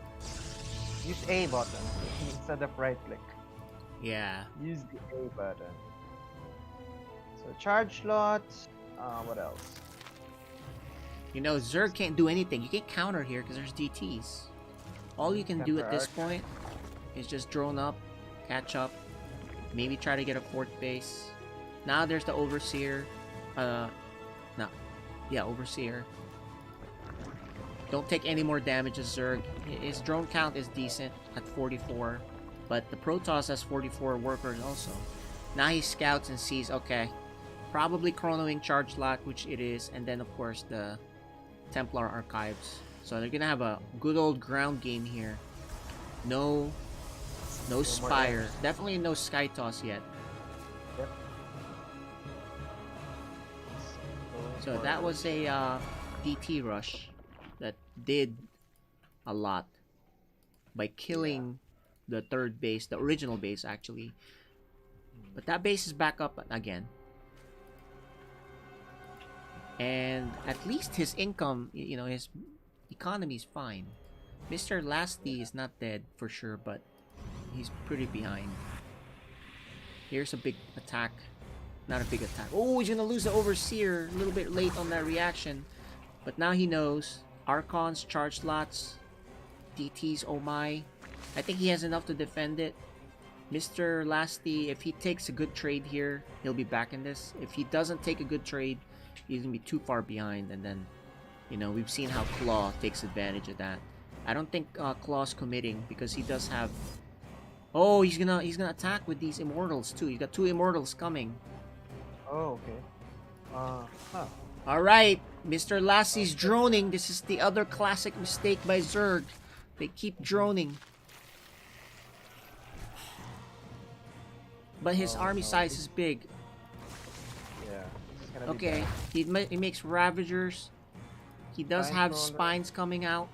Use A button instead of right click. Yeah. Use the A button. So charge slots. What else? Zerg can't do anything. You can't counter here because there's DTs. All you can do at this point is just drone up, catch up, maybe try to get a 4th base. Now there's the Overseer. Overseer. Don't take any more damage as Zerg. His drone count is decent at 44, but the Protoss has 44 workers also. Now he scouts and sees, okay, probably Chronoing charge lot, which it is, and then of course the Templar Archives. So they're gonna have a good old ground game here. No Spire. Definitely no Sky Toss yet. Yep. So that was a DT rush that did a lot by killing the 3rd base, the original base actually. But that base is back up again. And at least his income, his economy is fine. Mr. Lasty is not dead for sure, but he's pretty behind. Here's a big attack. Not a big attack. Oh, he's gonna lose the Overseer. A little bit late on that reaction. But now he knows. Archons, charge slots, DTs, oh my. I think he has enough to defend it. Mr. Lasty, if he takes a good trade here, he'll be back in this. If he doesn't take a good trade, he's gonna be too far behind, and then, you know, we've seen how Claw takes advantage of that. I don't think Claw's committing because he does have. Oh, he's gonna attack with these immortals too. He's got 2 immortals coming. Oh, okay. Huh. All right, Mr. Lassie's droning. This is the other classic mistake by Zerg. They keep droning. But his army size is big. Yeah. It's gonna be Okay, bad. he makes Ravagers. He does Spine have crawler. spines coming out.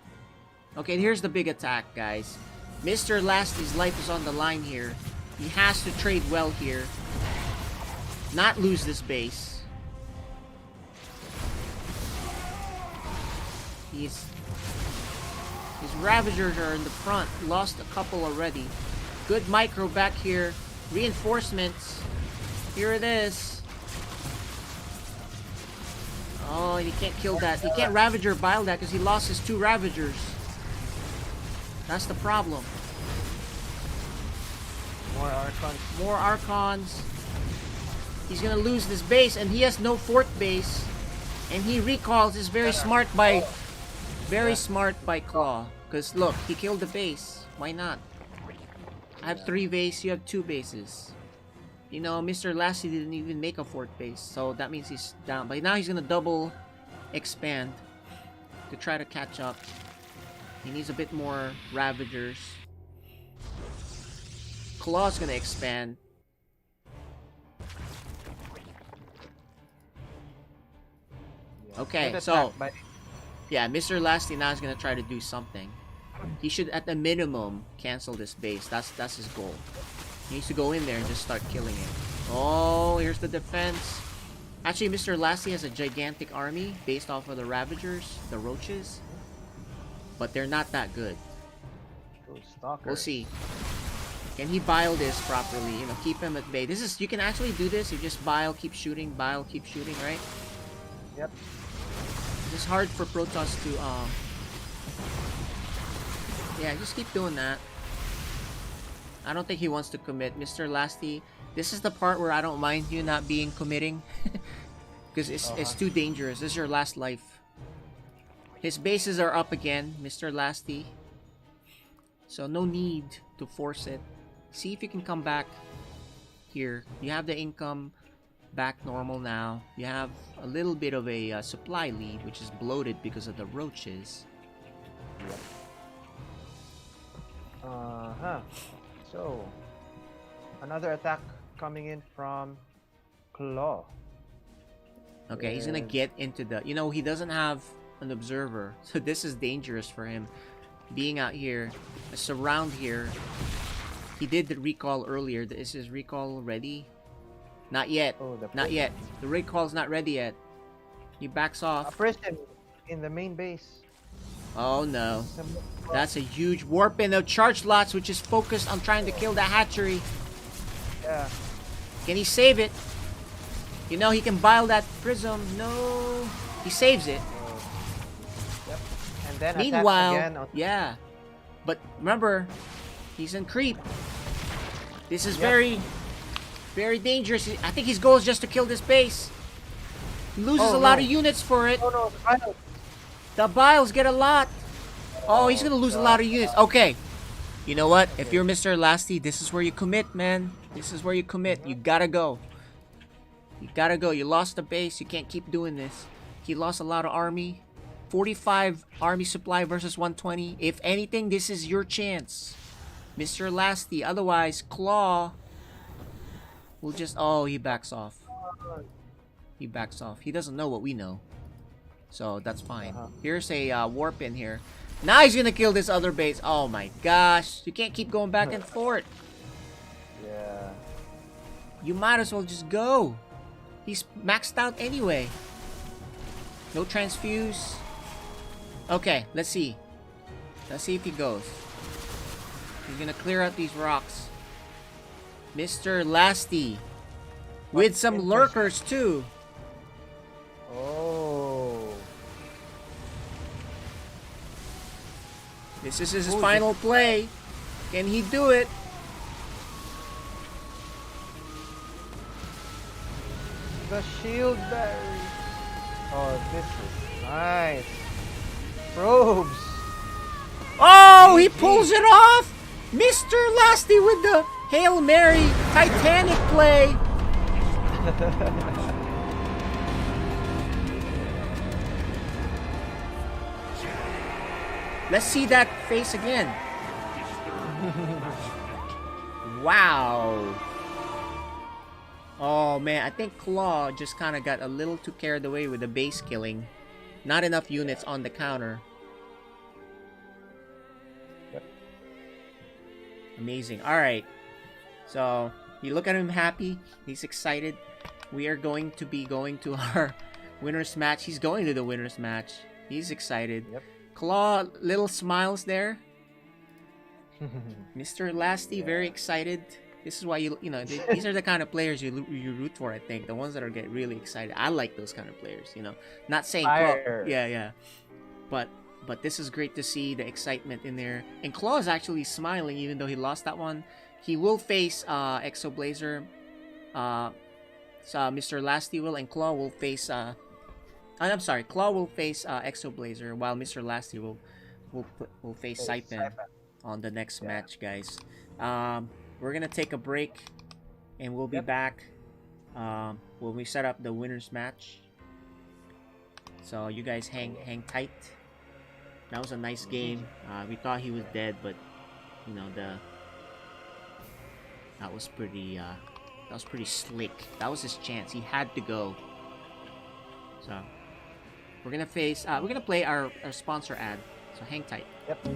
Okay, here's the big attack, guys. Mr. Lasty's life is on the line here. He has to trade well here. Not lose this base. His Ravagers are in the front. Lost a couple already. Good micro back here. Reinforcements. Here it is. Oh, he can't kill that. He can't Ravager Bile that because he lost his 2 Ravagers. That's the problem. More Archons. More Archons. He's gonna lose this base, and he has no 4th base. And he recalls. Is very smart by Claw. Because look, he killed the base. Why not? I have 3 bases, you have 2 bases. You know, Mr. Lassie didn't even make a 4th base, so that means he's down. But now he's gonna double expand to try to catch up. He needs a bit more Ravagers. Claw's gonna expand. Okay, Good so attack by- yeah, Mr. Lasty now is gonna try to do something. He should, at the minimum, cancel this base. That's his goal. He needs to go in there and just start killing it. Oh, here's the defense. Actually, Mr. Lasty has a gigantic army based off of the Ravagers, the Roaches. But they're not that good. Those stalkers. We'll see. Can he bile this properly? You know, keep him at bay. This is, you can actually do this. You just bile, keep shooting, right? Yep. It's hard for Protoss to, yeah, just keep doing that. I don't think he wants to commit. Mr. Lasty, this is the part where I don't mind you not being committing. Because it's too dangerous. This is your last life. His bases are up again, Mr. Lasty. So no need to force it. See if you can come back here. You have the income back normal now. You have a little bit of a supply lead, which is bloated because of the roaches. Yep. So, another attack coming in from Claw. Okay, he's gonna get into the... You know, he doesn't have an observer, so this is dangerous for him. Being out here, a surround here. He did the recall earlier. Is his recall ready? Not yet. Oh, Not yet. The recall's not ready yet. He backs A off. prison in the main base. Oh no. That's a huge warp in of charge lots, which is focused on trying to kill the hatchery. Yeah. Can he save it? You know, he can bile that prism. No. He saves it. Yep. And then Meanwhile, attacks again on yeah. But remember, he's in creep. This is Yep. very, very dangerous. I think his goal is just to kill this base. He loses Oh, a lot no. of units for it. Oh no, the final. The biles get a lot. Oh, he's gonna lose a lot of units. Okay. You know what? If you're Mr. Lasty, this is where you commit, man. This is where you commit. You gotta go. You gotta go. You lost the base. You can't keep doing this. He lost a lot of army. 45 army supply versus 120. If anything, this is your chance, Mr. Lasty. Otherwise, Claw will just... Oh, he backs off. He backs off. He doesn't know what we know. So, that's fine. Here's a warp in here. Now he's gonna kill this other base. Oh my gosh. You can't keep going back and forth. Yeah. You might as well just go. He's maxed out anyway. No transfuse. Okay, let's see. Let's see if he goes. He's gonna clear out these rocks. Mr. Lasty. With some lurkers too. Oh. This is his final play. Can he do it? The shield berry. Oh, this is nice. Probes. Oh, he pulls it off! Mr. Lasty with the Hail Mary Titanic play. Let's see that face again. Wow. Oh man, I think Claw just kind of got a little too carried away with the base killing. Not enough units on the counter. Amazing. Alright. So, you look at him happy. He's excited. We are going to be going to our winner's match. He's going to the winner's match. He's excited. Yep. Claw, little smiles there. Mr. Lasty, very excited. This is why you know, these are the kind of players you root for, I think. The ones that are get really excited. I like those kind of players, you know. Not saying Claw, yeah. But this is great to see the excitement in there. And Claw is actually smiling even though he lost that one. He will face Exoblazer. So Mr. Lasty will, and Claw will face I'm sorry, Claw will face Exoblazer while Mr. Lasty will face Saipan on the next match, guys. We're gonna take a break and we'll be back when we set up the winner's match. So you guys hang tight. That was a nice game. We thought he was dead, but you know, that was pretty slick. That was his chance. He had to go. So we're gonna play our sponsor ad. So hang tight. Yep.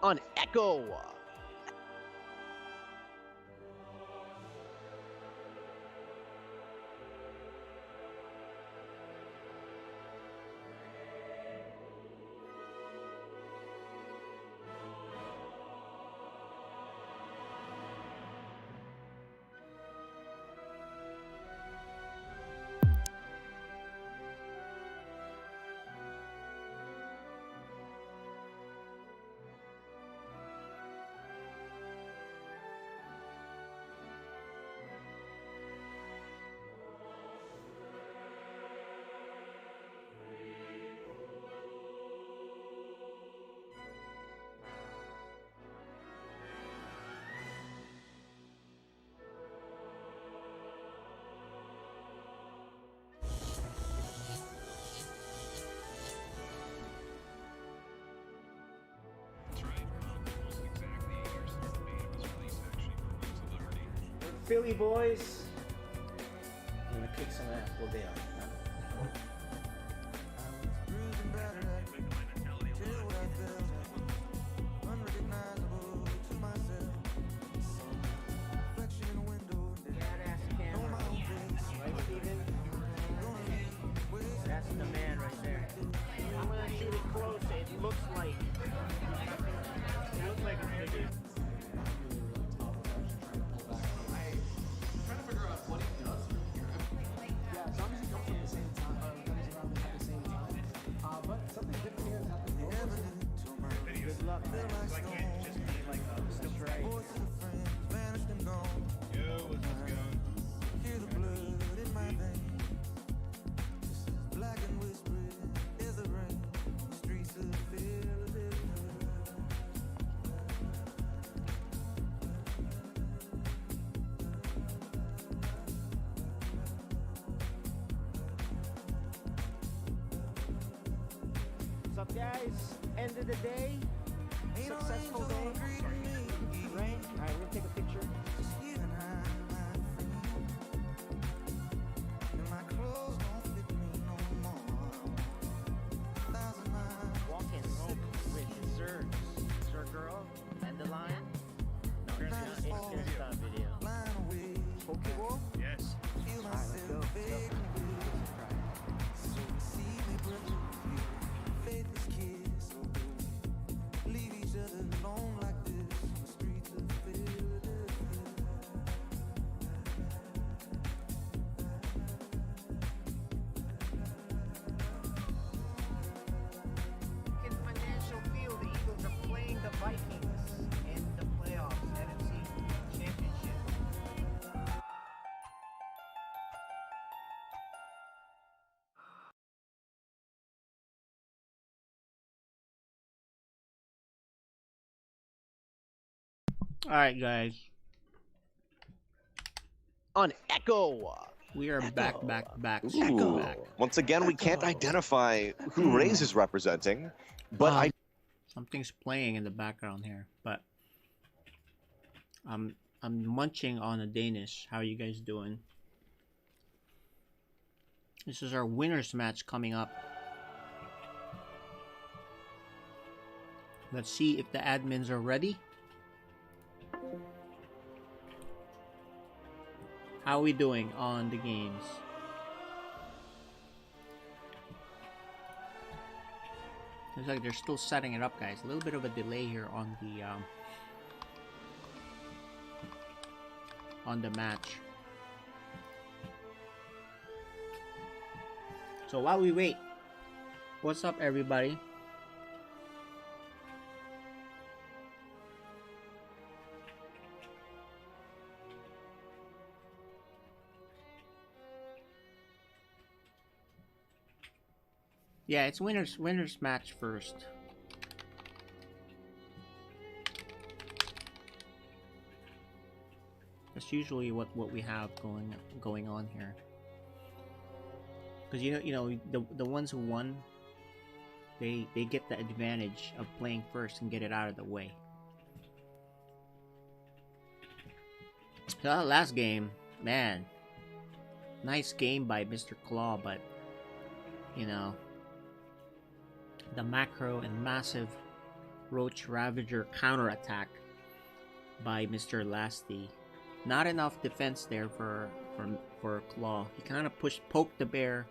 On Echo. Philly boys. I'm gonna kick some ass. Well, they are. That's the man right there. I'm gonna shoot it close. It looks like a bigger. Good luck, man. So I can't just be like a still right. Yo, what's going? What's up, guys? End of the day. Successful day. Right? Alright, we're gonna take a picture. Walking home with Zer. Zer girl and the lion. No, it's Insta video. Pokeball? Yes. Alright, let's go. Let's go. In Financial Field, the Eagles are playing the Vikings in the playoffs, NFC Championship. All right, guys. On Echo. We are back. Ooh. Once again, we can't identify who Raze is representing, but Something's playing in the background here, but I'm munching on a Danish. How are you guys doing? This is our winners match coming up. Let's see if the admins are ready. How are we doing on the games? Looks like they're still setting it up, guys. A little bit of a delay here on the match. So while we wait, what's up, everybody? Yeah, it's winners match first. That's usually what we have going on here. Because you know the ones who won, they get the advantage of playing first and get it out of the way. Last game, man, nice game by Mr. Claw, but you know, the macro and massive Roach Ravager counterattack by Mr. Lasty. Not enough defense there for Claw. He kind of poked the bear,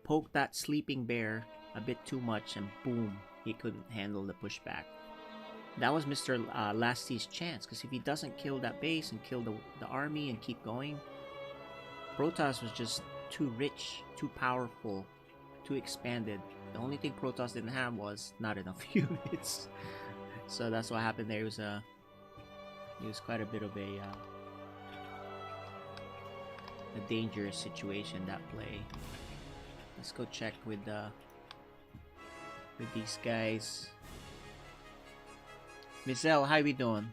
poked that sleeping bear a bit too much, and boom, he couldn't handle the pushback. That was Mr. Lasty's chance, because if he doesn't kill that base and kill the army and keep going, Protoss was just too rich, too powerful, too expanded. The only thing Protoss didn't have was not enough units. So that's what happened there. It was quite a bit of a dangerous situation, that play. Let's go check with these guys. Mizel, how we doing?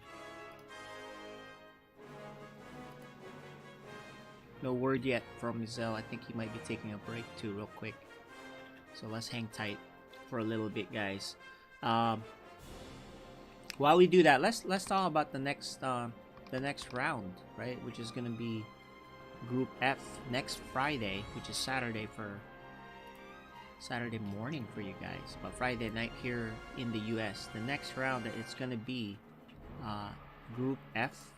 No word yet from Mizel. I think he might be taking a break too, real quick. So let's hang tight for a little bit, guys. While we do that, let's talk about the next the next round, right? Which is gonna be Group F next Friday, which is Saturday morning for you guys, but Friday night here in the US. The next round, it's gonna be Group F.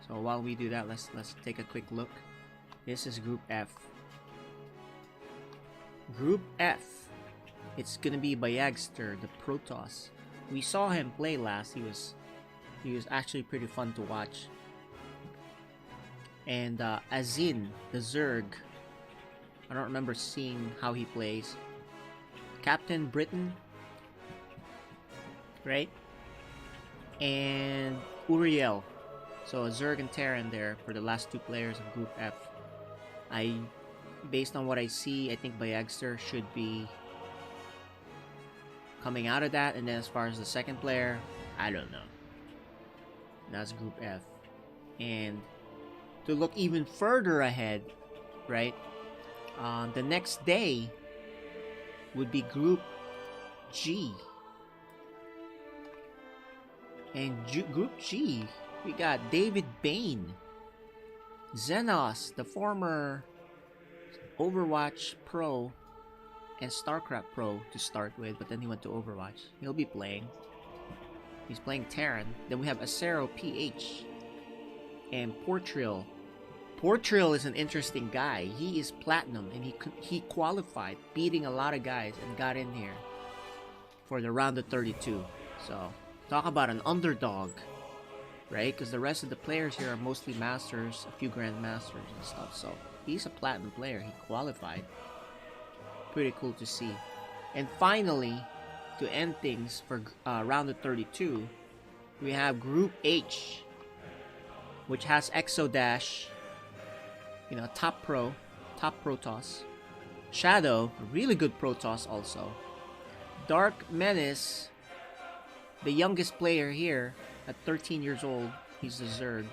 So while we do that, let's take a quick look. This is Group F. Group F. It's gonna be Bayagster, the Protoss. We saw him play last. He was actually pretty fun to watch. And Azin, the Zerg. I don't remember seeing how he plays. Captain Britain, right? And Uriel. So Zerg and Terran there for the last 2 players of Group F. Based on what I see, I think Bayagster should be coming out of that. And then as far as the second player, I don't know. That's Group F. And to look even further ahead, right? The next day would be Group G. And Group G, we got David Bain, Xenos, the former Overwatch Pro and StarCraft Pro to start with, but then he went to Overwatch. He'll be playing. He's playing Terran. Then we have Acero PH and Portrill. Portrill is an interesting guy. He is platinum and he qualified, beating a lot of guys and got in here for the round of 32. So talk about an underdog, right? Because the rest of the players here are mostly masters, a few grandmasters and stuff. So he's a platinum player. He qualified. Pretty cool to see. And finally, to end things for round of 32, we have Group H, which has Exodash, you know, top Protoss. Shadow, a really good Protoss also. Dark Menace, the youngest player here at 13 years old. He's a Zerg.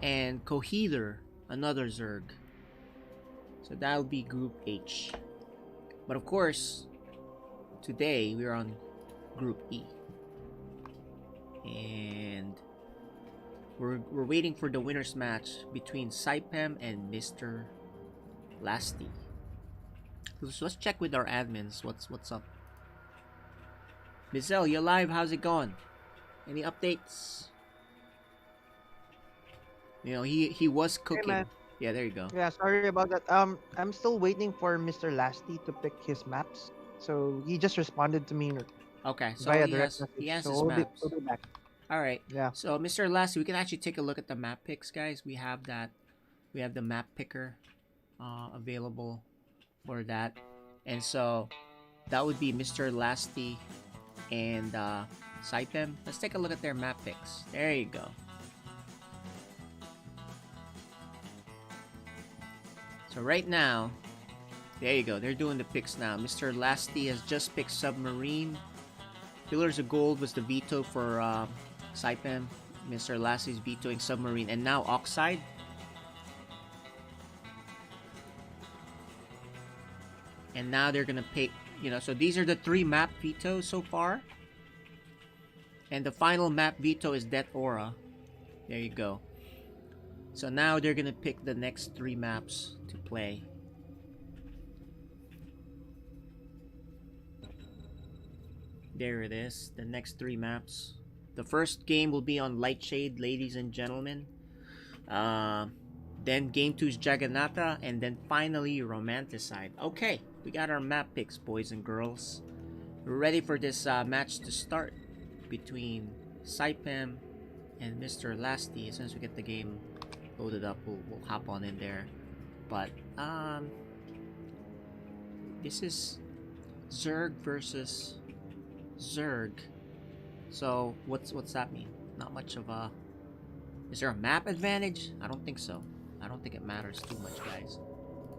And Coheater, another Zerg. So that'll be Group H. But of course, today we're on Group E. And we're waiting for the winner's match between Saipem and Mr. Lasty. So let's check with our admins. What's up? Bizel, you're live. How's it going? Any updates? You know, he was cooking. man. Yeah, there you go. Yeah, sorry about that. I'm still waiting for Mr. Lasty to pick his maps. So he just responded to me Okay, so via he direct has message. his So maps. we'll be back. All right. Yeah. So, Mr. Lassie, we can actually take a look at the map picks, guys. We have that. We have the map picker available for that. And so, that would be Mr. Lasty and Saipem. Let's take a look at their map picks. There you go. So, right now, there you go. They're doing the picks now. Mr. Lasty has just picked Submarine. Pillars of Gold was the veto for Saipem. Mr. Lassie's vetoing Submarine. And now Oxide. And now they're gonna pick, you know, so these are the 3 map vetoes so far. And the final map veto is Death Aura. There you go. So now they're gonna pick the next 3 maps to play. There it is, the next 3 maps. The first game will be on Lightshade, ladies and gentlemen. Then game 2 is Jagannatha, and then finally Romanticide. Okay, we got our map picks, boys and girls. We're ready for this match to start between Saipem and Mr. Lasty. As soon as we get the game loaded up, we'll hop on in there. But this is Zerg versus Zerg. So what's that mean? Not much of a... Is there a map advantage? I don't think so. I don't think it matters too much, guys.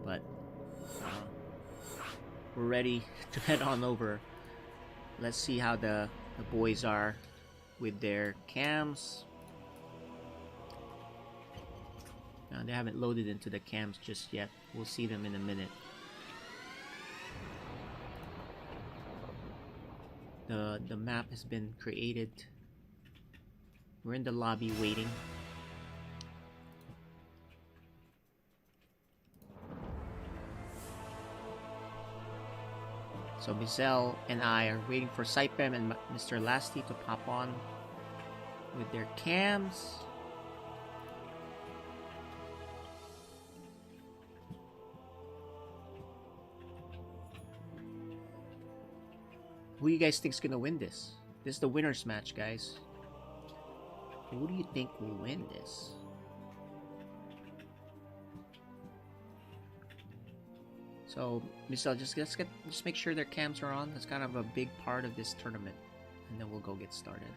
But we're ready to head on over. Let's see how the boys are with their cams. They haven't loaded into the cams just yet. We'll see them in a minute. The map has been created. We're in the lobby waiting. So Mizel and I are waiting for Saipem and Mr. Lasty to pop on with their cams. Who do you guys think is gonna win this? This is the winner's match, guys. Who do you think will win this? So, Michelle, just make sure their cams are on. That's kind of a big part of this tournament, and then we'll go get started.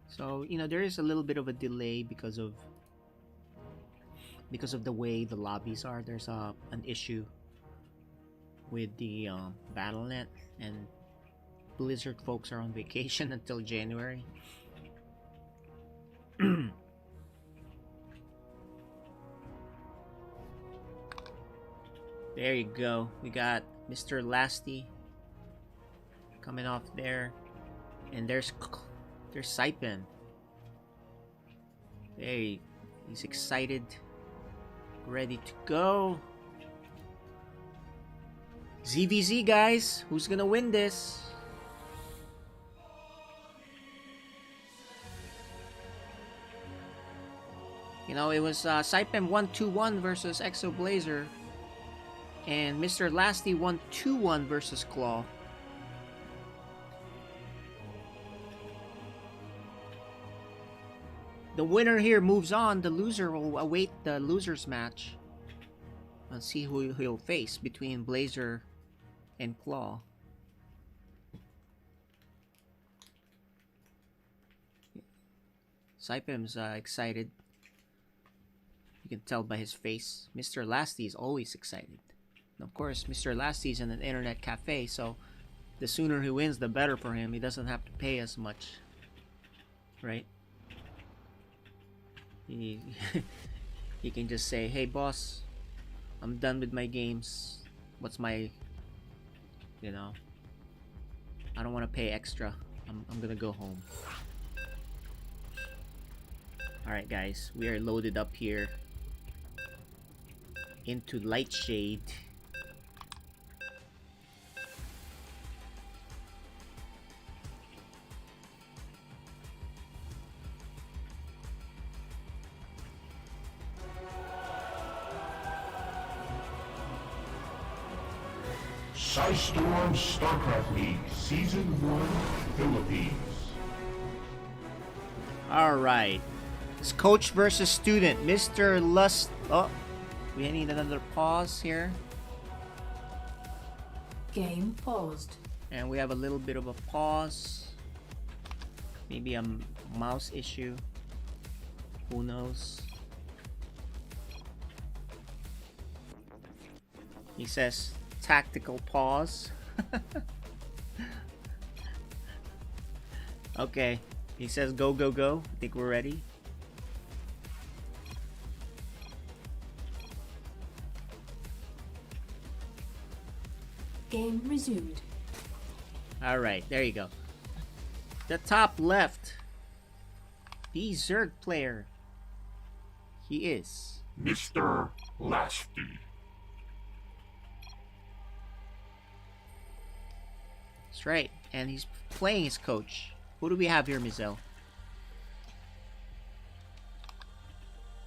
So, you know, there is a little bit of a delay because of the way the lobbies are. There's an issue with the BattleNet, and Blizzard folks are on vacation until January. There you go. We got Mr. Lasty coming off there, and there's Saipem. Hey, he's excited, ready to go. ZVZ, guys, who's gonna win this? You know, it was Saipem 1-2-1 versus Exo Blazer, and Mr. Lasty 1-2-1 versus Claw. The winner here moves on. The loser will await the loser's match and see who he'll face between Blazer and Claw. Saipem's excited. You can tell by his face. Mr. Lasty is always excited. And of course, Mr. Lasty's in an internet cafe, so the sooner he wins, the better for him. He doesn't have to pay as much, right? He can just say, "Hey, boss, I'm done with my games. What's my, you know, I don't want to pay extra. I'm gonna go home." Alright, guys, we are loaded up here into Lightshade. Storm StarCraft League Season 1 Philippines. Alright. It's coach versus student. Mr. Lust. Oh, we need another pause here. Game paused. And we have a little bit of a pause. Maybe a mouse issue. Who knows? He says tactical pause. Okay. He says go, go, go. I think we're ready. Game resumed. Alright, there you go. The top left. The Zerg player. He is Mr. Lasty. That's right. And he's playing his coach. Who do we have here, Mizel?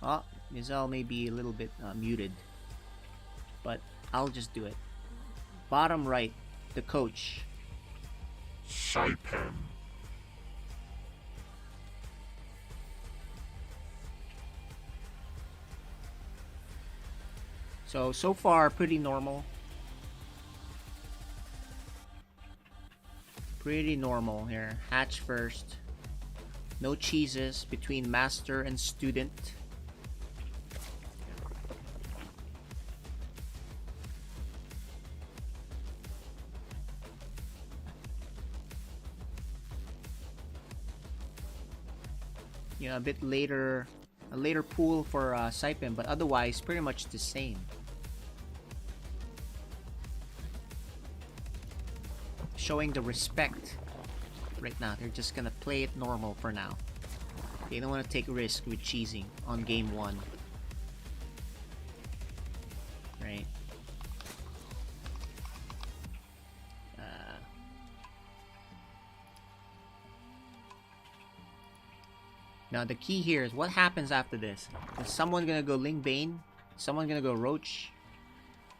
Oh, Mizel may be a little bit muted. But I'll just do it. Bottom right, the coach. Saipem. So far, pretty normal. Pretty normal here. Hatch first. No cheeses between master and student. Yeah, a bit later, a later pool for Saipem, but otherwise pretty much the same. showing the respect right now. They're just gonna play it normal for now. They don't want to take risk with cheesing on game 1. Right? Now the key here is what happens after this. Is someone gonna go Ling Bane? Someone gonna go Roach?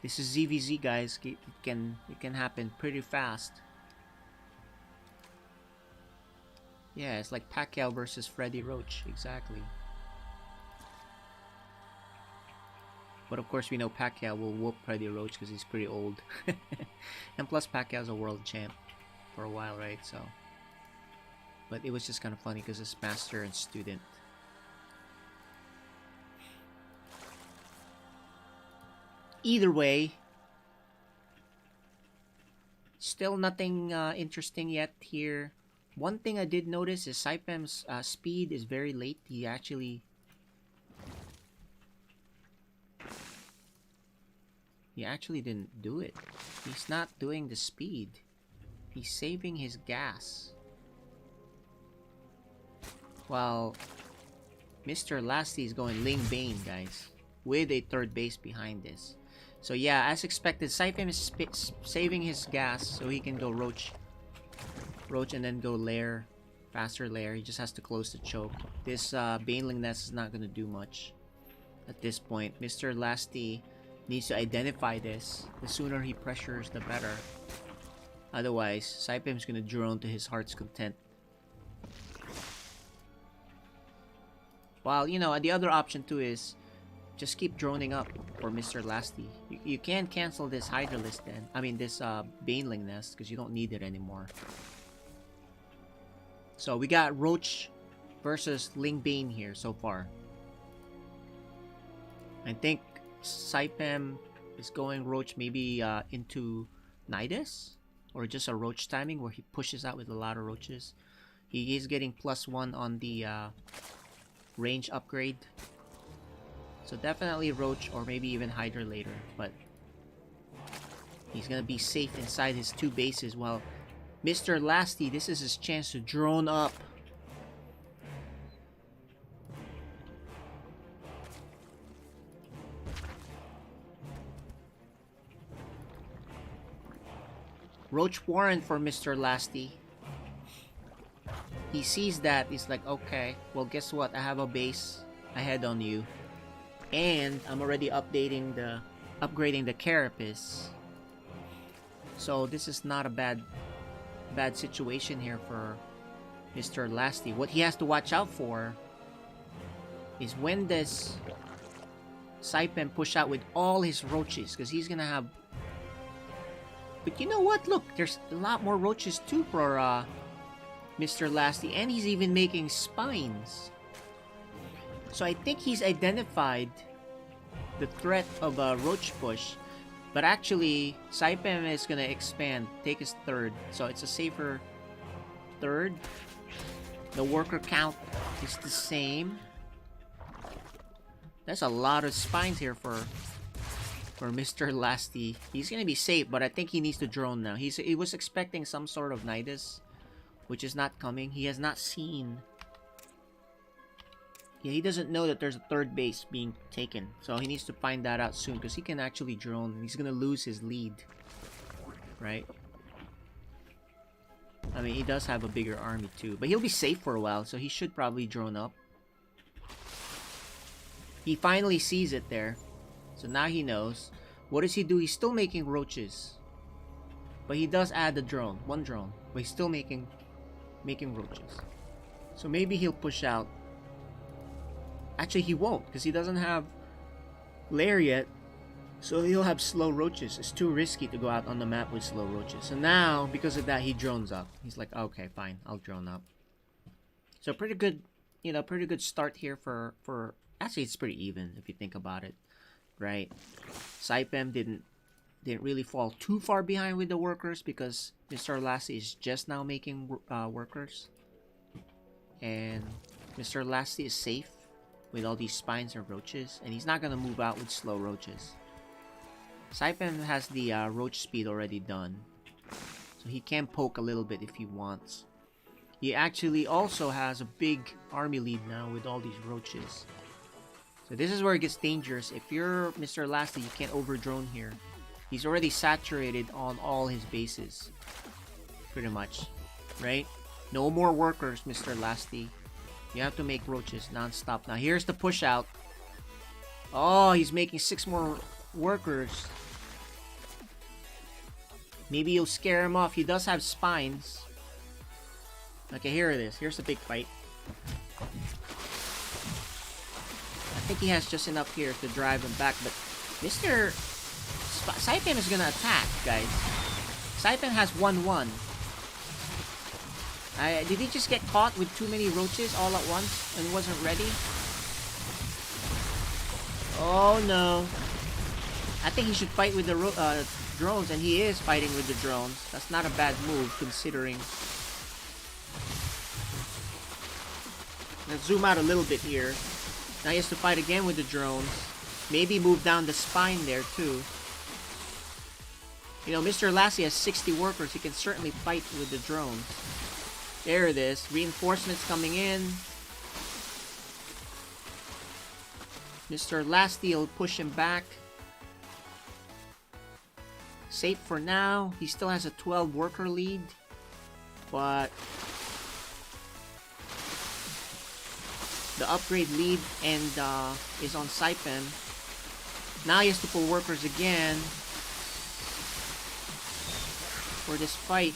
This is ZVZ, guys. It can happen pretty fast. Yeah, it's like Pacquiao versus Freddie Roach, exactly. But of course, we know Pacquiao will whoop Freddie Roach because he's pretty old. And plus, Pacquiao's a world champ for a while, right? So, but it was just kind of funny because it's master and student. Either way, still nothing interesting yet here. One thing I did notice is Saipem's speed is very late. He actually didn't do it. He's not doing the speed. He's saving his gas. While Mr. Lasty is going Ling Bane, guys, with a third base behind this. So yeah, as expected, Saipem is saving his gas so he can go Roach and then go Lair, faster Lair. He just has to close the choke. This Baneling Nest is not going to do much at this point. Mr. Lasty needs to identify this. The sooner he pressures, the better. Otherwise, Saipem's going to drone to his heart's content. While, you know, the other option too is just keep droning up for Mr. Lasty. You can cancel this Hydralisk then. I mean, this Baneling Nest, because you don't need it anymore. So we got Roach versus Ling Bane here so far. I think Saipem is going Roach maybe into Nidus, or just a Roach timing where he pushes out with a lot of Roaches. He is getting +1 on the range upgrade. So definitely Roach or maybe even Hydra later, but he's gonna be safe inside his 2 bases while Mr. Lasty, this is his chance to drone up. Roach Warren for Mr. Lasty. He sees that, he's like, okay, well guess what, I have a base ahead on you. And I'm already upgrading the Carapace. So this is not a bad situation here for Mr. Lasty. What he has to watch out for is when does Saipem push out with all his Roaches, because he's gonna have... But you know what? Look, there's a lot more Roaches too for Mr. Lasty, and he's even making spines. So I think he's identified the threat of a Roach push. But actually, Saipem is gonna expand, take his third. So it's a safer third. The worker count is the same. There's a lot of spines here for Mr. Lasty. He's gonna be safe, but I think he needs to drone now. He was expecting some sort of Nidus, which is not coming. He has not seen... Yeah, he doesn't know that there's a third base being taken. So he needs to find that out soon, because he can actually drone. He's gonna lose his lead. Right? I mean, he does have a bigger army too. But he'll be safe for a while, so he should probably drone up. He finally sees it there. So now he knows. What does he do? He's still making Roaches. But he does add the drone. 1 drone. But he's still making Roaches. So maybe he'll push out. Actually, he won't, because he doesn't have Lair yet. So he'll have slow Roaches. It's too risky to go out on the map with slow Roaches. So now, because of that, he drones up. He's like, okay, fine, I'll drone up. So pretty good, you know, pretty good start here for... Actually, it's pretty even, if you think about it. Right? Saipem didn't really fall too far behind with the workers, because Mr. Lasty is just now making workers. And Mr. Lasty is safe with all these spines and Roaches, and he's not gonna move out with slow Roaches. Saipem has the Roach speed already done, So he can poke a little bit if he wants. He actually also has a big army lead now with all these roaches. So this is where it gets dangerous. If you're Mr. Lasty, you can't overdrone here. He's already saturated on all his bases. Pretty much. Right? No more workers, Mr. Lasty. You have to make roaches non-stop. Now here's the push out. Oh, he's making 6 more workers. Maybe you'll scare him off. He does have spines. Okay, here it is. Here's the big fight. I think he has just enough here to drive him back, but Mr. Saipem is gonna attack, guys. Saipem has 1-1. Did he just get caught with too many roaches all at once and wasn't ready? Oh no. I think he should fight with the drones, and he is fighting with the drones. That's not a bad move considering. Let's zoom out a little bit here. Now he has to fight again with the drones. Maybe move down the spine there too. You know, Mr. Lassie has 60 workers. He can certainly fight with the drones. There it is. Reinforcements coming in. Mr. Lasty will push him back. Safe for now. He still has a 12 worker lead. But the upgrade lead and is on Saipem. Now he has to pull workers again for this fight.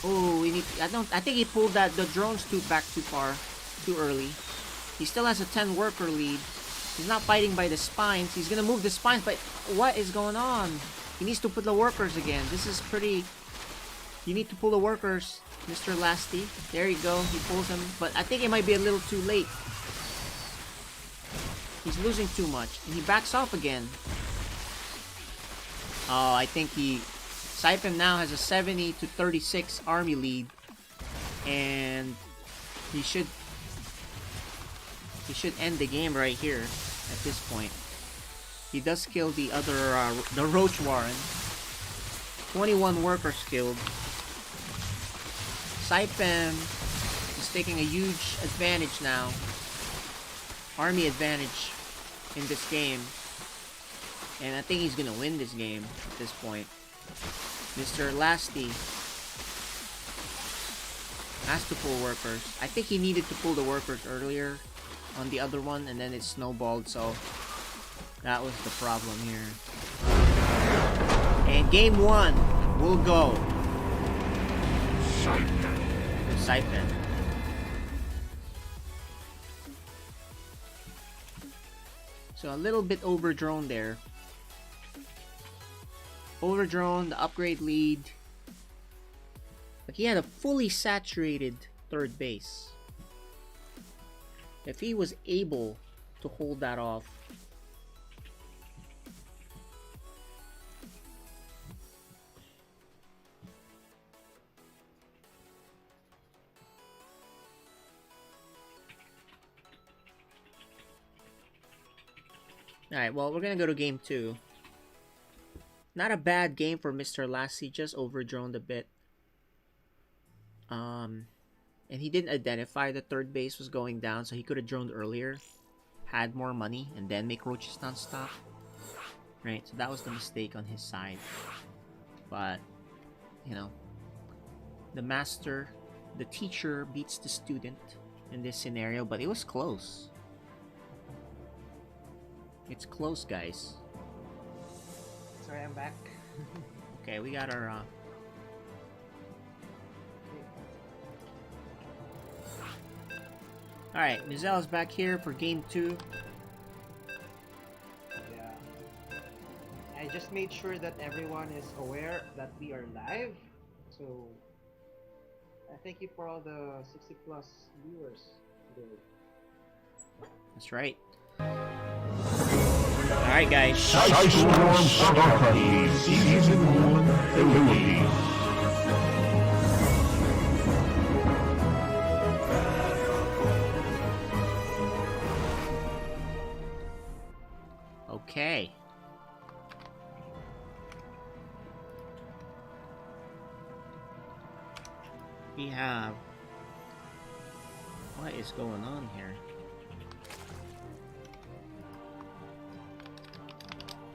Oh, we need. I think he pulled the drones too far, too early. He still has a 10 worker lead. He's not fighting by the spines. He's gonna move the spines, but what is going on? He needs to put the workers again. This is pretty. You need to pull the workers, Mr. Lasty. There you go. He pulls them, but I think it might be a little too late. He's losing too much, and he backs off again. Oh, I think Saipem now has a 70-36 army lead, and he should end the game right here at this point. He does kill the other the Roach Warren. 21 workers killed. Saipem is taking a huge advantage now. Army advantage in this game. And I think he's gonna win this game at this point. Mr. Lasty has to pull workers. I think he needed to pull the workers earlier on the other one, and then it snowballed, so that was the problem here. And game 1 will go to Saipem. So a little bit overdrone there. Overdrone, the upgrade lead. But he had a fully saturated third base. If he was able to hold that off. Alright, well, we're gonna go to game 2. Not a bad game for Mr. Lassie, just overdroned a bit. And he didn't identify the third base was going down, so he could have droned earlier, had more money, and then make roaches non-stop. Right, so that was the mistake on his side. But, you know, the master, the teacher beats the student in this scenario, but it was close. It's close, guys. Sorry, I'm back. Okay, we got our Alright, Mizelle's back here for game 2. Yeah. I just made sure that everyone is aware that we are live. So I thank you for all the 60+ viewers today. That's right. Alright, guys. Sidestorm Starcade Season 1 Philippines. Okay. We have... What is going on here?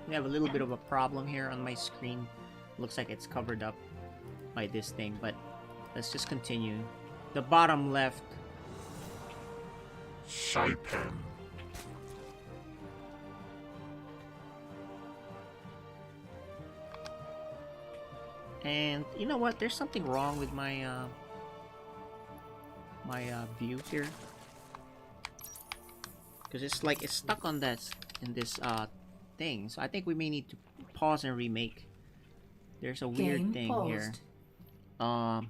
We have a little bit of a problem here on my screen. Looks like it's covered up by this thing, but let's just continue. The bottom left. Saipan. And you know what? There's something wrong with my view here, because it's like it's stuck on that in this thing. So I think we may need to pause and remake. There's a weird Game thing paused. here,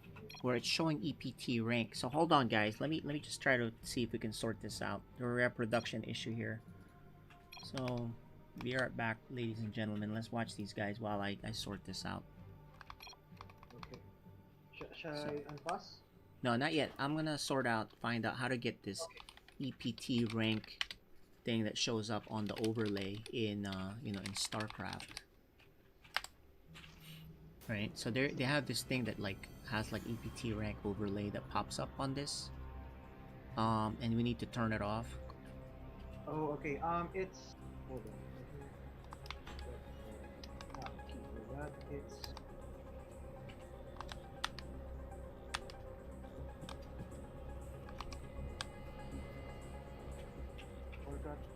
where it's showing EPT rank. So hold on, guys. Let me just try to see if we can sort this out. We're at production issue here. So be right back, ladies and gentlemen. Let's watch these guys while I sort this out. Shall I unpause? No, not yet. I'm gonna find out how to get this EPT rank thing that shows up on the overlay in in StarCraft. Right. So they have this thing that like has like EPT rank overlay that pops up on this, and we need to turn it off. Oh, okay. It's hold on. It's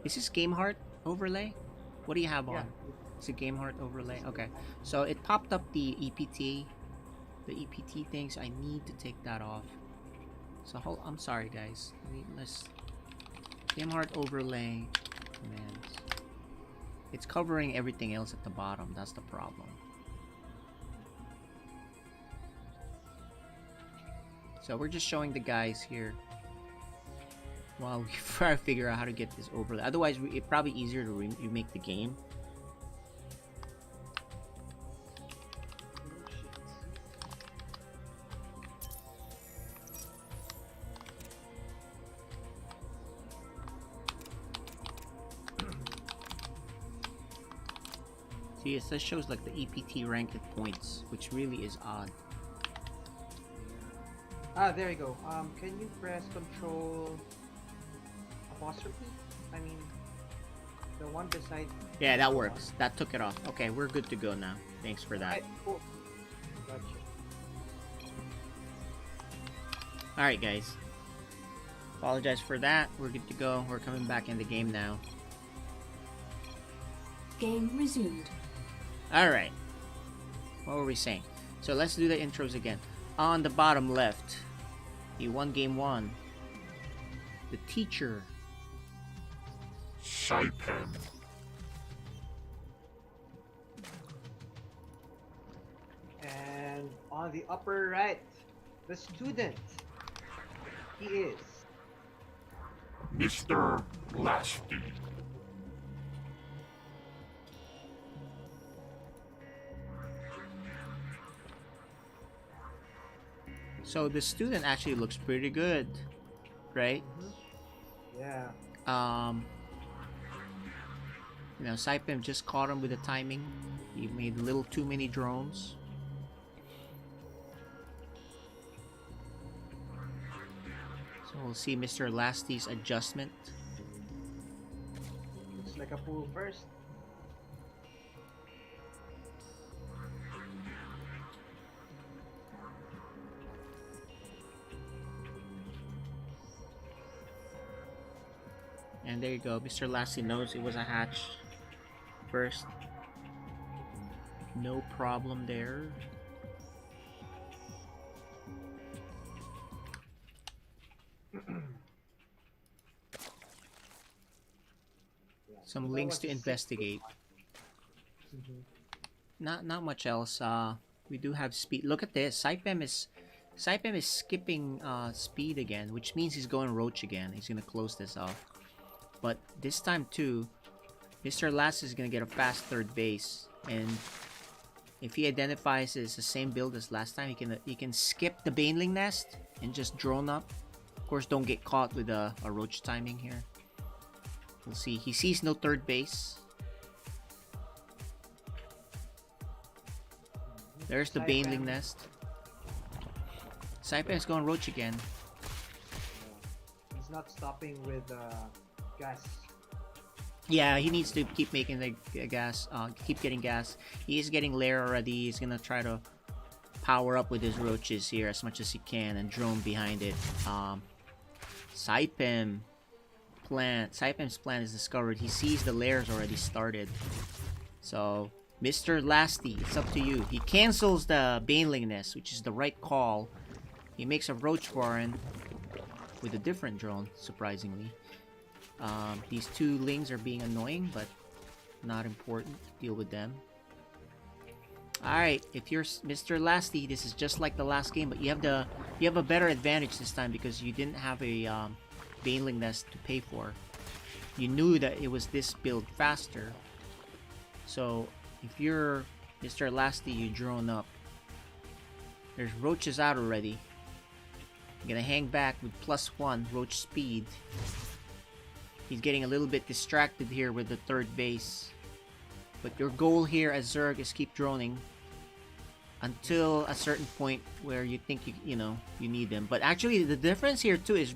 Is this Game Heart overlay? What do you have on? Yeah. It's a Game Heart overlay. Okay. So it popped up the EPT things. I need to take that off. So I'm sorry, guys. Let's Game Heart overlay commands. It's covering everything else at the bottom. That's the problem. So we're just showing the guys here while we try to figure out how to get this overlay. Otherwise, it's probably easier to remake the game. See, it shows like the EPT ranked points, which really is odd. Ah, there you go. Can you press Control apostrophe? I mean, the one beside. Yeah, that works. That took it off. Okay, we're good to go now. Thanks for that. Cool. Gotcha. Alright, guys. Apologize for that. We're good to go. We're coming back in the game now. Game resumed. Alright. What were we saying? So let's do the intros again. On the bottom left, he won game 1. The teacher. Saipan. And on the upper right, the student. He is Mr. Lasty. So the student actually looks pretty good, right? yeah. You know, Saipem just caught him with the timing. He made a little too many drones. So we'll see Mr. Lasty's adjustment. Looks like a pool first. And there you go. Mr. Lasty knows it was a hatch first. No problem there. Some links to investigate. Not much else. We do have speed. Look at this. Saipem is skipping speed again, which means he's going roach again. He's gonna close this off. But this time too, Mr. Last is gonna get a fast third base, and if he identifies it's the same build as last time, he can skip the Baneling nest and just drone up. Of course, don't get caught with a roach timing here. We'll see. He sees no third base. There's the Baneling nest. Saipem's going roach again. He's not stopping with gas. Yeah, he needs to keep making the gas, keep getting gas. He is getting lair already. He's gonna try to power up with his roaches here as much as he can and drone behind it. Saipem's plan is discovered. He sees the lairs already started. So, Mr. Lasty, it's up to you. He cancels the Baneling Nest, which is the right call. He makes a roach warren with a different drone, surprisingly. These two lings are being annoying, but not important. Deal with them. Alright, if you're Mr. Lasty, this is just like the last game, but you have a better advantage this time because you didn't have a Baneling Nest to pay for. You knew that it was this build faster. So if you're Mr. Lasty, you drone up. There's roaches out already. You're gonna hang back with +1 roach speed. He's getting a little bit distracted here with the third base. But your goal here as Zerg is keep droning until a certain point where you think you need them. But actually the difference here too is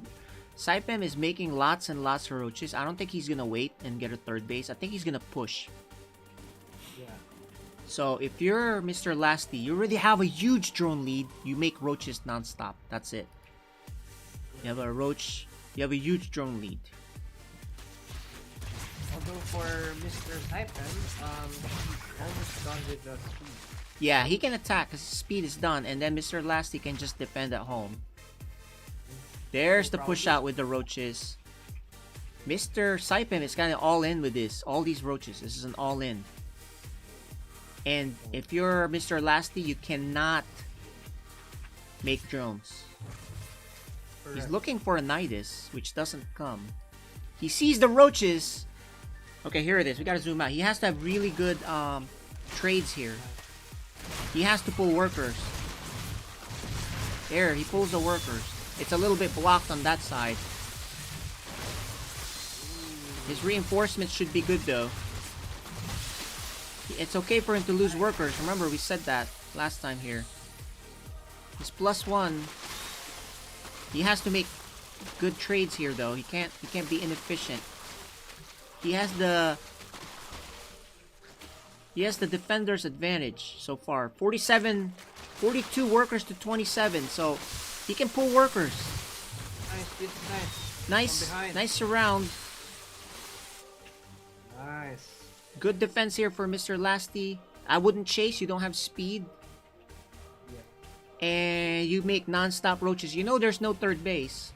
Saipem is making lots and lots of roaches. I don't think he's gonna wait and get a third base. I think he's gonna push. Yeah. So if you're Mr. Lasty, you already have a huge drone lead. You make roaches non-stop. That's it. You have a huge drone lead. Although for Mr. Saipem, he's almost done with the speed. Yeah, he can attack because his speed is done, and then Mr. Lasty can just defend at home. There's the push out with the roaches. Mr. Saipem is kind of all in with this. All these roaches. This is an all in. And if you're Mr. Lasty, you cannot make drones. He's looking for a Nidus, which doesn't come. He sees the roaches. Okay, here it is. We gotta zoom out. He has to have really good trades here. He has to pull workers. There, he pulls the workers. It's a little bit blocked on that side. His reinforcements should be good though. It's okay for him to lose workers. Remember, we said that last time here. He's +1. He has to make good trades here though. He can't be inefficient. He has the defender's advantage so far. 42 workers to 27, so he can pull workers. Nice surround. Nice. Good defense here for Mr. Lasty. I wouldn't chase, you don't have speed. And you make non-stop roaches. You know there's no third base.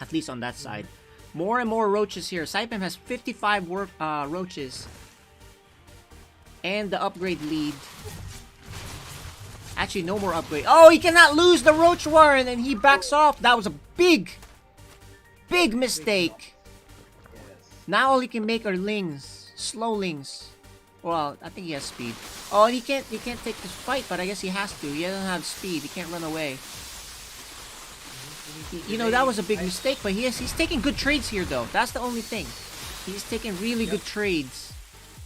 At least on that side. More and more roaches here. Saipem has 55 roaches. And the upgrade lead. Actually, no more upgrade. Oh, he cannot lose the roach warren and he backs off. That was a big mistake. Now all he can make are lings. Slow lings. Well, I think he has speed. Oh, he can't take this fight, but I guess he has to. He doesn't have speed. He can't run away. You know, that was a big mistake, but he's taking good trades here, though. That's the only thing. He's taking really good trades.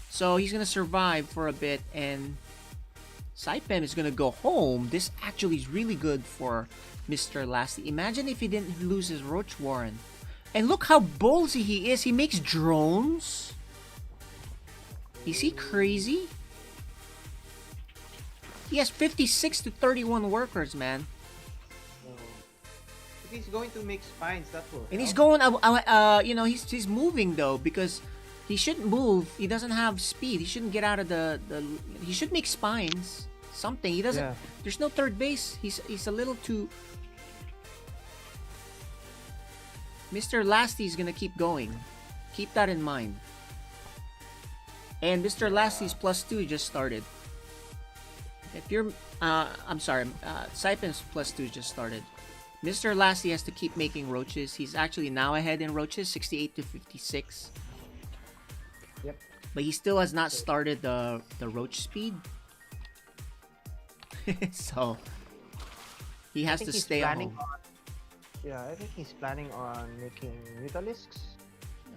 So he's going to survive for a bit, and Saipem is going to go home. This actually is really good for Mr. Lasty. Imagine if he didn't lose his Roach Warren. And look how ballsy he is. He makes drones. Is he crazy? He has 56 to 31 workers, man. If he's going to make spines, that will. And he's going, you know, he's moving though, because he shouldn't move. He doesn't have speed. He shouldn't get out of the he should make spines. Something. He doesn't. Yeah. There's no third base. He's a little too. Mr. Lasty is gonna keep going. Keep that in mind. And Mr. Lasty's +2 just started. If you're, I'm sorry, Saipem's +2 just started. Mr. Lasty has to keep making roaches. He's actually now ahead in roaches, 68 to 56. Yep. But he still has not started the roach speed. So he has to stay at home. Yeah, I think he's planning on making Mutalisks.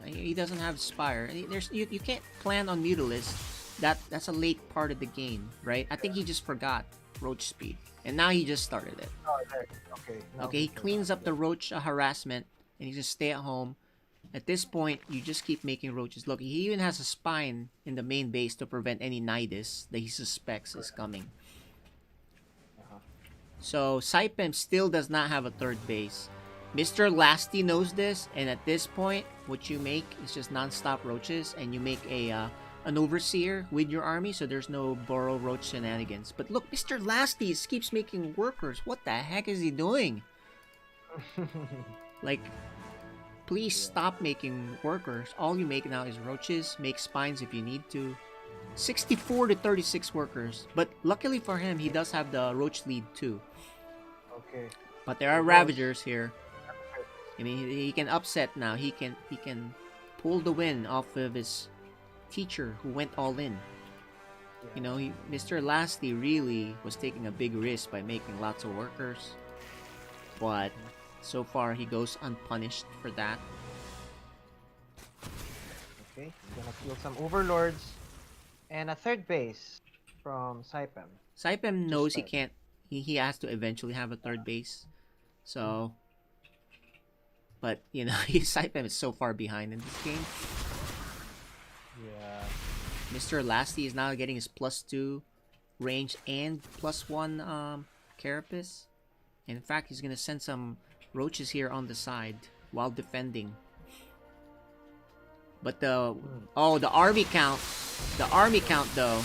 He doesn't have Spire. You can't plan on Mutalisk. That's a late part of the game, right? I think he just forgot roach speed. And now he just started it. Oh, there. Okay. now Okay, he can cleans up yeah. the roach harassment, and he just stay at home. At this point, you just keep making roaches. Look, he even has a spine in the main base to prevent any nidus that he suspects is coming. Uh-huh. So, Saipem still does not have a third base. Mr. Lasty knows this, and at this point, what you make is just non-stop roaches, and you make an overseer with your army, so there's no burrow roach shenanigans. But look, Mr. Lasty keeps making workers. What the heck is he doing? Like, please stop making workers. All you make now is roaches. Make spines if you need to. 64 to 36 workers. But luckily for him, he does have the roach lead too. Okay. But there are ravagers here. I mean, he can upset now. He can pull the win off of his teacher who went all in. You know, Mr. Lasty really was taking a big risk by making lots of workers. But so far, he goes unpunished for that. Okay, he's gonna kill some overlords. And a third base from Saipem. Saipem knows he start. can't. He has to eventually have a third base. So, but you know, Saipem is so far behind in this game. Yeah. Mr. Lasty is now getting his +2 range and +1 carapace. And in fact, he's gonna send some roaches here on the side while defending. But the army count though.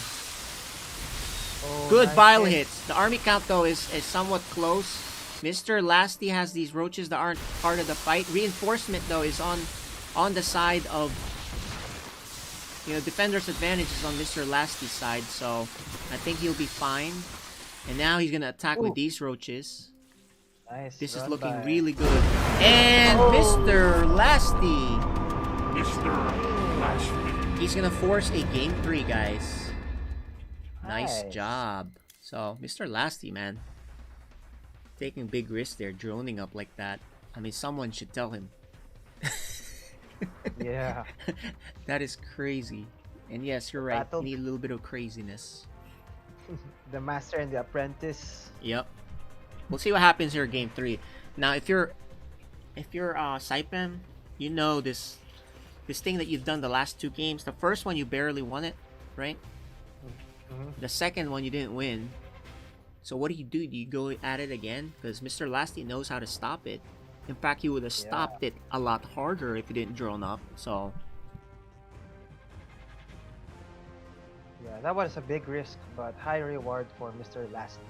Oh, Good nice bile hit. hits. The army count though is somewhat close. Mr. Lasty has these roaches that aren't part of the fight. Reinforcement though is on the side of, you know, defender's advantage is on Mr. Lasty's side, so I think he'll be fine. And now he's gonna attack with these roaches. Nice. This is run looking by. really good. And Mr. Lasty, Mr. Lashley. he's gonna force a game 3, guys. Nice Nice. job. So, Mr. Lasty, man, taking big risks there, droning up like that. I mean, someone should tell him. Yeah. That is crazy. And yes, you're right. Battle- You need a little bit of craziness. The master and the apprentice. Yep. We'll see what happens here, game 3. Now, if you're Saipem, you know this thing that you've done the last 2 games. The first one you barely won it, right? Mhm. The second one you didn't win. So what do? Do you go at it again? Because Mr. Lasty knows how to stop it. In fact, he would have stopped it a lot harder if he didn't drone up. So Yeah, that was a big risk, but high reward for Mr. Lasty.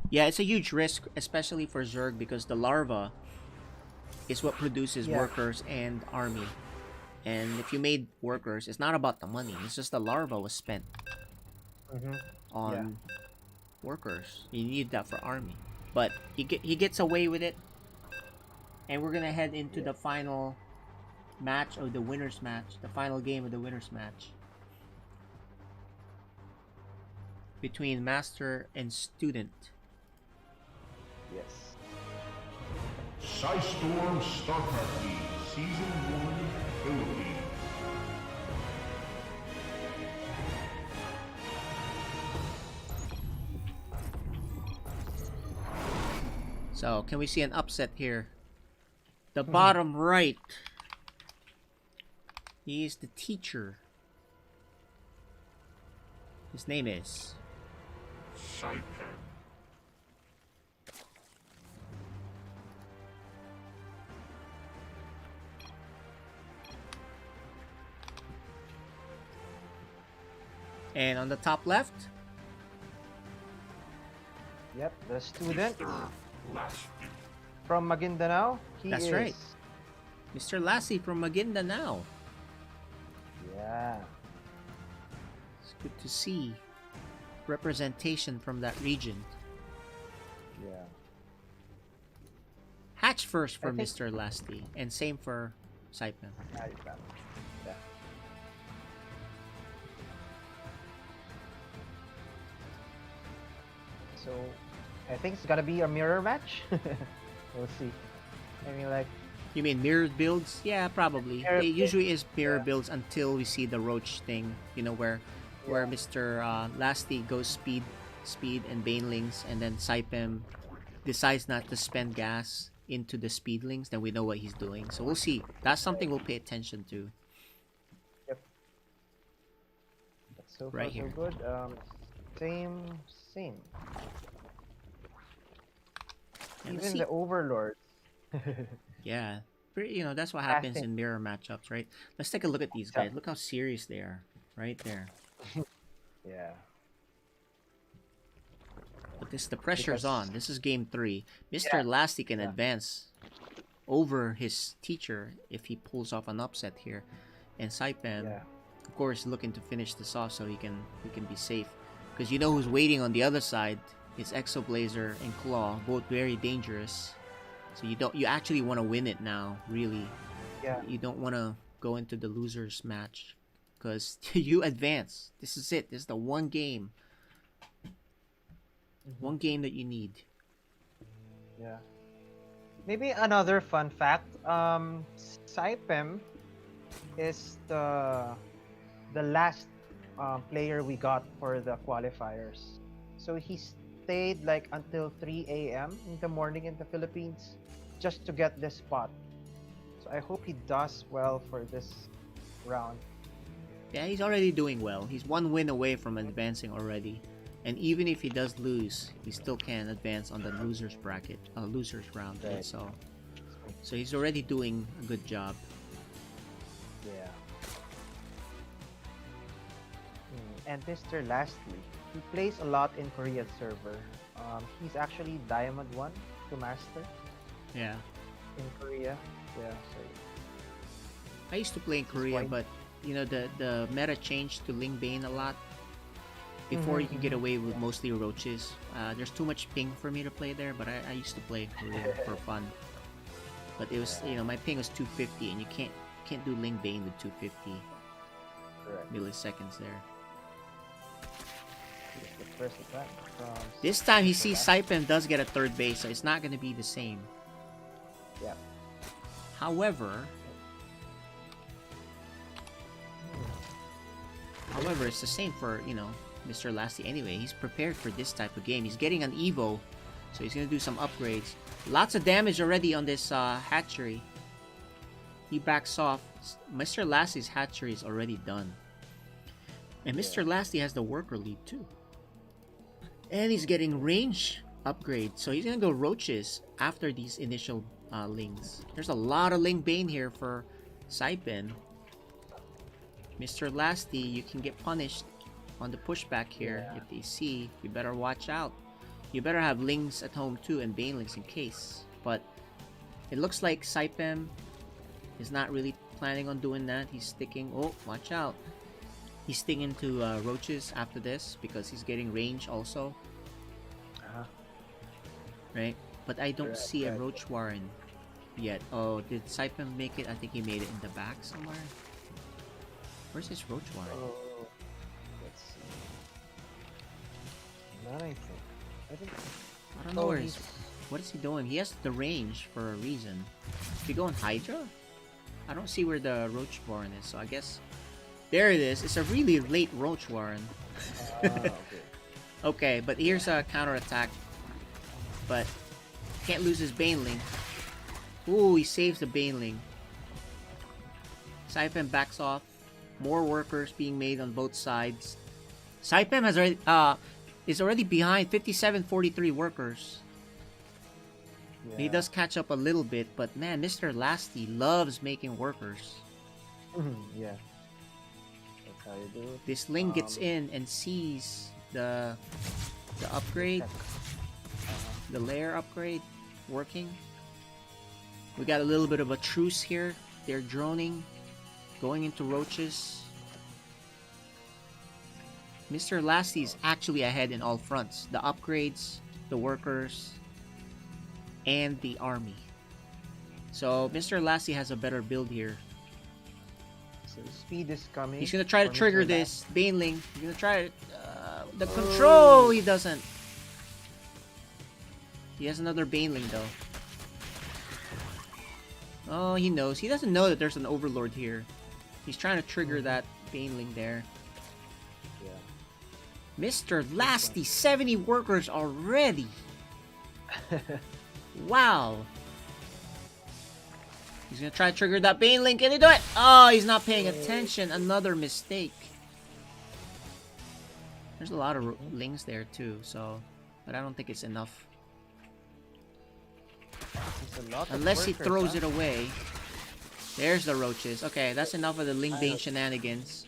yeah, it's a huge risk, especially for Zerg, because the larva is what produces Yeah. workers and army. And if you made workers, it's not about the money. It's just the larva was spent Mm-hmm. on workers. You need that for army. But he gets away with it. And we're gonna head into the final match of the winner's match. The final game of the winner's match. Between master and student. Yes. Psystorm StarCraft League Season 1 Philippines. So, can we see an upset here? The bottom right. He is the teacher. His name is Saipan. And on the top left, Yep, the student Mr. Lashley. from Maguindanao. That's is... right. Mr. Lassie from Maguindanao. Yeah. It's good to see representation from that region. Yeah. Hatch first for I think- Mr. Lasty, and same for Saipan. Right, that. Yeah. So, I think it's gonna be a mirror match. We'll see. I mean, like, You mean mirrored builds? Yeah, probably. Mirror It usually is mirror yeah. builds until we see the roach thing, you know, where where Mr. Lasty goes speed and banelings, and then Saipem decides not to spend gas into the speedlings, then we know what he's doing. So we'll see. That's something we'll pay attention to. Yep. But so Right far here. so good. Same. And let's Even see. the overlords. Yeah. You know, that's what happens Fasting. in mirror matchups, right? Let's take a look at these guys. Look how serious they are. Right there. Yeah. But the pressure's Because- on. This is game 3. Mr. Lasty can Yeah. advance over his teacher if he pulls off an upset here. And Saipem, Yeah. of course, looking to finish this off so he can be safe. Because you know who's waiting on the other side is Exoblazer and Claw, both very dangerous. So you actually want to win it now, really. Yeah. You don't want to go into the losers match because you advance. This is it. This is the one game. One game that you need. Yeah. Maybe another fun fact. Saipem is the last player we got for the qualifiers. So he stayed like until 3 a.m. in the morning in the Philippines just to get this spot. So I hope he does well for this round. Yeah, he's already doing well. He's one win away from advancing already. And even if he does lose, he still can advance on the losers bracket, losers round. Right? Right. So he's already doing a good job. Yeah. And Mr. Lastly, he plays a lot in Korea server. He's actually Diamond 1 to Master Yeah. in Korea. Yeah, so I used to play in Korea, why- but you know the meta changed to Ling Bane a lot. Before you could get away with mostly roaches. There's too much ping for me to play there, but I used to play in Korea for fun. But it was my ping was 250, and you can't do Ling Bane with 250 correct. milliseconds there. Here's the first attack from This time he Mr. sees Lastly. Saipem does get a third base, so it's not going to be the same. Yeah. However, it's the same for, Mr. Lasty anyway. He's prepared for this type of game. He's getting an Evo, so he's going to do some upgrades. Lots of damage already on this hatchery. He backs off. Mr. Lasty's hatchery is already done. And Mr. Lasty has the worker lead too. And he's getting range upgrade. So he's going to go roaches after these initial lings. There's a lot of Ling Bane here for Saipem. Mr. Lasty, you can get punished on the pushback here. If they see, you better watch out. You better have lings at home too and banelings in case. But it looks like Saipem is not really planning on doing that. He's sticking. Oh, watch out. He's sticking to roaches after this because he's getting range also. Right? But I don't see a roach warren yet. Oh, did Saipem make it? I think he made it in the back somewhere. Where's his roach warren? Oh, let's see. Not I think. I don't know where he's... What is he doing? He has the range for a reason. If you go on Hydra? I don't see where the roach warren is, so I guess... There it is. It's a really late roach warren. Okay. Okay, but here's a counterattack. But can't lose his Baneling. Ooh, he saves the Baneling. Saipem backs off. More workers being made on both sides. Saipem has already is already behind 57-43 workers. Yeah. He does catch up a little bit, but man, Mr. Lasty loves making workers. Yeah. That's how you do it. This Ling gets in and sees the upgrade, the lair upgrade working. We got a little bit of a truce here. They're droning, going into roaches. Mr. Lasty is actually ahead in all fronts. The upgrades, the workers, and the army. So Mr. Lasty has a better build here. So speed is coming. He's gonna try to for trigger Mr. this Baneling. He's gonna try it. The control, he doesn't. He has another Baneling though. Oh, he knows. He doesn't know that there's an Overlord here. He's trying to trigger that Baneling there. Yeah. Mr. Lasty, 70 workers already. Wow. He's gonna try to trigger that Bane Link. Can he do it? Oh, he's not paying attention. Another mistake. There's a lot of links there too, so... But I don't think it's enough. Unless he throws it away. There's the roaches. Okay, that's enough of the Ling Bane shenanigans.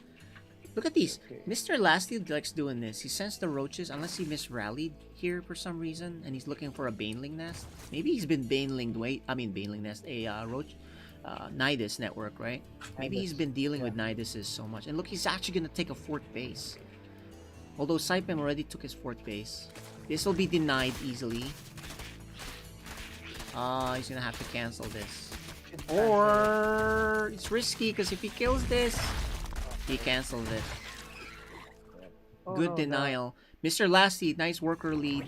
Look at these. Mr. Lasty likes doing this. He sends the roaches, unless he misrallied here for some reason, and he's looking for a Baneling nest. Maybe he's been Banelinged. Baneling nest, a roach, Nidus network, right? Maybe he's been dealing with Niduses so much. And look, he's actually gonna take a fourth base. Although Saipem already took his fourth base. This will be denied easily. He's gonna have to cancel this. Or it's risky because if he kills this, he cancels it. Good denial. Mr. Lasty, nice worker lead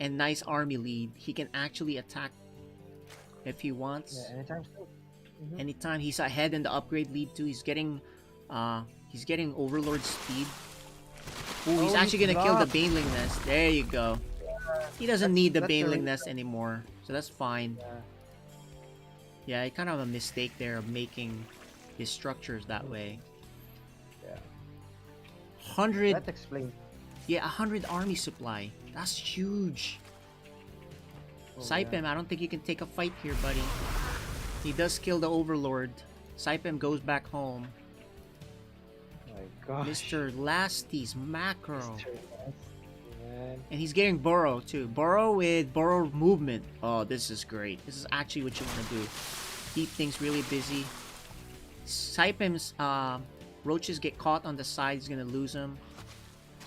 and nice army lead. He can actually attack if he wants. Yeah, anytime soon. Anytime. He's ahead in the upgrade lead too. He's getting Overlord speed. Ooh, he's actually gonna kill the Baneling nest. There you go. He doesn't need the Baneling nest anymore, so that's fine. Yeah, kind of a mistake there of making his structures that way. Yeah. 100. That explains. Yeah, 100 army supply. That's huge. Saipem, I don't think you can take a fight here, buddy. He does kill the Overlord. Saipem goes back home. Gosh. Mr. Lasty's macro. Man. And he's getting Burrow too. Burrow with Burrow movement. Oh, this is great. This is actually what you want to do. Keep things really busy. Saipem's roaches get caught on the side. He's gonna lose them.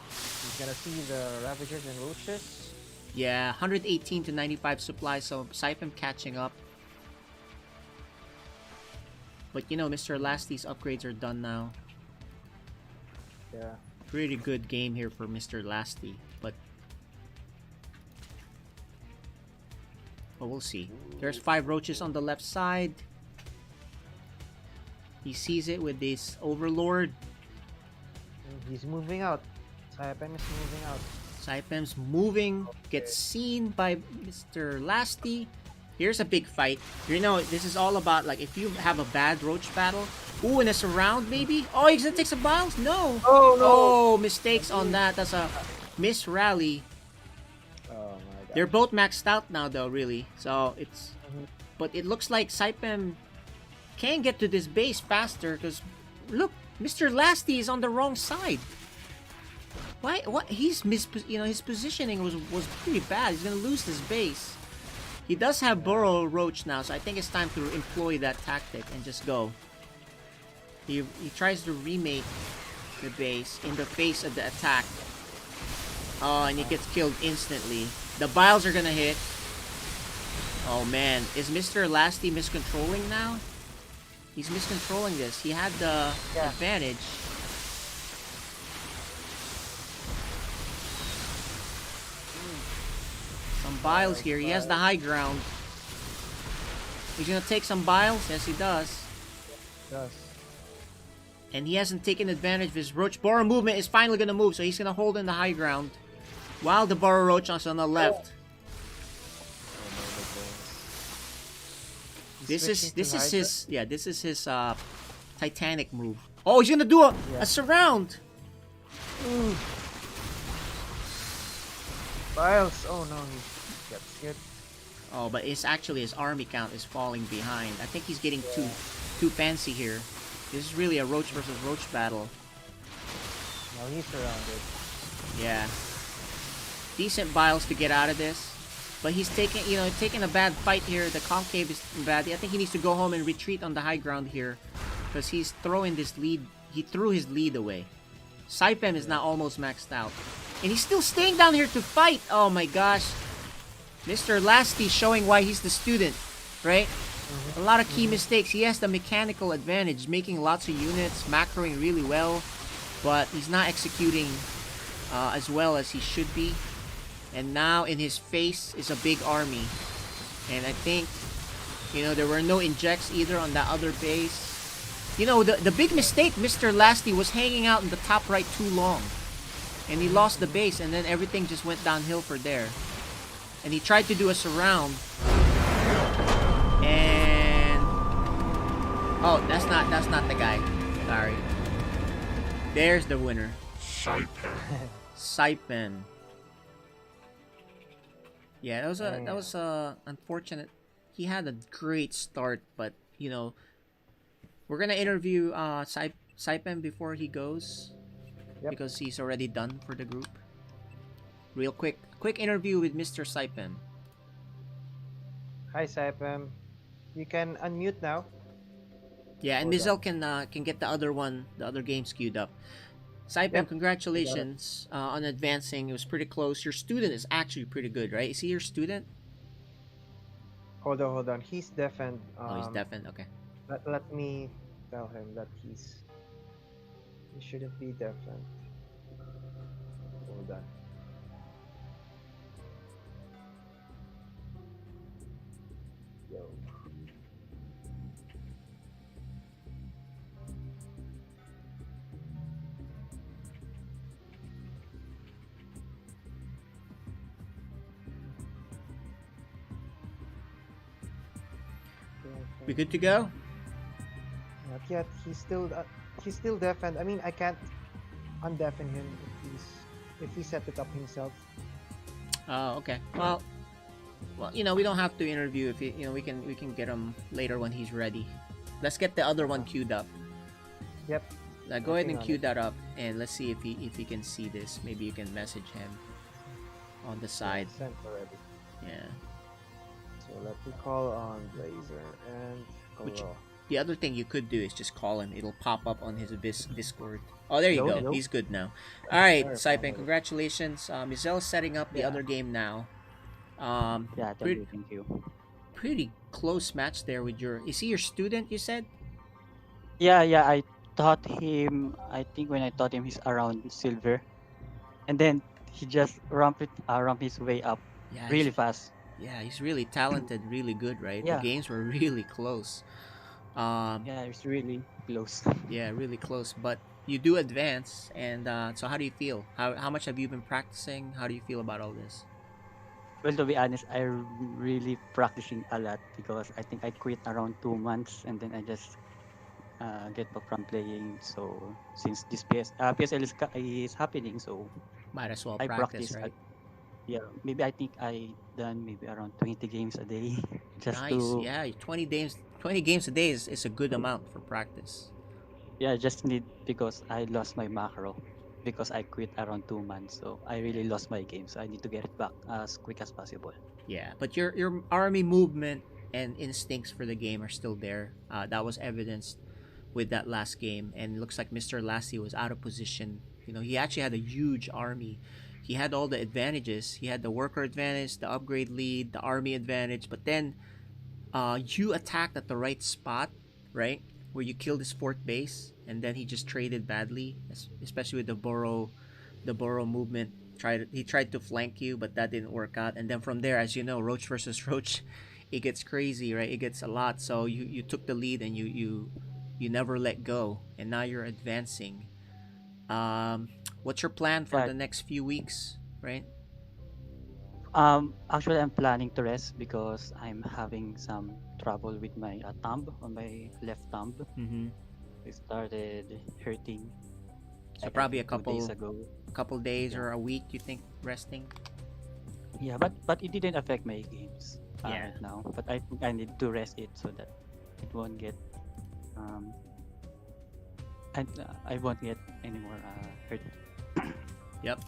He's gonna see the Ravagers and Roaches. Yeah, 118 to 95 supply, so Saipem catching up. But you know, Mr. Lasty's upgrades are done now. Yeah. Pretty good game here for Mr. Lasty, but we'll see. There's 5 roaches on the left side. He sees it with this Overlord. He's moving out. Saipem is moving out. Saipem's moving, gets seen by Mr. Lasty. Here's a big fight. You know, this is all about, like, if you have a bad roach battle. Ooh, in a surround, maybe? Oh, he's gonna take some biles? No. Oh, no. Oh, mistakes on that. That's a miss rally. Oh, my God. They're both maxed out now, though, really. So, it's... But it looks like Saipem can get to this base faster, because, look, Mr. Lasty is on the wrong side. Why? What? He's his positioning was pretty bad. He's gonna lose this base. He does have Burrow Roach now, so I think it's time to employ that tactic and just go. He tries to remake the base in the face of the attack. Oh, and he gets killed instantly. The biles are gonna hit. Oh man, is Mr. Lasty miscontrolling now? He's miscontrolling this. He had the advantage. Some biles here. He has the high ground. He's gonna take some biles. Yes, he does. And he hasn't taken advantage of his Roach. Burrow movement is finally gonna move, so he's gonna hold in the high ground. While the Burrow Roach is on the left. This is his Titanic move. Oh, he's gonna do a surround. Ooh. Biles. Oh no, he got scared. Oh, but it's actually his army count is falling behind. I think he's getting too fancy here. This is really a Roach versus Roach battle. No, he's surrounded. Yeah. Decent biles to get out of this. But he's taking a bad fight here. The concave is bad. I think he needs to go home and retreat on the high ground here. Because he's throwing this lead. He threw his lead away. Saipem is now almost maxed out. And he's still staying down here to fight. Oh my gosh. Mr. Lasty showing why he's the student. Right? A lot of key mistakes. He has the mechanical advantage. Making lots of units. Macroing really well. But he's not executing as well as he should be. And now in his face is a big army. And I think, there were no injects either on that other base. The big mistake, Mr. Lasty was hanging out in the top right too long. and he lost the base, and then everything just went downhill for there. And he tried to do a surround, and oh, that's not the guy. Sorry. There's the winner. Saipen. Yeah, that was unfortunate. He had a great start, but you know, we're gonna interview Saipen before he goes, because he's already done for the group. Real quick interview with Mr. Saipen. Hi, Saipem. You can unmute now. Yeah, and Hold Mizel can get the other games queued up. Saipen, congratulations on advancing. It was pretty close. Your student is actually pretty good, right? Is he your student? Hold on. He's deafened. He's deafened. Okay. Let me tell him that he shouldn't be deafened. Hold on. Yo. We good to go? Not yet. He's still deafened. I mean, I can't undeafen him if he set it up himself. Oh, okay. Well, you know, we don't have to interview if we can get him later when he's ready. Let's get the other one queued up. Yep. Go ahead and queue that up, and let's see if he can see this. Maybe you can message him on the side. Sent already. Yeah. So let me call on Blazer and Kolo. The other thing you could do is just call him. It'll pop up on his Discord. Oh, there you go. Hello? He's good now. All right, Saipen, congratulations. Mizel is setting up the other game now. Thank you. Pretty close match there with your. Is he your student? You said. Yeah, I taught him. I think when I taught him, he's around silver, and then he just ramp his way up really fast. Yeah, he's really talented, really good, right? Yeah. The games were really close. It's really close. Yeah, really close. But you do advance, and so how do you feel? How much have you been practicing? How do you feel about all this? Well, to be honest, I'm really practicing a lot because I think I quit around 2 months, and then I just get back from playing. So since this PSL is happening, so Might as well I practice, practice. right? Maybe I think I done maybe around 20 games a day. Just Nice. to Yeah, 20 games a day is a good amount for practice. just need, because I lost my macro because I quit around 2 months. So I really lost my game. So I need to get it back as quick as possible. Yeah, but your army movement and instincts for the game are still there. That was evidenced with that last game, and it looks like Mr. Lassie was out of position. You know, he actually had a huge army. He had all the advantages. He had the worker advantage, the upgrade lead, the army advantage, but then you attacked at the right spot, right? Where you killed his fourth base, and then he just traded badly, especially with the burrow movement. He tried to flank you, but that didn't work out. And then from there, as you know, Roach versus Roach, it gets crazy, right? It gets a lot. So you took the lead, and you never let go, and now you're advancing. What's your plan for the next few weeks, right? Actually, I'm planning to rest because I'm having some trouble with my thumb, on my left thumb. Mm-hmm. It started hurting. So probably a 2 days couple days or a week, you think, resting? Yeah, but it didn't affect my games right now. But I think I need to rest it so that it won't get and I won't get any more hurt. Yep.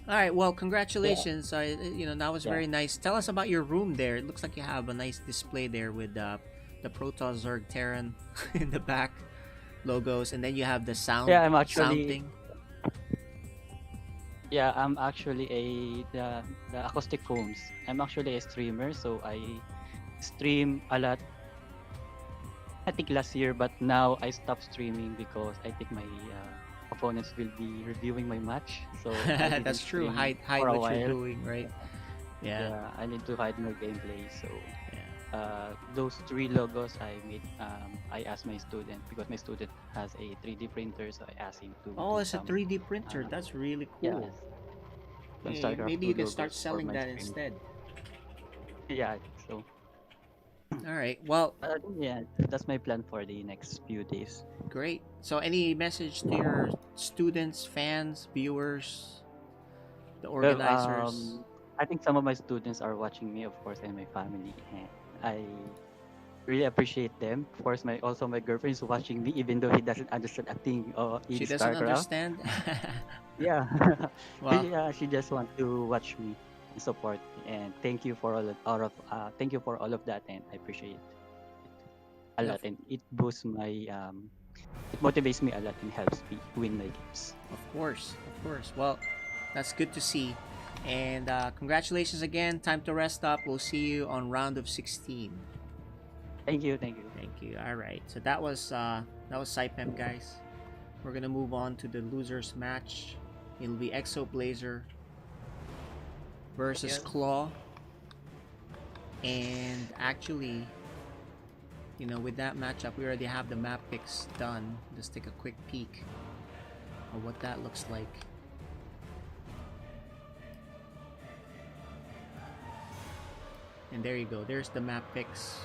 All right. Well, congratulations. That was very nice. Tell us about your room there. It looks like you have a nice display there with the Protoss Zerg Terran in the back logos, and then you have the sound. Yeah, I'm sound actually. thing. Yeah, I'm actually the acoustic foams. I'm actually a streamer, so I stream a lot. I think last year, but now I stopped streaming because I think my opponents will be reviewing my match. So That's true. Hide for a what you're while. doing, right? Yeah. I need to hide my gameplay. So Yeah. those three logos I made. I asked my student because my student has a 3D printer, so I asked him to Oh, do it's a some. 3D printer. Uh, That's really yeah, cool. some Hey, StarCraft maybe 2 you can start logos for selling my that stream. instead. Yeah, so All right. Well, yeah, that's my plan for the next few days. great. So, any message to your students, fans, viewers, the Well, organizers? I think some of my students are watching me, of course, and my family, and I really appreciate them. Of course, my girlfriend is watching me, even though he doesn't understand a thing in She doesn't StarCraft. understand. Yeah, Well, she just want to watch me and support me, and thank you for thank you for all of that, and I appreciate it a yeah, lot, and it boosts my it motivates me a lot and helps me win my games. of course, of course. Well, that's good to see. And congratulations again. Time to rest up. We'll see you on round of 16. Thank you, thank you. Thank you. All right. So that was Saipem, guys. We're gonna move on to the losers match. It'll be Exo Blazer versus Again. Claw. And actually, with that matchup, we already have the map picks done. Let's take a quick peek of what that looks like. And there you go. There's the map picks.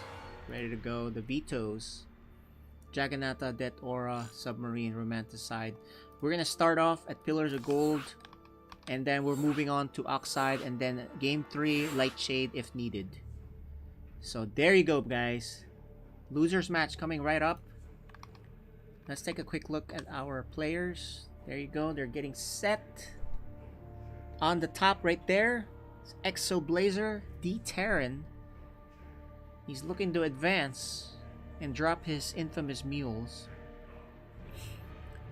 Ready to go. The vetoes. Jagannatha, Death Aura, Submarine, Romanticide. We're gonna start off at Pillars of Gold. And then we're moving on to Oxide. And then Game 3, Light Shade if needed. So there you go, guys. Losers match coming right up. Let's take a quick look at our players. There you go. They're getting set. On the top right there, Exo Blazer, D Terran. He's looking to advance and drop his infamous mules.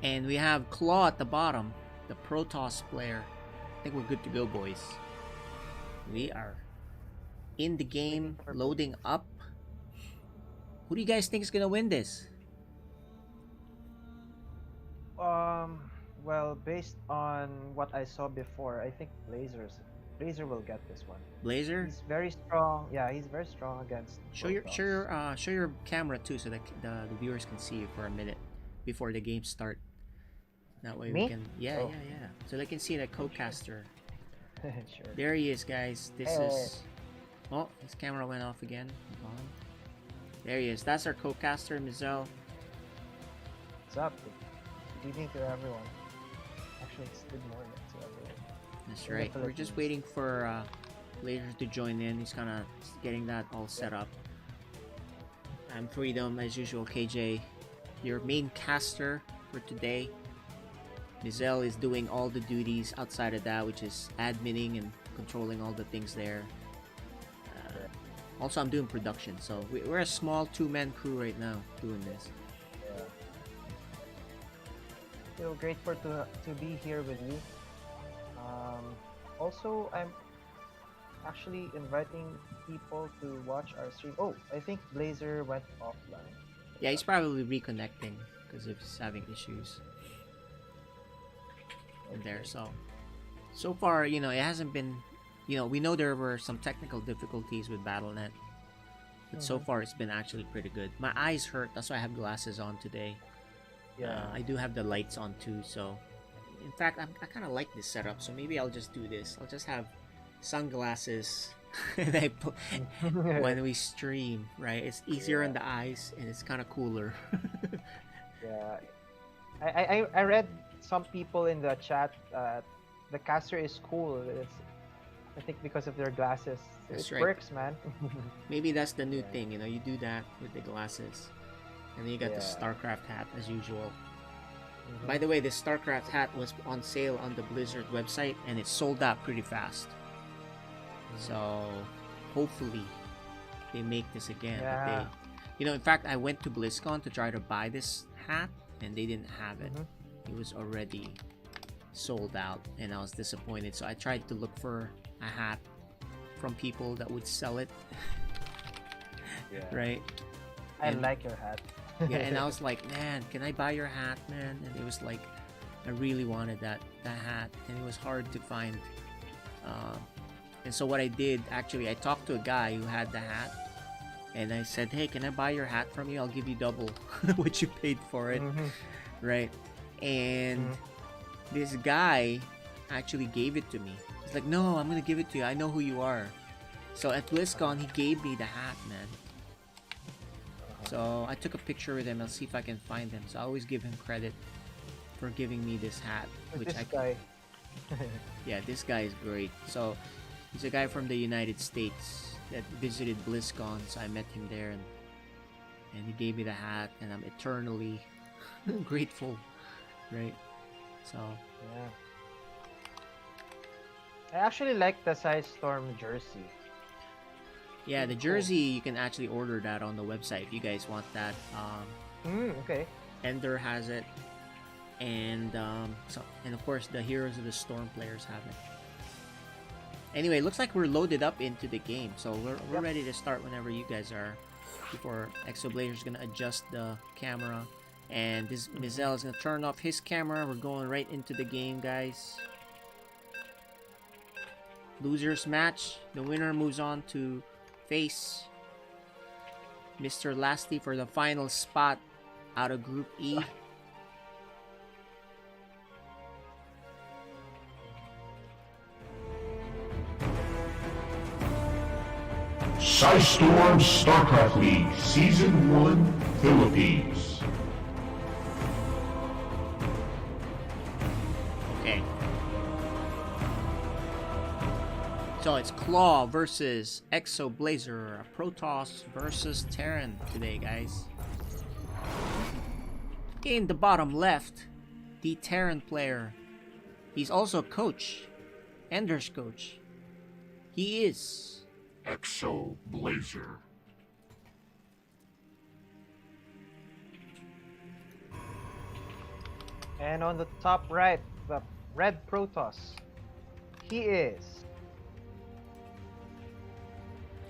And we have Claw at the bottom, the Protoss player. I think we're good to go, boys. We are in the game, loading up. Who do you guys think is gonna win this? Well, based on what I saw before, I think Blazer will get this one. Blazer? He's very strong. Yeah, he's very strong against. Show your Protoss. show your camera too, so that the viewers can see you for a minute before the game start. That way we Me? can Oh. yeah. So they can see the co-caster. Sure. There he is, guys. This Hey. is. Oh, his camera went off again. Hold on. There he is. That's our co-caster, Mizel. What's up? Good evening to everyone. Actually, it's good morning to everyone. That's In the right. We're just Philippines. waiting for Laser to join in. He's kind of getting that all set up. I'm Freedom, as usual, KJ, your main caster for today. Mizel is doing all the duties outside of that, which is adminning and controlling all the things there. Also, I'm doing production, so we're a small two-man crew right now doing this. Yeah. Feel grateful to be here with you. Also, I'm actually inviting people to watch our stream. Oh, I think Blazer went offline. Yeah, he's probably reconnecting because he's having issues in there. So far, it hasn't been, we know there were some technical difficulties with Battle.net, but so far it's been actually pretty good. My eyes hurt, that's why I have glasses on today. Yeah. I do have the lights on too, so in fact, I kind of like this setup, so maybe I'll just do this. I'll just have sunglasses and when we stream, right? It's easier on the eyes and it's kind of cooler. Yeah. I read some people in the chat. The caster is cool. I think because of their glasses. That's it right. works, man. Maybe that's the new Yeah. thing, you do that with the glasses. And then you got the Yeah. StarCraft hat as usual. Mhm. By the way, this StarCraft hat was on sale on the Blizzard website and it sold out pretty fast. So hopefully they make this again. But Yeah. in fact, I went to BlizzCon to try to buy this hat and they didn't have it. Mhm. It was already sold out and I was disappointed. So I tried to look for a hat from people that would sell it. Yeah. Right? I And- like your hat. Yeah, and I was like, man, can I buy your hat, man? And it was like, I really wanted that hat, and it was hard to find. And so what I did, actually, I talked to a guy who had the hat, And I said, hey, can I buy your hat from you? I'll give you double what you paid for it. Right? And this guy actually gave it to me. He's like, no, I'm gonna give it to you. I know who you are. So at BlizzCon, he gave me the hat, man. So I took a picture with him. I'll see if I can find him. So I always give him credit for giving me this hat. Which this I guy. Yeah, this guy is great. So he's a guy from the United States that visited BlizzCon. So I met him there, and he gave me the hat, and I'm eternally grateful, right? So Yeah. I actually like the Size Storm jersey. yeah, the jersey you can actually order that on the website if you guys want that. Okay. Ender has it, and and of course the Heroes of the Storm players have it. Anyway, looks like we're loaded up into the game, so we're ready to start whenever you guys are. Before Exoblazer's gonna adjust the camera, and this Mizel is gonna turn off his camera. We're going right into the game, guys. Losers match. The winner moves on to face Mr. Lasty for the final spot out of Group E. Storm StarCraft League Season 1 Philippines. Okay. So it's Claw versus Exoblazer, Protoss versus Terran today, guys. In the bottom left, the Terran player. He's also coach, Ender's coach. He is Exoblazer. And on the top right, the red Protoss. He is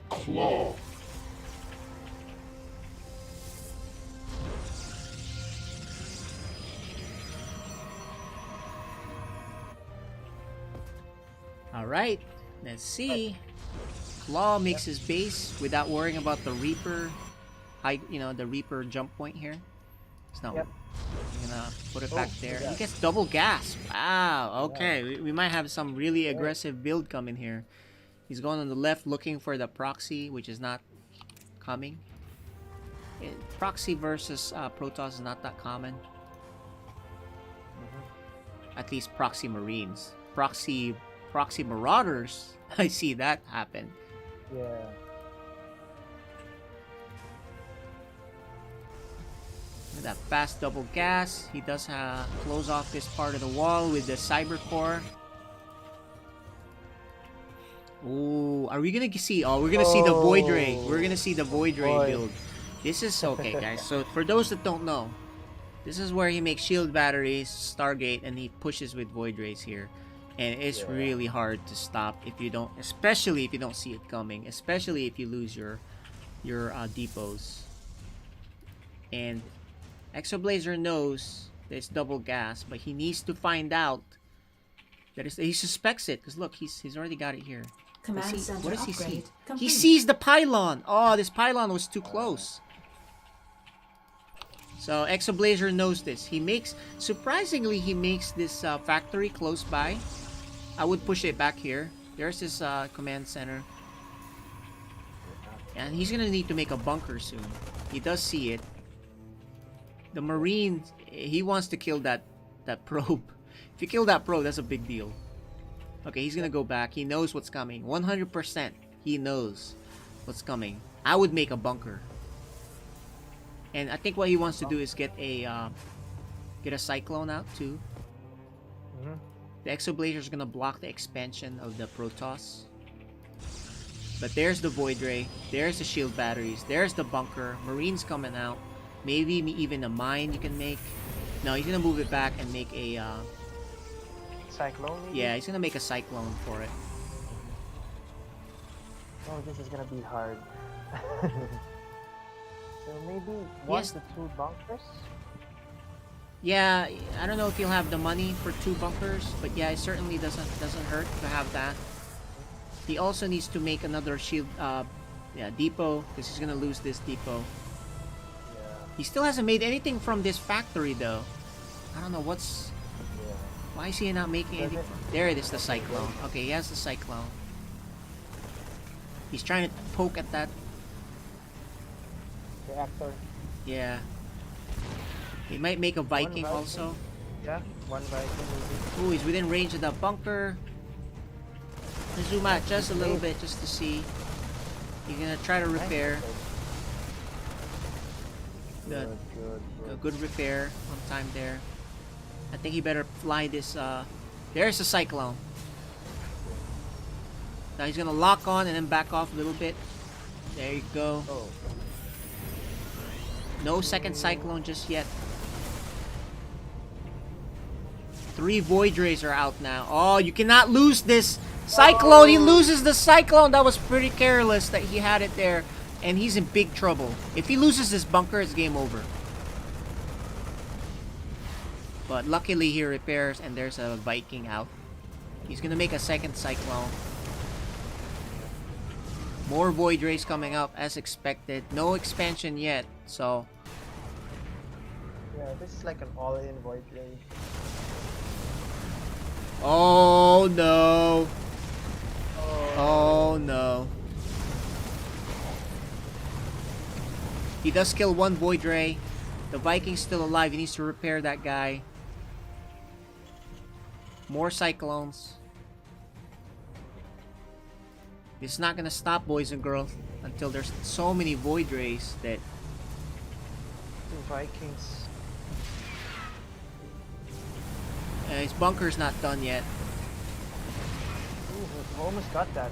Claw. Alright, let's see. Claw makes his base without worrying about the Reaper the Reaper jump point here. It's not. Yep. I'm gonna put it back there. He gets double gas. Wow. Okay, we might have some really aggressive build coming here. He's going on the left looking for the proxy, which is not coming. Proxy versus Protoss is not that common. At least proxy Marines. Proxy Marauders, I see that happen. yeah. With that fast double gas, he does close off this part of the wall with the Cyber Core. Ooh, are we gonna see? Oh, we're gonna see the Void Ray. We're gonna see the Void Ray build. This is okay, guys. So for those that don't know, this is where he makes shield batteries, Stargate, and he pushes with Void Rays here. And it's really hard to stop if you don't, especially if you don't see it coming, especially if you lose your depots. And Exoblazer knows that it's double gas, but he needs to find out that he suspects it, because look, he's already got it here. Command center What does he see? upgrade He complete. sees the pylon. Oh, this pylon was too close. So Exoblazer knows this. Surprisingly, he makes this factory close by. I would push it back here. There's his command center. And he's gonna need to make a bunker soon. He does see it. The Marine, he wants to kill that probe. If you kill that probe, that's a big deal. Okay, he's gonna go back. He knows what's coming. 100%. He knows what's coming. I would make a bunker. And I think what he wants to do is get a Cyclone out too. The Exoblazer is gonna block the expansion of the Protoss. But there's the Void Ray. There's the shield batteries. There's the bunker. Marines coming out. Maybe even a mine you can make. No, he's gonna move it back and make a Cyclone? Maybe? yeah, he's gonna make a Cyclone for it. Oh, this is gonna be hard. So maybe one Yes. to two bunkers? Yeah, I don't know if you'll have the money for 2 bunkers, but yeah, it certainly doesn't hurt to have that. He also needs to make another shield Yeah, depot, because he's gonna lose this depot. Yeah. He still hasn't made anything from this factory though. I don't know what's... Yeah. Why is he not making anything? There it is, the cyclone. Okay, he has the cyclone. He's trying to poke at that. Reactor. Yeah. He might make a Viking Viking. also. Yeah, one Viking maybe. Ooh, he's within range of the bunker. Let's zoom out just a little bit just to see. He's gonna try to repair. Good. A good repair on time there. I think he better fly this. There's the cyclone. Now he's gonna lock on and then back off a little bit. There you go. Oh. No second cyclone just yet. 3 Void Rays are out now. Oh, you cannot lose this cyclone. He loses the cyclone. That was pretty careless that he had it there. And he's in big trouble. If he loses this bunker, it's game over. But luckily he repairs and there's a Viking out. He's gonna make a second cyclone. More Void Rays coming up as expected. No expansion yet, so... Yeah, this is like an all-in Void Ray. Oh no! Oh no. He does kill one Void Ray. The Viking's still alive. He needs to repair that guy. More cyclones. It's not gonna stop, boys and girls, until there's so many Void Rays that... 2 Vikings. His bunker's not done yet. Ooh, almost got that.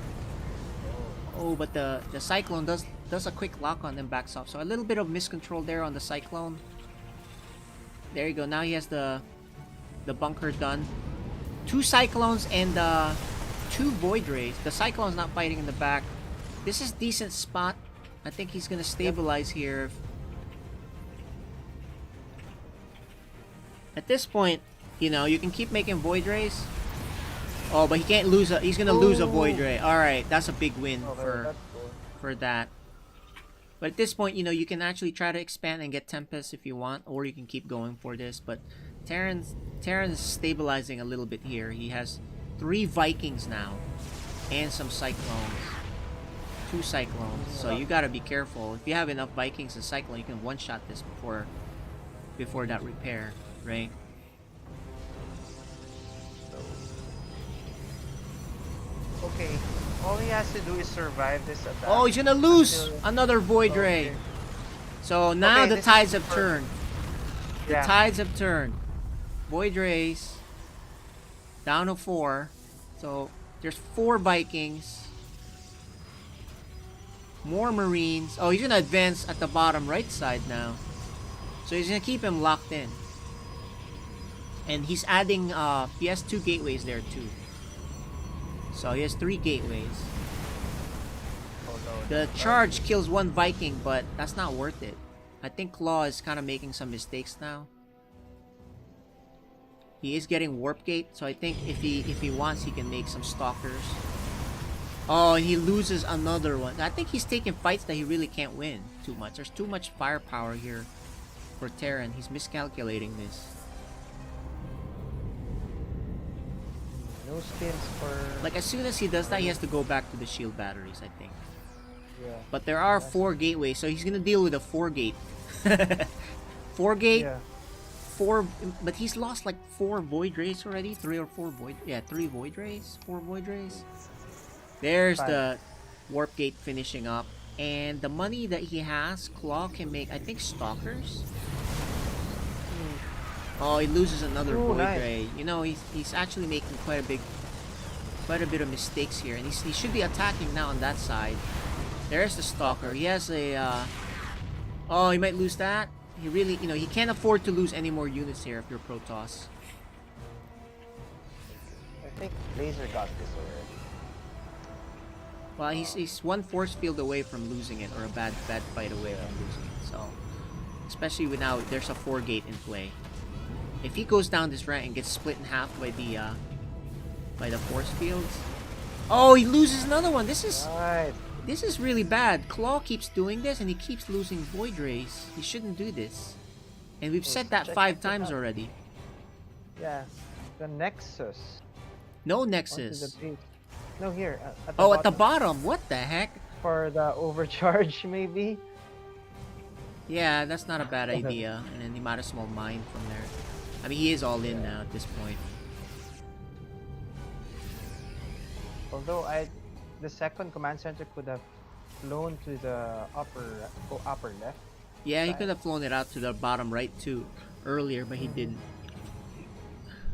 Oh, but the cyclone does a quick lock on them, backs off. So a little bit of miscontrol there on the cyclone. There you go. Now he has the bunker done. 2 cyclones and 2 Void Rays. The cyclone's not fighting in the back. This is decent spot. I think he's gonna stabilize here. At this point, you know, you can keep making Void Rays. Oh, but he can't lose a... He's gonna lose a Void Ray. Alright, that's a big win for that. But at this point, you know, you can actually try to expand and get Tempest if you want. Or you can keep going for this. But Terran's stabilizing a little bit here. He has 3 Vikings now. And some Cyclones. 2 Cyclones. So you gotta be careful. If you have enough Vikings and Cyclone, you can one-shot this before that repair, right? Okay, all he has to do is survive this attack. Oh, he's gonna lose another Void Ray. Okay. So now Okay, the this tides is have turned. The Yeah. tides have turned. Void Rays down to 4. So there's 4 Vikings. More Marines. Oh, he's gonna advance at the bottom right side now. So he's gonna keep him locked in. And he's adding, he has 2 gateways there too. So he has 3 gateways. Oh, no. The charge kills 1 Viking, but that's not worth it. I think Claw is kind of making some mistakes now. He is getting Warp Gate, so I think if he wants, he can make some Stalkers. Oh, and he loses another one. I think he's taking fights that he really can't win too much. There's too much firepower here for Terran. He's miscalculating this. No skins for... Like, as soon as he does that, he has to go back to the shield batteries, I think. Yeah. But there are 4 gateways, so he's gonna deal with a 4 gate. 4 gate, Yeah. 4, but he's lost like 4 Void Rays already. 3 or 4 Void, yeah, 3 Void Rays, 4 Void Rays. There's 5. the Warp Gate finishing up, and the money that he has, Claw can make, I think, Stalkers. Oh, he loses another Ooh, Void nice. Ray. You know, he's actually making quite a bit of mistakes here, and he should be attacking now on that side. There's the Stalker. He has a, oh, he might lose that. He really, you know, he can't afford to lose any more units here if you're Protoss. I think Laser got this already. Well, he's 1 force field away from losing it, or a bad fight away from losing it. So, especially with now there's a 4 gate in play. If he goes down this rank and gets split in half by the force fields, oh, he loses another one. This is Right. This is really bad. Claw keeps doing this and he keeps losing Void Rays. He shouldn't do this. And we've said that Check 5 it times out. already. Yeah, the Nexus. No Onto Nexus. the base. No, here. At the Oh, bottom. at the bottom. What the heck? For the overcharge, maybe? Yeah, that's not a bad idea. And then he might as well mine from there. I mean, he is all in now at this point. Although the second command center could have flown to the upper left. Yeah, he side. could have flown it out to the bottom right too earlier, but he didn't.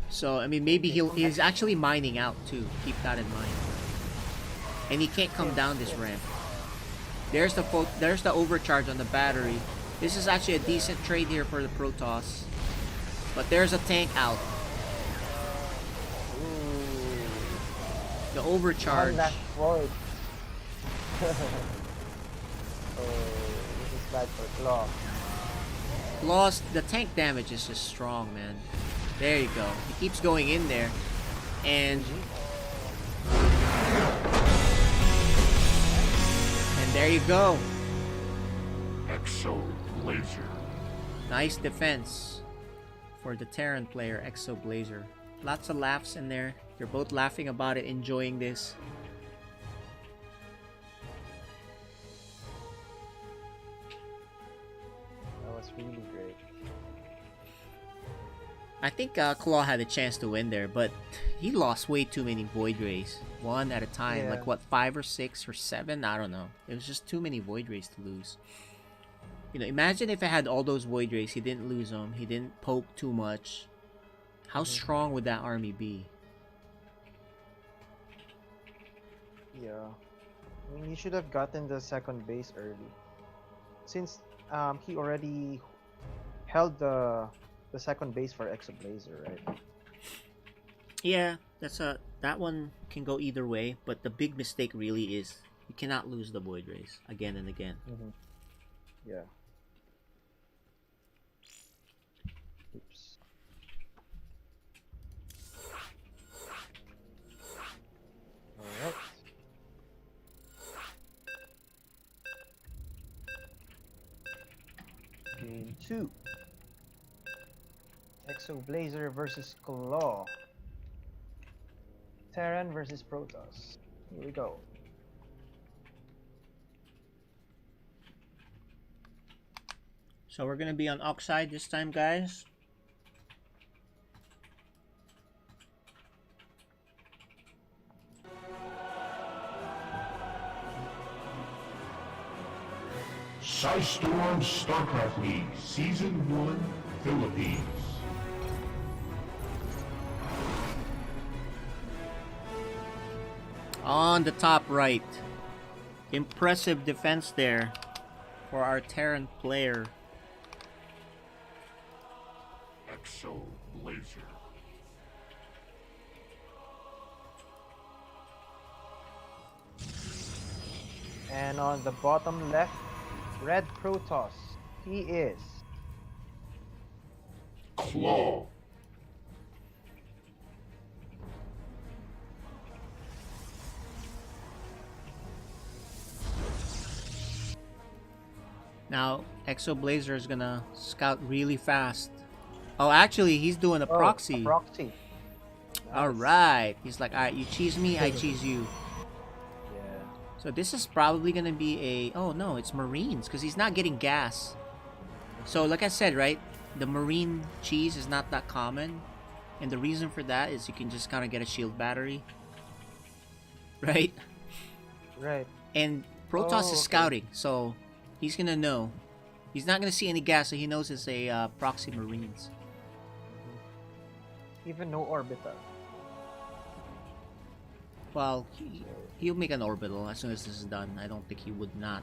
So, I mean, maybe he's actually mining out too. Keep that in mind. And he can't come down this ramp. There's the overcharge on the battery. This is actually a decent trade here for the Protoss. But there's a tank out. The overcharge. One last void. Oh, this is bad for Claw. Lost. The tank damage is just strong, man. There you go. He keeps going in there. And there you go. Exo Blazer. Nice defense for the Terran player, Exo Blazer. Lots of laughs in there. They're both laughing about it, enjoying this. That was really great. I think Claw had a chance to win there, but he lost way too many Void Rays. One at a time. Yeah. Like, what, 5 or 6 or 7? I don't know. It was just too many Void Rays to lose. You know, imagine if I had all those Void Rays. He didn't lose them. He didn't poke too much. How strong would that army be? Yeah. I mean, he should have gotten the second base early. Since he already held the second base for Exo Blazer, right? Yeah, that one can go either way, but the big mistake really is you cannot lose the Void Rays again and again. Yeah. Oops. Alright. Game 2. Exo Blazer versus Claw. Terran versus Protoss. Here we go. So we're gonna be on Oxide this time, guys. Storm StarCraft League Season 1 Philippines. On the top right. Impressive defense there for our Terran player. Exo Blazer. And on the bottom left, Red Protoss. He is Claw. Now, Exo Blazer is gonna scout really fast. Oh, actually, he's doing a proxy. A proxy. Alright. He's like, alright, you cheese me, I cheese you. Yeah. So this is probably gonna be a... Oh, no, it's Marines, because he's not getting gas. So, like I said, right? The Marine cheese is not that common. And the reason for that is you can just kind of get a shield battery. Right? Right. And Protoss Oh, is okay. scouting, so he's gonna know. He's not gonna see any gas, so he knows it's a proxy Marines. Even no orbital. Well, he'll make an orbital as soon as this is done. I don't think he would not.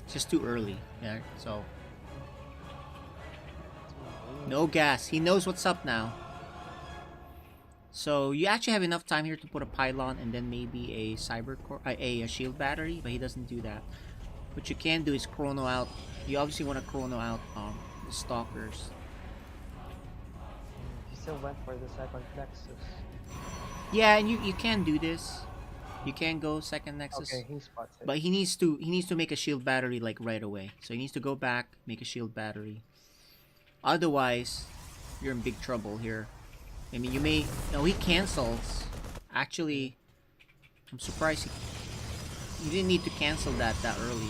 It's just too early. Yeah, so no gas. He knows what's up now. So you actually have enough time here to put a pylon and then maybe a cyber core, a shield battery, but he doesn't do that. What you can do is chrono out. You obviously want to chrono out the stalkers. He still went for the second Nexus. Yeah, and you can do this. You can go second Nexus. Okay, he spots it. But he needs to make a shield battery like right away. So he needs to go back, make a shield battery. Otherwise, you're in big trouble here. I mean, you may... No, he cancels. Actually, I'm surprised you didn't need to cancel that early.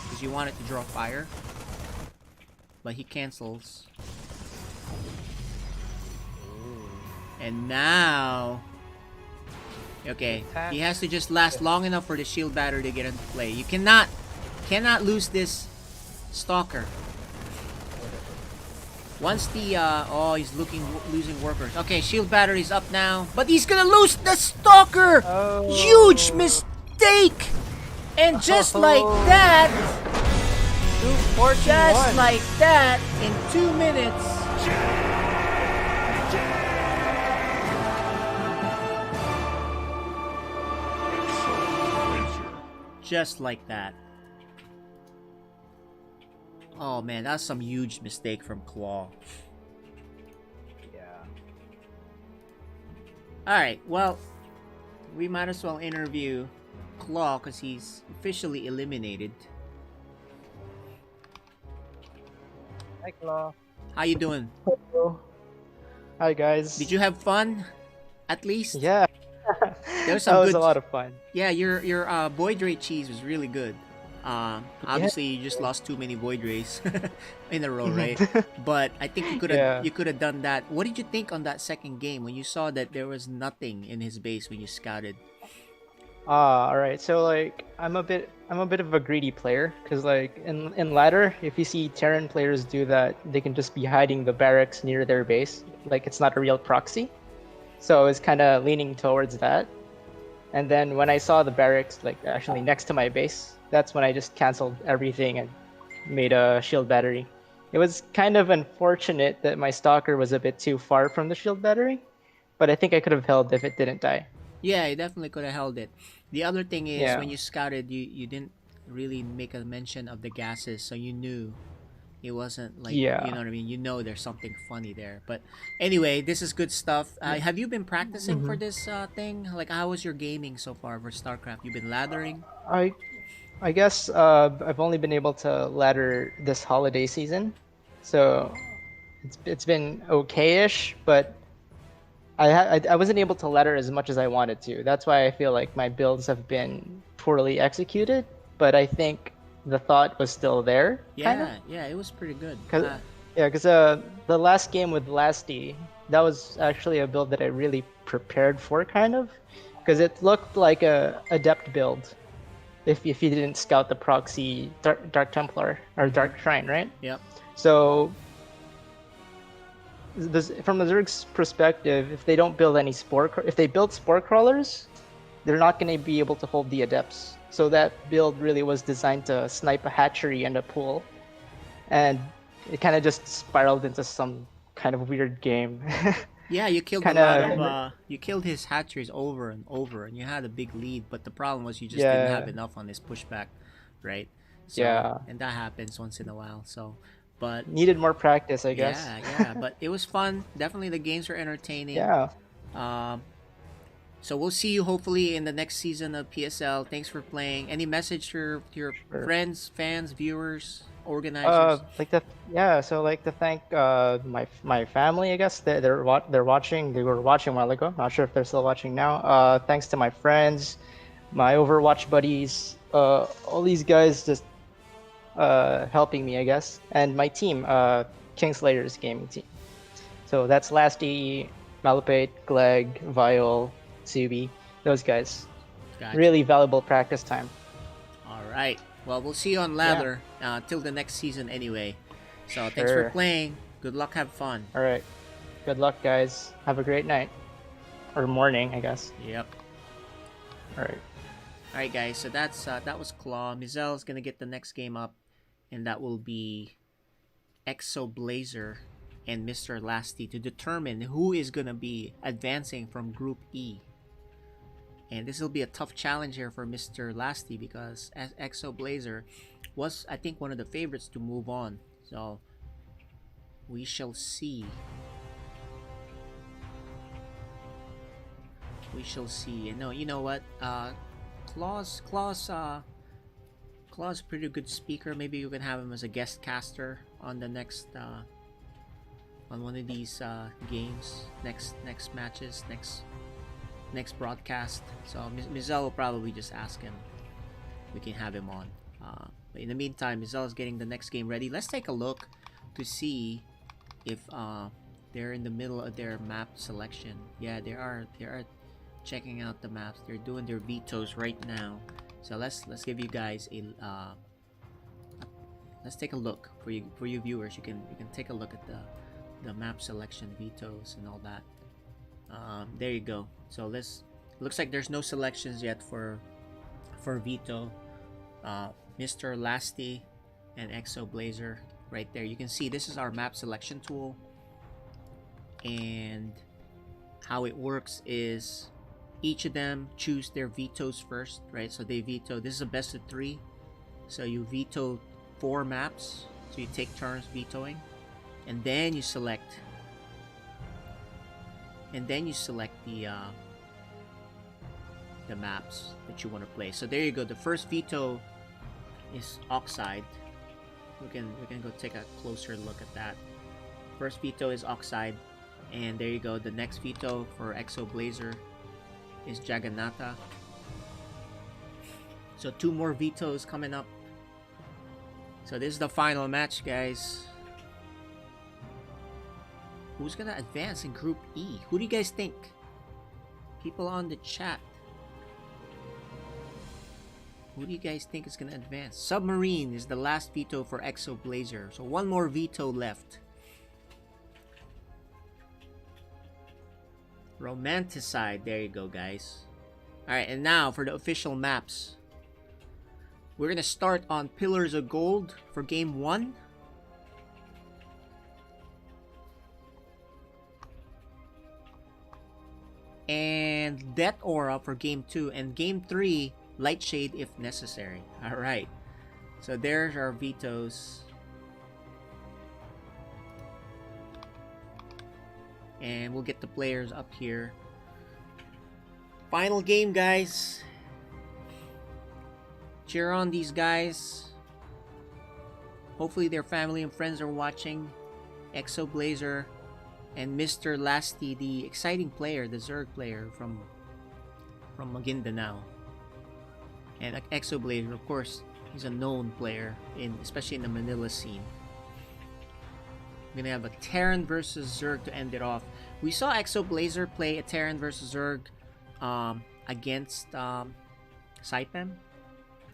Because you wanted to draw fire. But he cancels. And now... Okay, he has to just last long enough for the shield battery to get into play. You cannot lose this Stalker. Once the oh, he's losing workers. Okay, shield battery's up now, but he's gonna lose the Stalker. Oh. Huge mistake. And just like that, just like that, in 2 minutes. Just like that. Oh man, that's some huge mistake from Claw. Yeah. Alright, well, we might as well interview Claw because he's officially eliminated. Hi, Claw. How you doing? Hello. Hi guys. Did you have fun? At least? Yeah. There's some that was good... a lot of fun. Yeah, your Void Ray cheese was really good. Obviously you just lost too many Void Rays in a row, right? But I think you could have done that. What did you think on that second game when you saw that there was nothing in his base when you scouted? All right. So like I'm a bit of a greedy player because like in ladder, if you see Terran players do that, they can just be hiding the barracks near their base. Like it's not a real proxy. So I was kind of leaning towards that. And then when I saw the barracks like actually next to my base, that's when I just canceled everything and made a shield battery. It was kind of unfortunate that my Stalker was a bit too far from the shield battery, but I think I could have held if it didn't die. Yeah, you definitely could have held it. The other thing is Yeah. when you scouted, you didn't really make a mention of the gases, so you knew it wasn't like, Yeah. you know what I mean? You know there's something funny there. But anyway, this is good stuff. Have you been practicing for this thing? Like, how was your gaming so far for StarCraft? You've been laddering? I guess I've only been able to ladder this holiday season, so it's been okay-ish, but I wasn't able to ladder as much as I wanted to. That's why I feel like my builds have been poorly executed, but I think the thought was still there. Yeah, yeah, it was pretty good. Because the last game with Lasty, that was actually a build that I really prepared for, kind of, because it looked like a adept build. If you didn't scout the proxy Dark Templar or Dark Shrine, right? Yep. So, from the Zerg's perspective, if they don't build any if they build spore crawlers, they're not going to be able to hold the adepts. So that build really was designed to snipe a hatchery and a pool, and it kind of just spiraled into some kind of weird game. Yeah, you killed a lot of you killed his hatcheries over and over, and you had a big lead. But the problem was you just didn't have enough on this pushback, right? So, yeah, and that happens once in a while. So, but needed more practice, I guess. Yeah. But it was fun. Definitely, the games were entertaining. Yeah. So we'll see you hopefully in the next season of PSL. Thanks for playing. Any message to your friends, fans, viewers, organizers? So to thank my family, I guess they're watching. They were watching a while ago. Not sure if they're still watching now. Thanks to my friends, my Overwatch buddies, all these guys just helping me, I guess, and my team, Kingslayers gaming team. So that's Lasty, Malapate, Gleg, Viol, Subi, those guys. Gotcha. Really valuable practice time. All right. Well, we'll see you on ladder till the next season anyway. So thanks for playing. Good luck. Have fun. All right. Good luck, guys. Have a great night. Or morning, I guess. Yep. All right. All right, guys. So that was Claw. Mizelle's gonna get the next game up, and that will be Exo Blazer and Mr. Lasty to determine who is gonna be advancing from Group E. And this will be a tough challenge here for Mr. Lasty because Exo Blazer was, I think, one of the favorites to move on. So we shall see. We shall see. And no, you know what? Claw's a pretty good speaker. Maybe you can have him as a guest caster on the next on one of these games, next matches, next broadcast. So Mizel will probably just ask him. We can have him on. But in the meantime, Mizel is getting the next game ready. Let's take a look to see if they're in the middle of their map selection. Yeah, they are checking out the maps. They're doing their vetoes right now. So let's give you guys a let's take a look for you viewers. You can take a look at the map selection, vetoes, and all that. There you go. So looks like there's no selections yet for veto. Mr. Lasty and Exo Blazer right there. You can see this is our map selection tool, and how it works is each of them choose their vetoes first, right? So they veto. This is a best of 3, so you veto 4 maps, so you take turns vetoing, and then you select the maps that you want to play. So there you go. The first veto is Oxide. We can go take a closer look at that. First veto is Oxide, and there you go. The next veto for Exo Blazer is Jagannatha. So 2 more vetoes coming up. So this is the final match, guys. Who's gonna advance in Group E? Who do you guys think? People on the chat. Who do you guys think is gonna advance? Submarine is the last veto for Exo Blazer. So 1 more veto left. Romanticide. There you go, guys. Alright, and now for the official maps. We're gonna start on Pillars of Gold for Game 1. And Death Aura for Game 2. And Game 3, Lightshade if necessary. Alright. So there's our vetoes. And we'll get the players up here. Final game, guys. Cheer on these guys. Hopefully their family and friends are watching. Exo Blazer and Mr. Lasty, the exciting player, the Zerg player from Maguindanao. And Exo Blazer, of course, he's a known player, especially in the Manila scene. We're gonna have a Terran versus Zerg to end it off. We saw Exo Blazer play a Terran versus Zerg against Saipem,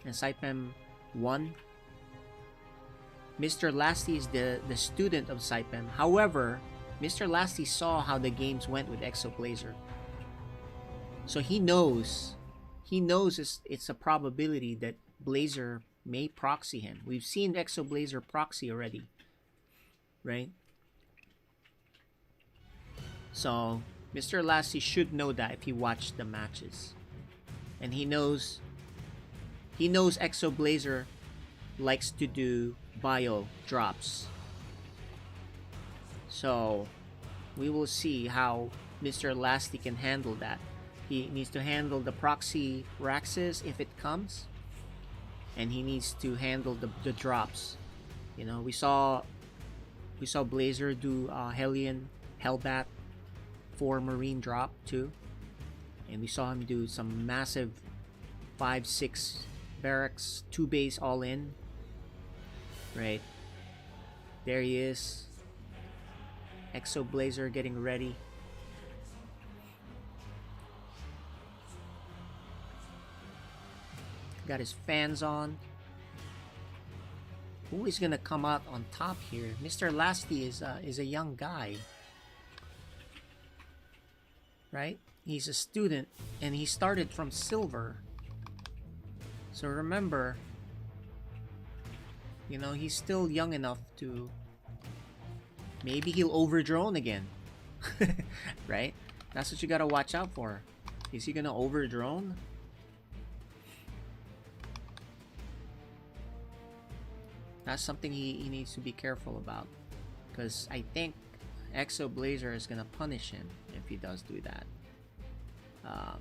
and Saipem won. Mr. Lasty is the student of Saipem. However, Mr. Lasty saw how the games went with Exo Blazer, so he knows it's a probability that Blazer may proxy him. We've seen Exo Blazer proxy already, right? So Mr. Lassie should know that if he watched the matches, and he knows Exo Blazer likes to do bio drops. So we will see how Mr. Lasty can handle that. He needs to handle the proxy Raxes if it comes, and he needs to handle the drops. You know, we saw Blazer do Hellion Hellbat for Marine drop too, and we saw him do some massive 5-6 barracks 2 base all in. Right there he is, Exo Blazer getting ready. Got his fans on. Who is gonna come out on top here? Mr. Lasty is a young guy, right? He's a student and he started from silver. So remember, you know, he's still young enough to, maybe he'll overdrone again. Right? That's what you gotta watch out for. Is he gonna overdrone? That's something he needs to be careful about, because I think Exo Blazer is gonna punish him if he does do that. Um,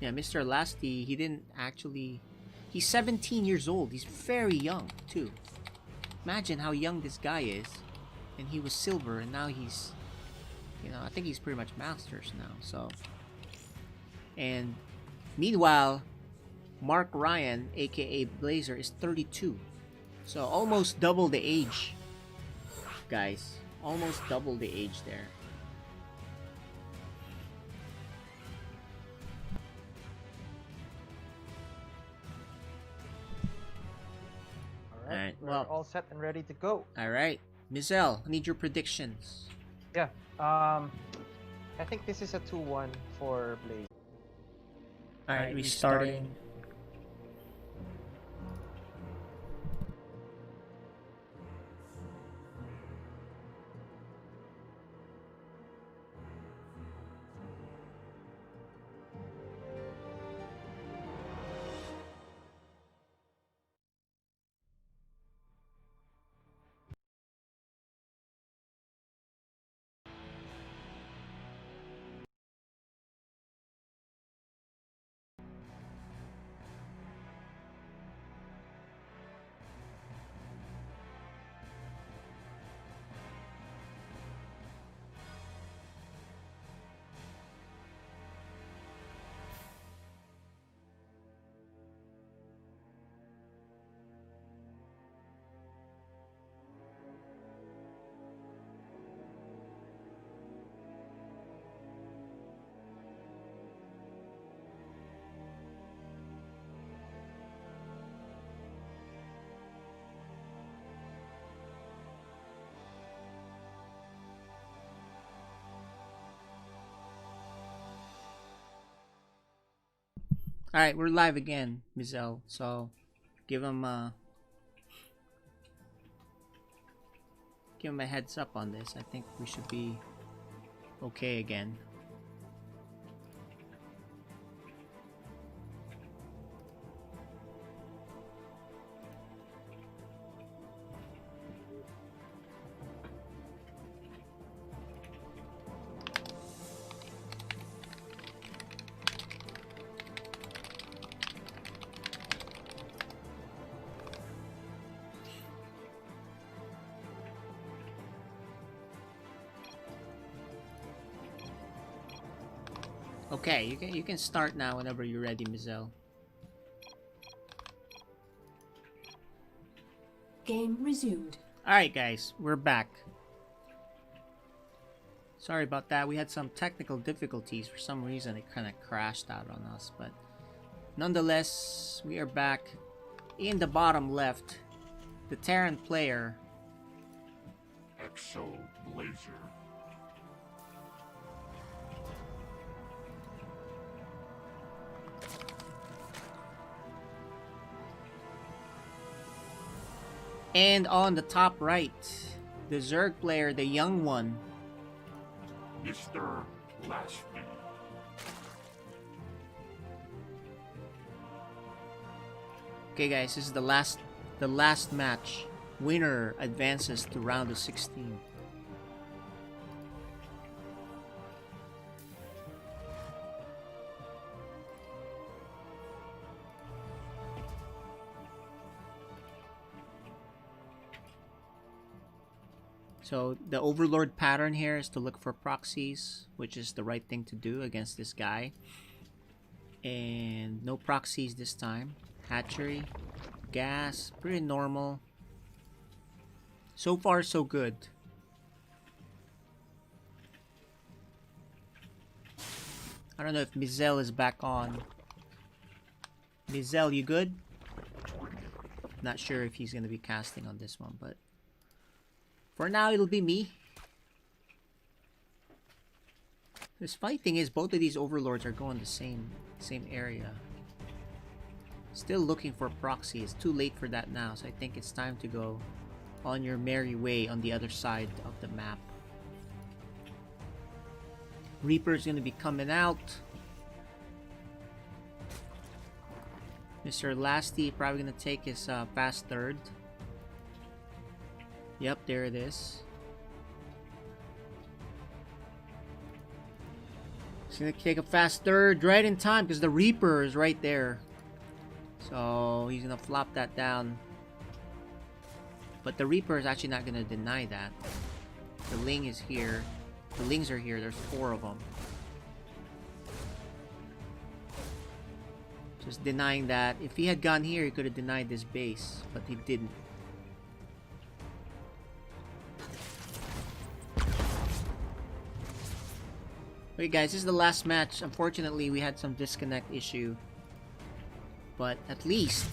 yeah, Mr. Lasty, he didn't actually... He's 17 years old. He's very young, too. Imagine how young this guy is. And he was silver, and now he's... You know, I think he's pretty much masters now, so... And meanwhile, Mark Ryan, aka Blazer, is 32. So almost double the age, guys. Almost double the age there. Alright, We're well, all set and ready to go. alright. Mizel, I need your predictions. Yeah. I think this is a 2-1 for Blaze. Alright, restarting. Alright, we're live again, Mizel. So, give him a heads up on this. I think we should be okay again. Okay, you can start now whenever you're ready, Mizel. Game resumed. Alright guys, we're back. Sorry about that, we had some technical difficulties. For some reason it kind of crashed out on us, but nonetheless, we are back. In the bottom left, the Terran player. Exo Blazer. And on the top right, the Zerg player, the young one. Mr. Lasty. Okay guys, this is the last match. Winner advances to round of 16. So the Overlord pattern here is to look for proxies, which is the right thing to do against this guy. And no proxies this time. Hatchery, gas, pretty normal. So far so good. I don't know if Mizel is back on. Mizel, you good? Not sure if he's gonna be casting on this one, but for now, it'll be me. This funny thing is, both of these overlords are going the same area. Still looking for proxy. It's too late for that now, so I think it's time to go on your merry way on the other side of the map. Reaper's gonna be coming out. Mr. Lasty probably gonna take his fast third. Yep, there it is. He's gonna take a fast third right in time because the Reaper is right there. So he's gonna flop that down. But the Reaper is actually not gonna deny that. The Ling is here. The Lings are here. There's 4 of them. Just denying that. If he had gone here, he could have denied this base. But he didn't. Okay guys, this is the last match. Unfortunately, we had some disconnect issue. But at least,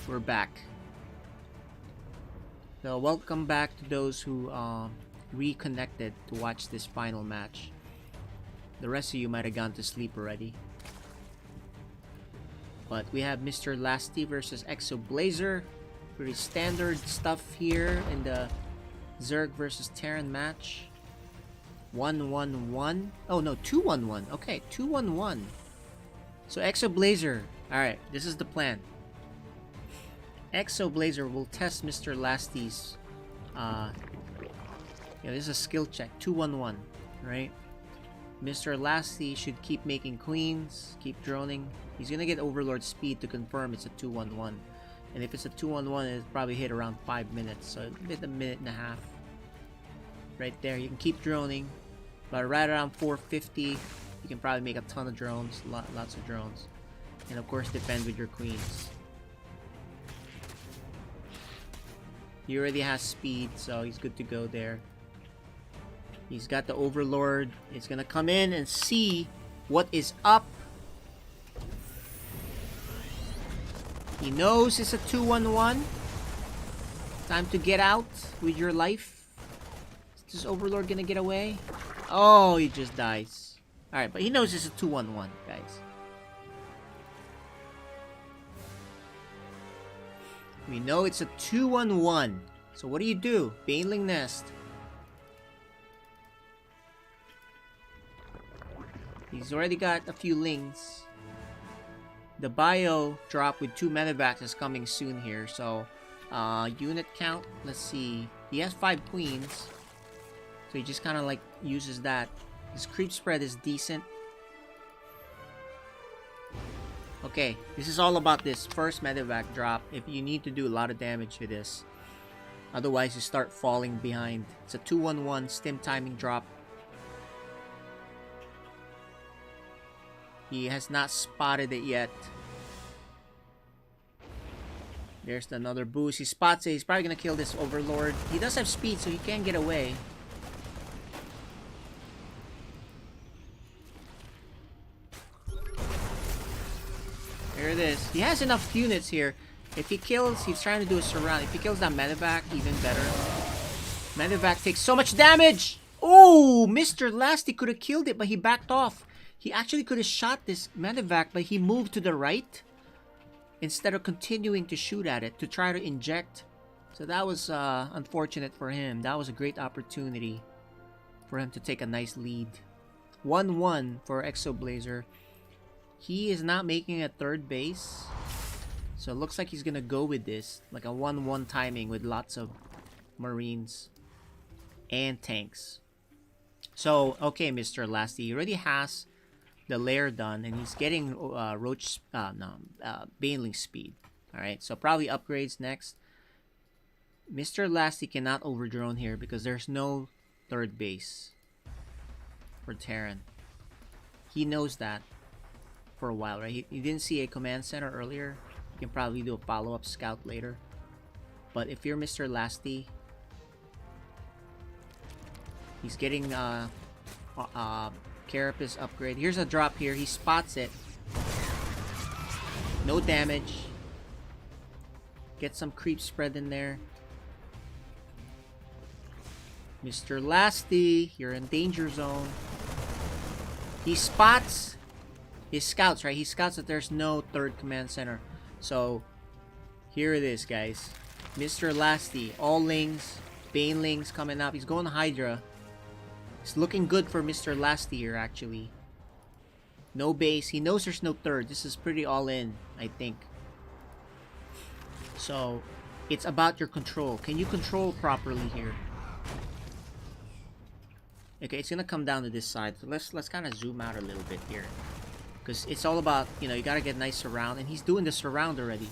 we're back. So welcome back to those who reconnected to watch this final match. The rest of you might have gone to sleep already. But we have Mr. Lasty versus Exo Blazer. Pretty standard stuff here in the Zerg versus Terran match. 1-1-1. Oh no, 2-1-1. Okay, 2-1-1. So Exo Blazer. Alright, this is the plan. Exo Blazer will test Mr. Lasty's this is a skill check. 2-1-1. Right? Mr. Lasty should keep making queens, keep droning. He's gonna get Overlord speed to confirm it's a 2-1-1. And if it's a 2-1-1, it'll probably hit around 5 minutes. So it'll hit a minute and a half. Right there. You can keep droning. But right around 450, you can probably make a ton of drones. Lots of drones. And of course defend with your queens. He already has speed, so he's good to go there. He's got the Overlord. He's gonna come in and see what is up. He knows it's a 2-1-1. Time to get out with your life. Is this Overlord gonna get away? Oh, he just dies. Alright, but he knows it's a 2-1-1, guys. We know it's a 2-1-1. So what do? Baneling Nest. He's already got a few Lings. The bio drop with 2 medevacs is coming soon here. So, unit count, let's see. He has 5 queens. So he just kind of like uses that. His creep spread is decent. Okay, this is all about this first medevac drop. If you need to do a lot of damage with this. Otherwise, you start falling behind. It's a 2-1-1 stim timing drop. He has not spotted it yet. There's another boost. He spots it. He's probably going to kill this Overlord. He does have speed, so he can get away. There it is. He has enough units here. If he kills, he's trying to do a surround. If he kills that medevac, even better. Medevac takes so much damage! Oh, Mr. Lasty could have killed it, but he backed off. He actually could have shot this medevac, but he moved to the right instead of continuing to shoot at it to try to inject. So that was unfortunate for him. That was a great opportunity for him to take a nice lead. 1-1 for Exo Blazer. He is not making a third base. So it looks like he's gonna go with this. Like a 1-1 timing with lots of Marines and tanks. So, okay, Mr. Lasty, he already has the lair done, and he's getting Baneling speed. Alright, so probably upgrades next. Mr. Lasty cannot overdrone here because there's no third base for Terran. He knows that for a while, right? He didn't see a command center earlier. You can probably do a follow-up scout later. But if you're Mr. Lasty, he's getting Carapace upgrade. Here's a drop here. He spots it. No damage. Get some creep spread in there. Mr. Lasty, you're in danger zone. He spots his scouts, right? He scouts that there's no third command center. So, here it is, guys. Mr. Lasty, all Lings, Banelings coming up. He's going to Hydra. It's looking good for Mr. Lasty here, actually. No base. He knows there's no third. This is pretty all in, I think. So, it's about your control. Can you control properly here? Okay, it's gonna come down to this side. So let's kind of zoom out a little bit here, because it's all about, you know, you gotta get nice surround, and he's doing the surround already.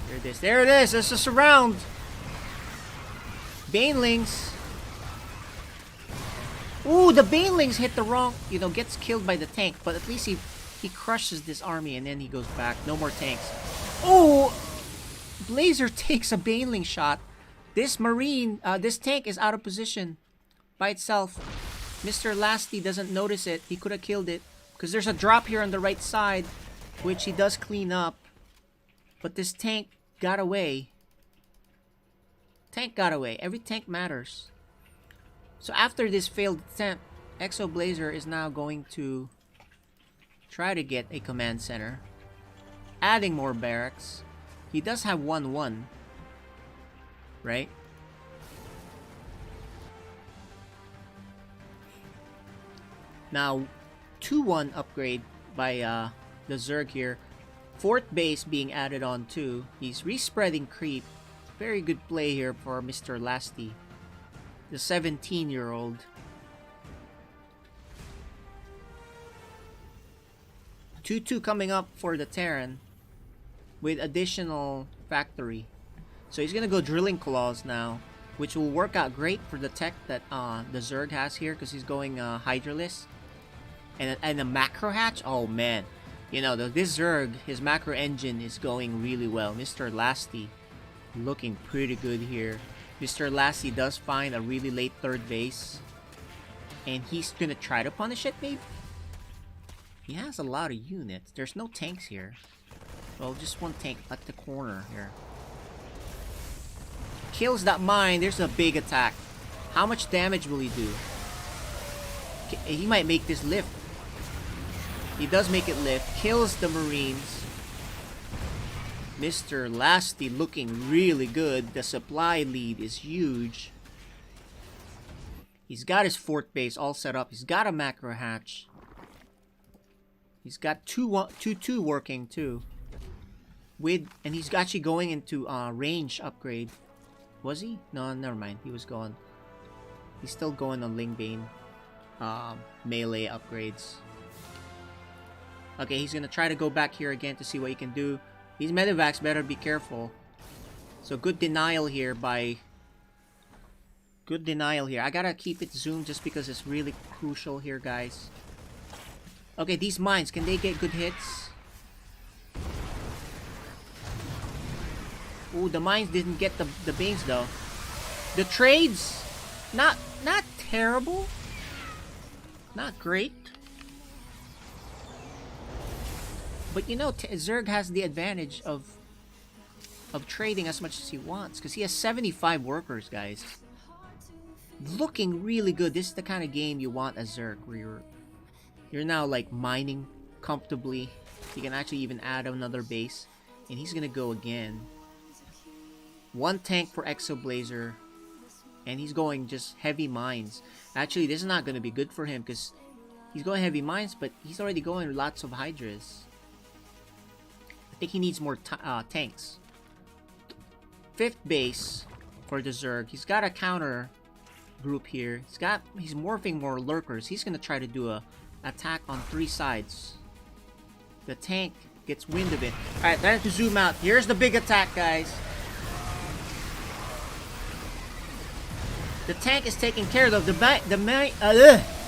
There it is. There it is. It's a surround. Banelings. Ooh, the Banelings hit the wrong, you know, gets killed by the tank, but at least he crushes this army and then he goes back. No more tanks. Oh, Blazer takes a Baneling shot. This Marine, this tank is out of position by itself. Mr. Lasty doesn't notice it. He could have killed it because there's a drop here on the right side, which he does clean up. But this tank got away. Tank got away. Every tank matters. So after this failed attempt, Exo Blazer is now going to try to get a command center, adding more barracks. He does have 1-1, right? Now, 2-1 upgrade by the Zerg here. Fourth base being added on too. He's respreading creep. Very good play here for Mr. Lasty, the 17-year-old. 2-2 coming up for the Terran with additional factory. So he's gonna go Drilling Claws now, which will work out great for the tech that the Zerg has here, because he's going Hydralisk. And the macro hatch, oh man. You know, this Zerg, his macro engine is going really well. Mr. Lasty looking pretty good here. Mr. Lasty does find a really late third base, and he's gonna try to punish it, maybe? He has a lot of units. There's no tanks here. Well, just one tank at the corner here. Kills that mine. There's a big attack. How much damage will he do? He might make this lift. He does make it lift. Kills the Marines. Mr. Lasty looking really good. The supply lead is huge. He's got his fourth base all set up. He's got a macro hatch. He's got 2-2 working too. And he's actually going into range upgrade. Was he? No, never mind. He was gone. He's still going on Lingbane melee upgrades. Okay, he's gonna try to go back here again to see what he can do. These medevacs better be careful. So good denial here by... Good denial here. I gotta keep it zoomed just because it's really crucial here, guys. Okay, these mines, can they get good hits? Ooh, the mines didn't get the Banes though. The trades, not terrible. Not great. But you know, Zerg has the advantage of trading as much as he wants, because he has 75 workers, guys. Looking really good. This is the kind of game you want as Zerg, where you're now like mining comfortably. You can actually even add another base, and he's gonna go again. One tank for Exo Blazer, and he's going just heavy mines. Actually, this is not gonna be good for him because he's going heavy mines, but he's already going lots of Hydras. I think he needs more tanks. Fifth base for the Zerg. He's got a counter group here. He's morphing more lurkers. He's gonna try to do a attack on 3 sides. The tank gets wind of it. Alright, time to zoom out. Here's the big attack, guys. The tank is taken care of. The mines.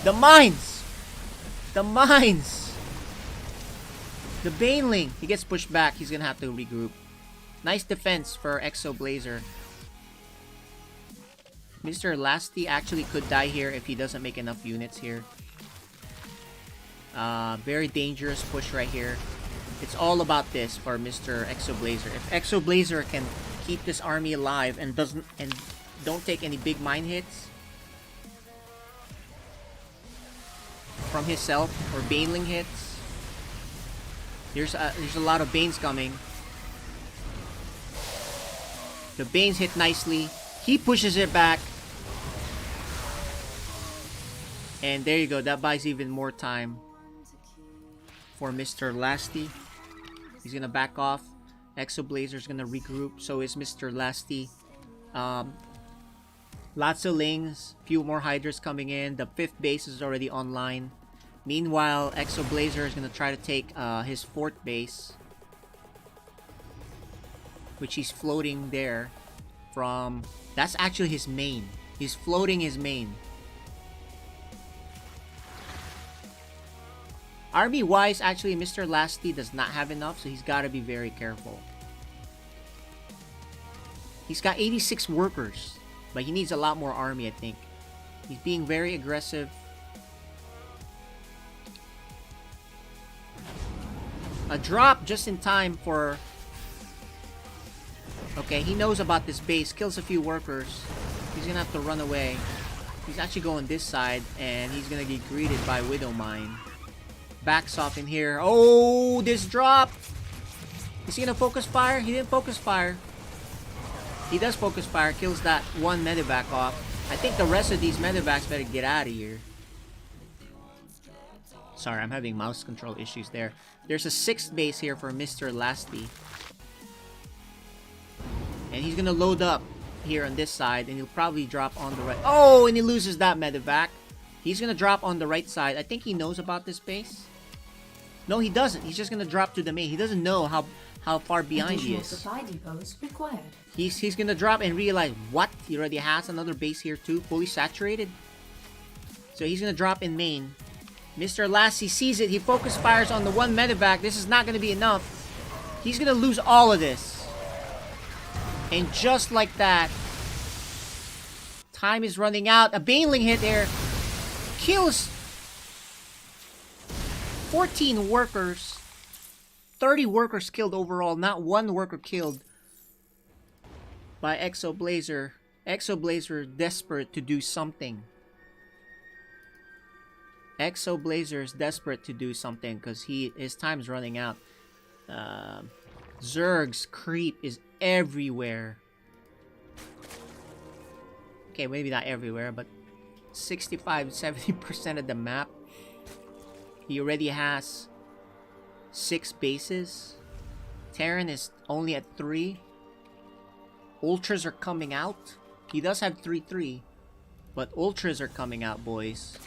The mines. The Baneling. He gets pushed back. He's gonna have to regroup. Nice defense for Exo Blazer. Mr. Lasty actually could die here if he doesn't make enough units here. Very dangerous push right here. It's all about this for Mr. Exo Blazer. If Exo Blazer can keep this army alive and don't take any big mine hits from himself or Baneling hits. There's a lot of Banes coming. The Banes hit nicely. He pushes it back. And there you go. That buys even more time for Mr. Lasty. He's gonna back off. Exo Blazer's gonna regroup. So is Mr. Lasty. Lots of lings, few more hydras coming in. The 5th base is already online. Meanwhile, Exo Blazer is going to try to take his 4th base, which he's floating there from... That's actually his main. He's floating his main. Army-wise, actually, Mr. Lasty does not have enough, so he's got to be very careful. He's got 86 workers, but he needs a lot more army, I think. He's being very aggressive. A drop just in time for... Okay, he knows about this base, kills a few workers. He's gonna have to run away. He's actually going this side, and he's gonna get greeted by Widow Mine. Backs off in here. Oh, this drop! Is he gonna focus fire? He didn't focus fire. He does focus fire, kills that one medevac off. I think the rest of these medevacs better get out of here. Sorry, I'm having mouse control issues there. There's a 6th base here for Mr. Lasty. And he's gonna load up here on this side, and he'll probably drop on the right. Oh, and he loses that medevac. He's gonna drop on the right side. I think he knows about this base. No, he doesn't. He's just gonna drop to the main. He doesn't know how far behind he is. Supply depots required. He's gonna drop and realize, what? He already has another base here too, fully saturated. So he's gonna drop in main. Mr. Lassie sees it. He focus fires on the one medevac. This is not gonna be enough. He's gonna lose all of this. And just like that, time is running out. A Baneling hit there. Kills 14 workers. 30 workers killed overall. Not one worker killed by Exo Blazer. Exo Blazer desperate to do something. Exo Blazer is desperate to do something because his time's running out. Zerg's creep is everywhere. Okay, maybe not everywhere, but 65-70% of the map. He already has 6 bases. Terran is only at 3. Ultras are coming out. He does have 3-3, but Ultras are coming out, boys.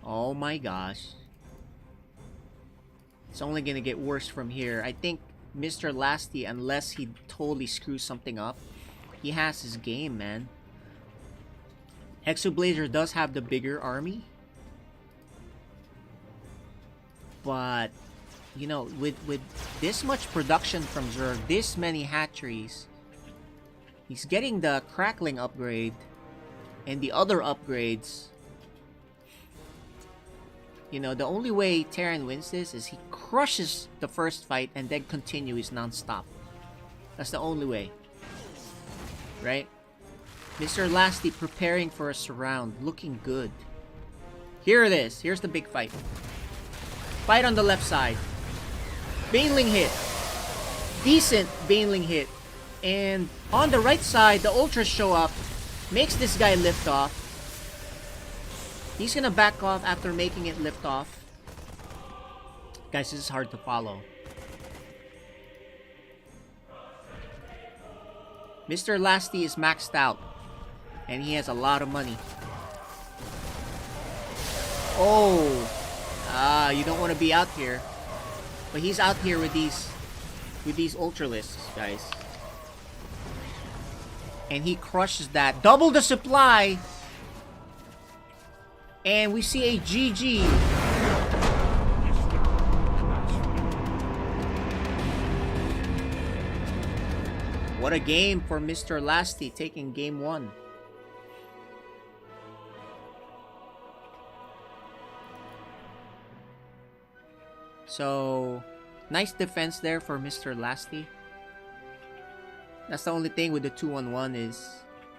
Oh my gosh. It's only gonna get worse from here. I think Mr. Lasty, unless he totally screws something up, he has his game, man. Exoblazer does have the bigger army, but you know, with this much production from Zerg, this many hatcheries, he's getting the crackling upgrade and the other upgrades. You know, the only way Terran wins this is he crushes the first fight and then continues non-stop. That's the only way. Right? Mr. Lasty preparing for a surround. Looking good. Here it is. Here's the big fight. Fight on the left side. Baneling hit. Decent Baneling hit. And on the right side, the Ultras show up. Makes this guy lift off. He's gonna back off after making it lift off. Guys, this is hard to follow. Mr. Lasty is maxed out. And he has a lot of money. Oh! You don't want to be out here. But he's out here with these Ultralisks, guys. And he crushes that. Double the supply! And we see a GG. What a game for Mr. Lasty, taking game 1. So, nice defense there for Mr. Lasty. That's the only thing with the 2-on-1 is,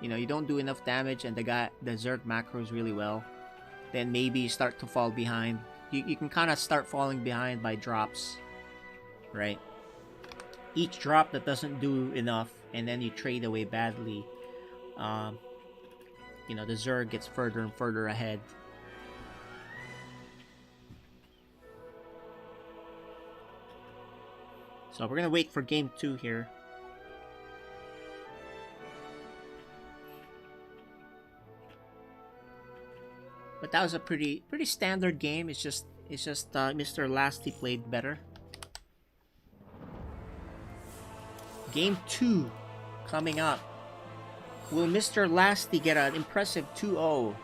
you know, you don't do enough damage and the Zerg macros really well. Then maybe you start to fall behind. You can kind of start falling behind by drops, right? Each drop that doesn't do enough, and then you trade away badly. You know, the Zerg gets further and further ahead. So we're gonna wait for game 2 here. But that was a pretty standard game. It's just Mr. Lasty played better. Game 2 coming up. Will Mr. Lasty get an impressive 2-0?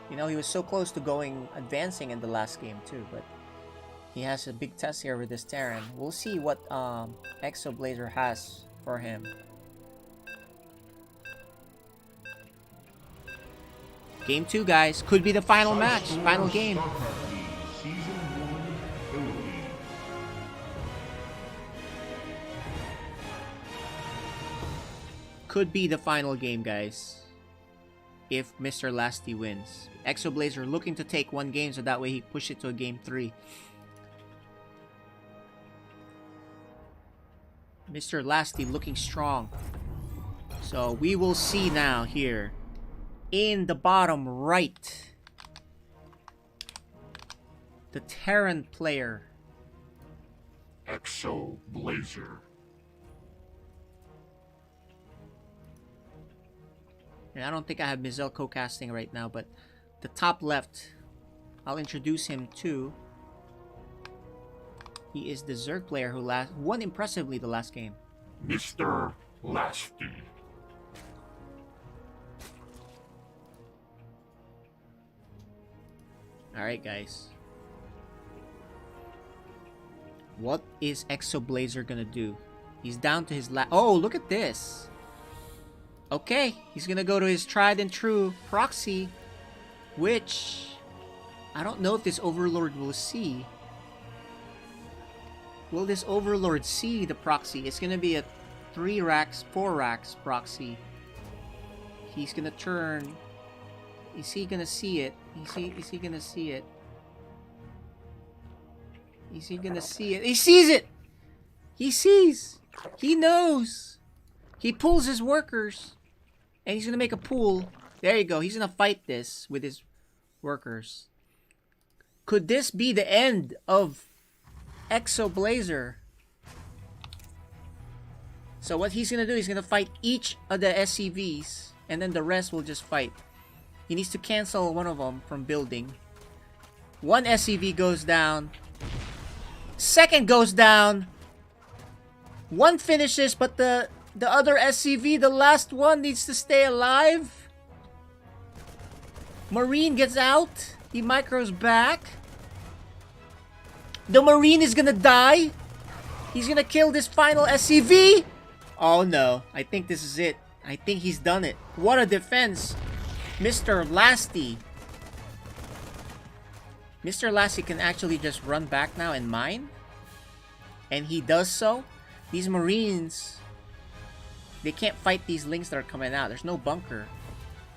You know, he was so close to advancing in the last game too, but he has a big test here with this Terran. We'll see what Exoblazer has for him. Game 2, guys. Could be the final match. Final game. Could be the final game, guys. If Mr. Lasty wins. Exoblazer looking to take 1 game so that way he push it to a game 3. Mr. Lasty looking strong. So we will see now here. In the bottom right, the Terran player, Exoblazer. and I don't think I have Mizel co-casting right now, but the top left, I'll introduce him to. He is the Zerg player who won impressively the last game. Mr. Lasty. Alright, guys. What is Exoblazer gonna do? He's down to his oh, look at this! Okay, he's gonna go to his tried and true proxy, which I don't know if this Overlord will see. Will this Overlord see the proxy? It's gonna be a 3 racks, 4 racks proxy. He's gonna turn. Is he gonna see it? Is he gonna see it? Is he gonna see it? He sees it! He sees! He knows! He pulls his workers. And he's gonna make a pool. There you go. He's gonna fight this with his workers. Could this be the end of Exoblazer? So what he's gonna do, he's gonna fight each of the SCVs. And then the rest will just fight. He needs to cancel one of them from building. 1 SCV goes down. 2nd goes down. 1 finishes, but the other SCV, the last one, needs to stay alive. Marine gets out. He micros back. The Marine is gonna die. He's gonna kill this final SCV. Oh no, I think this is it. I think he's done it. What a defense. Mr. Lasty. Mr. Lasty can actually just run back now and mine. And he does so. These Marines, they can't fight these links that are coming out. There's no bunker.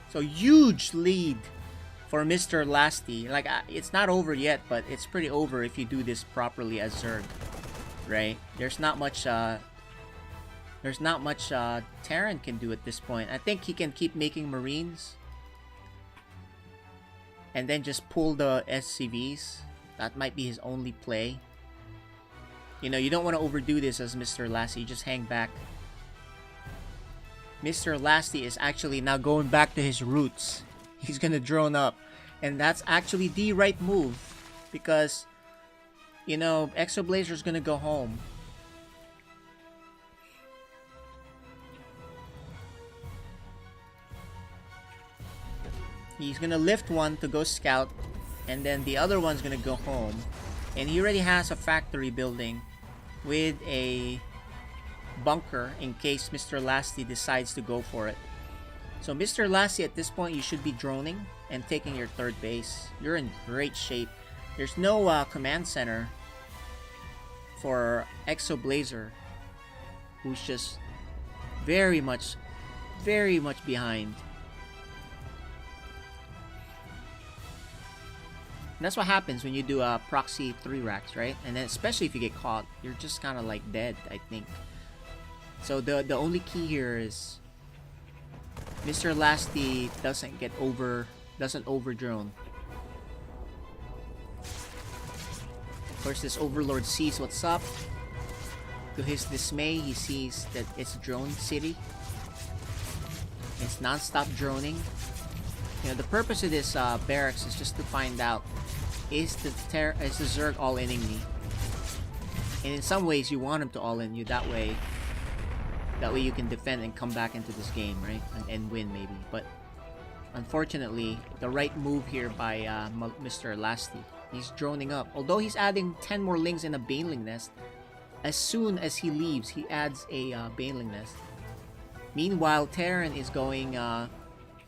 So huge lead for Mr. Lasty. Like, it's not over yet, but it's pretty over if you do this properly as Zerg. Right? There's not much Terran can do at this point. I think he can keep making Marines. And then just pull the SCVs. That might be his only play. You know, you don't want to overdo this as Mr. Lasty. You just hang back. Mr. Lasty is actually now going back to his roots. He's gonna drone up. And that's actually the right move. Because, you know, Exoblazer's gonna go home. He's gonna lift one to go scout, and then the other one's gonna go home. And he already has a factory building with a bunker in case Mr. Lasty decides to go for it. So Mr. Lasty, at this point, you should be droning and taking your 3rd base. You're in great shape. There's no command center for Exoblazer, who's just very much behind. And that's what happens when you do a proxy 3 racks, right? And then especially if you get caught, you're just kind of like dead, I think. So the only key here is Mr. Lasty doesn't over drone. Of course, this Overlord sees what's up. To his dismay, he sees that it's drone city. It's non-stop droning. You know, the purpose of this barracks is just to find out, is the Zerg all-inning me? And in some ways, you want him to all-in you. That way you can defend and come back into this game, right? And win, maybe. But unfortunately, the right move here by Mr. Lasty. He's droning up. Although he's adding 10 more lings in a Baneling Nest, as soon as he leaves, he adds a Baneling Nest. Meanwhile, Terran is going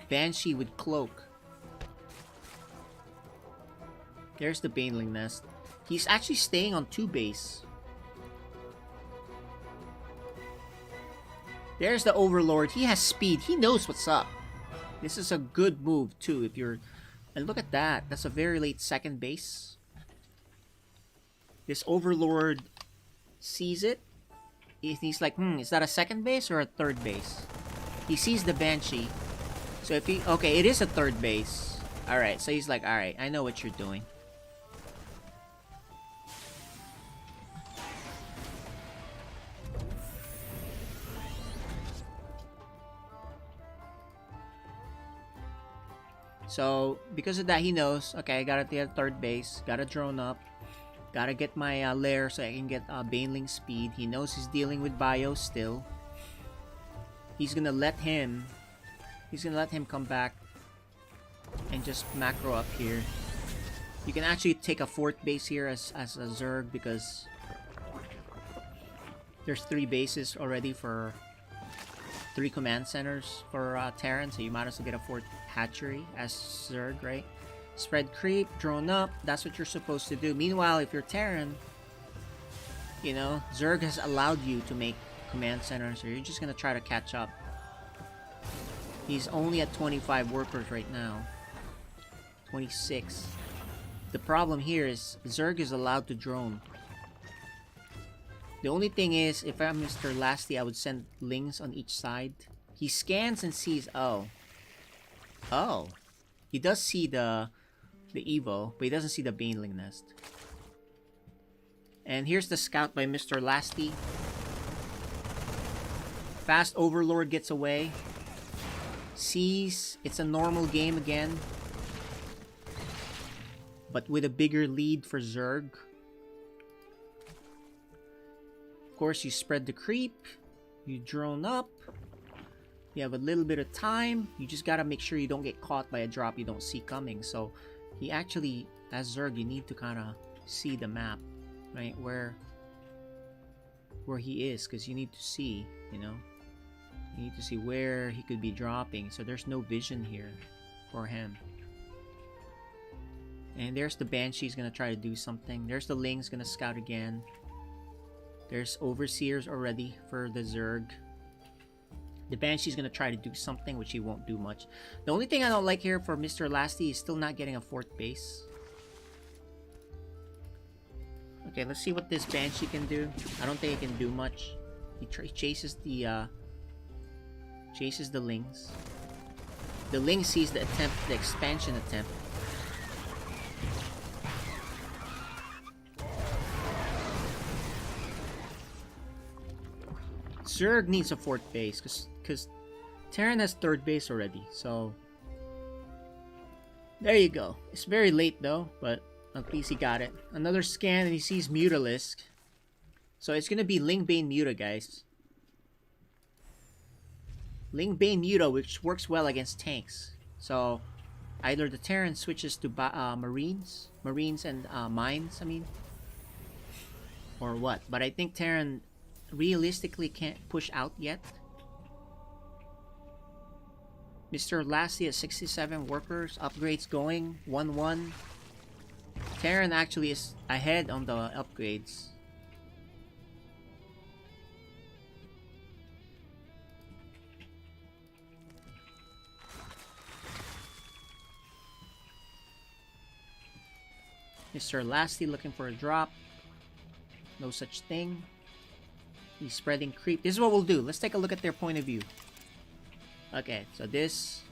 Banshee with Cloak. There's the Baneling Nest. He's actually staying on 2 base. There's the Overlord. He has speed. He knows what's up. This is a good move, too, if you're... And look at that. That's a very late second base. This Overlord sees it. He's like, is that a second base or a third base? He sees the Banshee. So if he... Okay, it is a third base. Alright, so he's like, alright, I know what you're doing. So, because of that, he knows, okay, I gotta get third base, gotta drone up, gotta get my lair so I can get Baneling speed. He knows he's dealing with Bio still. He's gonna let him come back and just macro up here. You can actually take a 4th base here as a Zerg because there's 3 bases already for 3 command centers for Terran, so you might as well get a 4th hatchery as Zerg, right? Spread creep, drone up, that's what you're supposed to do. Meanwhile, if you're Terran, you know, Zerg has allowed you to make command centers, so you're just gonna try to catch up. He's only at 25 workers right now. 26. The problem here is Zerg is allowed to drone. The only thing is, if I'm Mr. Lasty, I would send lings on each side. He scans and sees, oh. He does see the Evo, but he doesn't see the Baneling Nest. And here's the scout by Mr. Lasty. Fast Overlord gets away. Sees it's a normal game again. But with a bigger lead for Zerg. Of course, you spread the creep. You drone up. You have a little bit of time. You just gotta make sure you don't get caught by a drop you don't see coming. So, he actually, as Zerg, you need to kind of see the map, right? Where he is, because you need to see, you know? You need to see where he could be dropping. So there's no vision here for him. And there's the Banshee's gonna try to do something. There's the Ling's gonna scout again. There's Overseers already for the Zerg. The Banshee's gonna try to do something, which he won't do much. The only thing I don't like here for Mr. Lasty is still not getting a 4th base. Okay, let's see what this Banshee can do. I don't think it can do much. He chases the Lings. The Ling sees the attempt, the expansion attempt. Zerg needs a 4th base because Terran has 3rd base already, so there you go. It's very late though, but at least he got it. Another scan and he sees Mutalisk. So it's gonna be Ling Bane Muta, guys. Ling Bane Muta, which works well against tanks. So either the Terran switches to Marines and Mines, I mean, or what. But I think Terran realistically can't push out yet. Mr. Lasty at 67 workers, upgrades going, 1-1. Terran actually is ahead on the upgrades. Mr. Lasty looking for a drop. No such thing. He's spreading creep. This is what we'll do. Let's take a look at their point of view. Okay, so this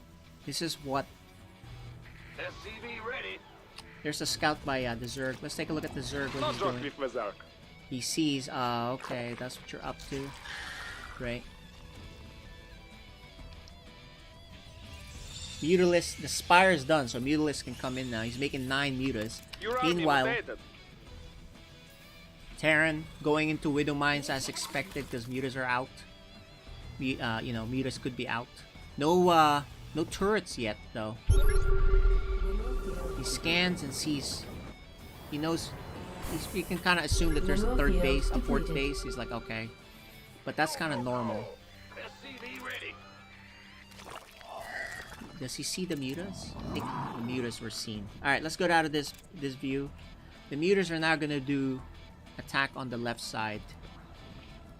is what... SCV ready. There's a scout by the Zerg. Let's take a look at the Zerg. What he's doing. He sees, okay, that's what you're up to. Great. Mutalis, the Spire is done, so Mutalis can come in now. He's making 9 Mutas. Meanwhile, Terran going into Widow Mines as expected because Mutas are out. You know, Mutas could be out. No turrets yet though. He scans and sees. He knows. He can kind of assume that there's a third base, a fourth base. He's like, okay, but that's kind of normal. Does he see the Mutas? I think the Mutas were seen. Alright, let's go out of this view. The Mutas are now gonna do attack on the left side.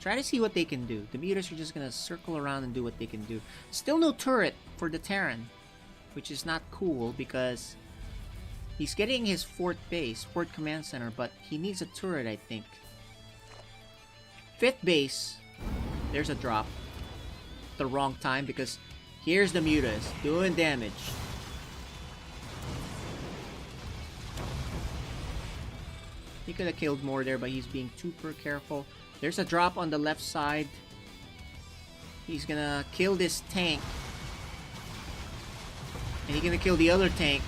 Try to see what they can do. The Mutas are just gonna circle around and do what they can do. Still no turret for the Terran, which is not cool because he's getting his fourth command center, but he needs a turret, I think. Fifth base, there's a drop. The wrong time because here's the Mutas doing damage. He could have killed more there, but he's being super careful. There's a drop on the left side. He's gonna kill this tank. And he's gonna kill the other tank.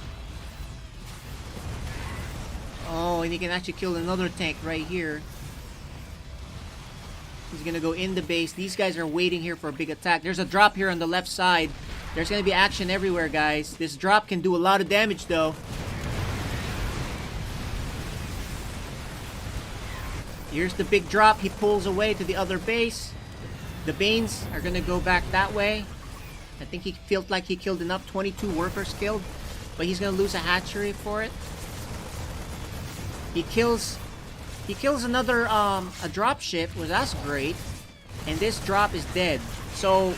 Oh, and he can actually kill another tank right here. He's gonna go in the base. These guys are waiting here for a big attack. There's a drop here on the left side. There's gonna be action everywhere, guys. This drop can do a lot of damage, though. Here's the big drop. He pulls away to the other base. The Banes are gonna go back that way. I think he felt like he killed enough. 22 workers killed, but he's gonna lose a hatchery for it. He kills another a drop ship. Well, that's great. And this drop is dead. So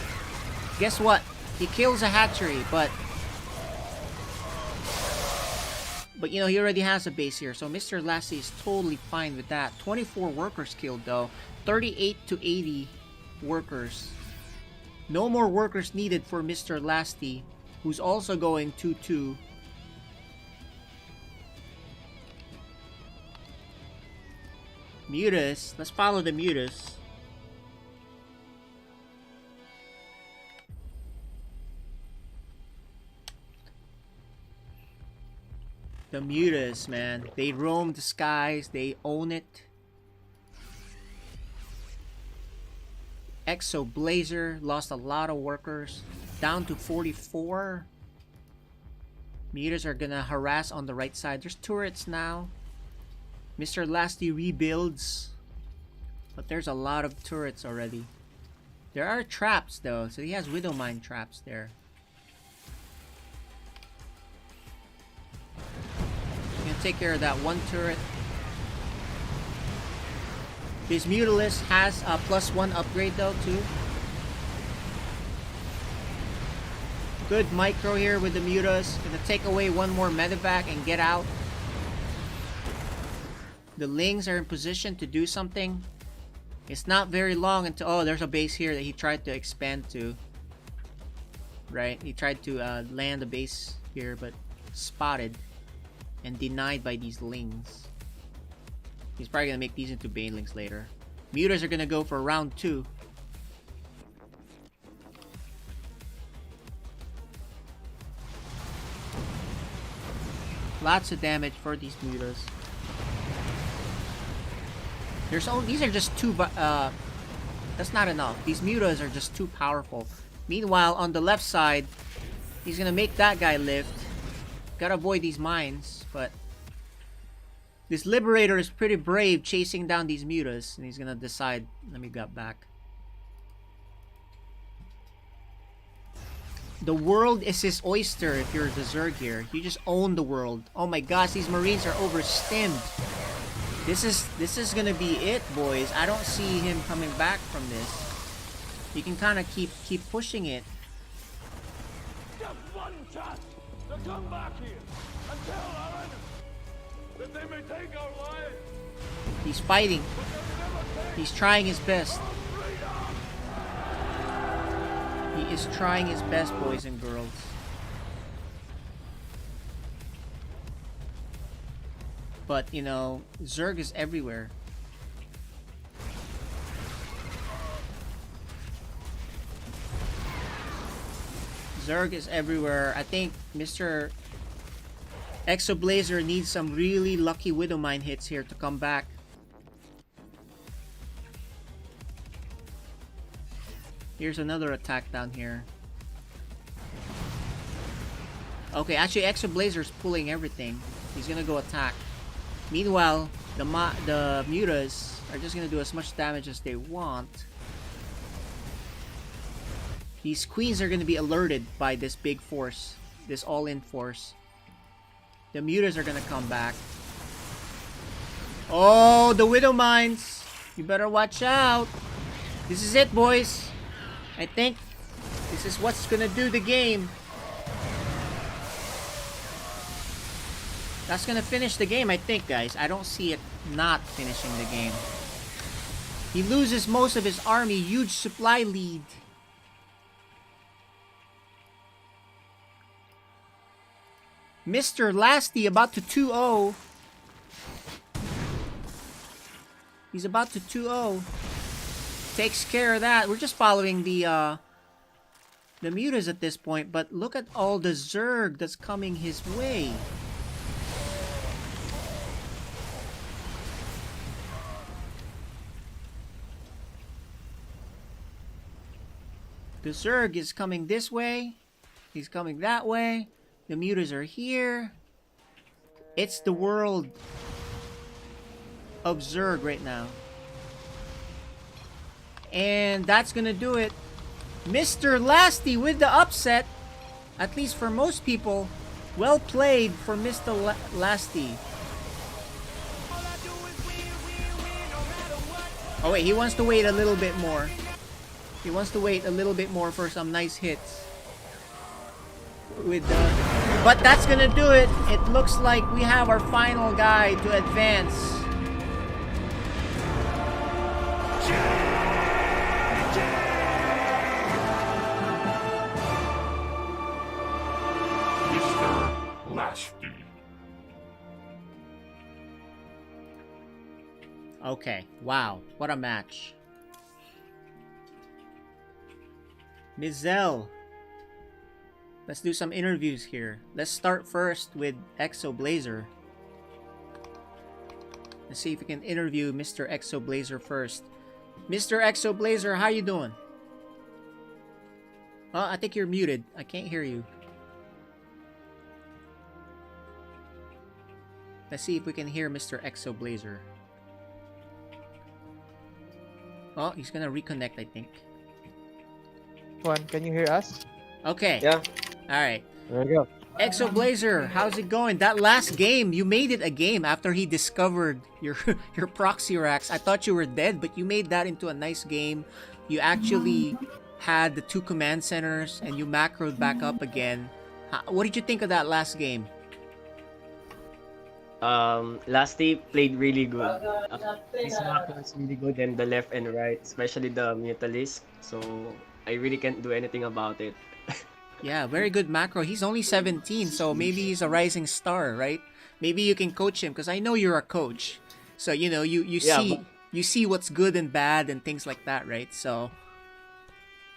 guess what? He kills a hatchery, but you know, he already has a base here. So Mr. Lassie is totally fine with that. 24 workers killed though. 38 to 80 workers. No more workers needed for Mr. Lasty, who's also going 2-2. Mutas. Let's follow the Mutas. The Mutas, man. They roam the skies. They own it. Exo Blazer lost a lot of workers. Down to 44. Mutas are gonna harass on the right side. There's turrets now. Mr. Lasty rebuilds. But there's a lot of turrets already. There are traps though. So he has Widow Mine traps there. Gonna take care of that one turret. His Mutalis has a +1 upgrade though too. Good micro here with the Mutas. Gonna take away one more medevac and get out. The Lings are in position to do something. It's not very long until... Oh, there's a base here that he tried to expand to. Right? He tried to land a base here, but spotted and denied by these Lings. He's probably gonna make these into Banelings later. Mutas are gonna go for round 2. Lots of damage for these Mutas. These are just too, that's not enough. These Mutas are just too powerful. Meanwhile, on the left side, he's gonna make that guy lift. Gotta avoid these mines, but this Liberator is pretty brave chasing down these Mutas, and he's gonna decide, let me get back. The world is his oyster if you're the Zerg here. You just own the world. Oh my gosh, these Marines are overstimmed. This is gonna be it, boys. I don't see him coming back from this. You can kind of keep pushing it. Just one chance to come back here and tell our enemies that they may take our lives. He's fighting. He's trying his best. He is trying his best, boys and girls. But, you know, Zerg is everywhere. Zerg is everywhere. I think Mr. Exoblazer needs some really lucky Widowmine hits here to come back. Here's another attack down here. Okay, actually Exoblazer's pulling everything. He's gonna go attack. Meanwhile, the Mutas are just gonna do as much damage as they want. These queens are gonna be alerted by this big force, this all-in force. The Mutas are gonna come back. Oh, the Widowmines! You better watch out. This is it, boys. I think this is what's gonna do the game. That's gonna finish the game, I think, guys. I don't see it not finishing the game. He loses most of his army. Huge supply lead. Mr. Lasty about to 2-0. He's about to 2-0. Takes care of that. We're just following the Mutas at this point, but look at all the Zerg that's coming his way. The Zerg is coming this way. He's coming that way. The Mutas are here. It's the world of Zerg right now. And that's gonna do it. Mr. Lasty with the upset. At least for most people. Well played for Mr. Lasty. Oh wait, he wants to wait a little bit more. He wants to wait a little bit more for some nice hits. But that's gonna do it. It looks like we have our final guy to advance. Mr. Lasty. Okay, wow, what a match. Mizelle. Let's do some interviews here. Let's start first with Exoblazer. Let's see if we can interview Mr. Exoblazer first. Mr. Exoblazer, how you doing? Oh, I think you're muted. I can't hear you. Let's see if we can hear Mr. Exoblazer. Oh, he's gonna reconnect, I think. Juan, can you hear us? Okay. Yeah. Alright. There we go. Exoblazer, how's it going? That last game, you made it a game after he discovered your your proxy racks. I thought you were dead, but you made that into a nice game. You actually had the 2 command centers and you macroed back up again. What did you think of that last game? Lasty played really good. His macro is really good and the left and right, especially the Mutalisk. So I really can't do anything about it. Yeah, very good macro. He's only 17, so maybe he's a rising star, right? Maybe you can coach him because I know you're a coach. So, you know, you see what's good and bad and things like that, right? So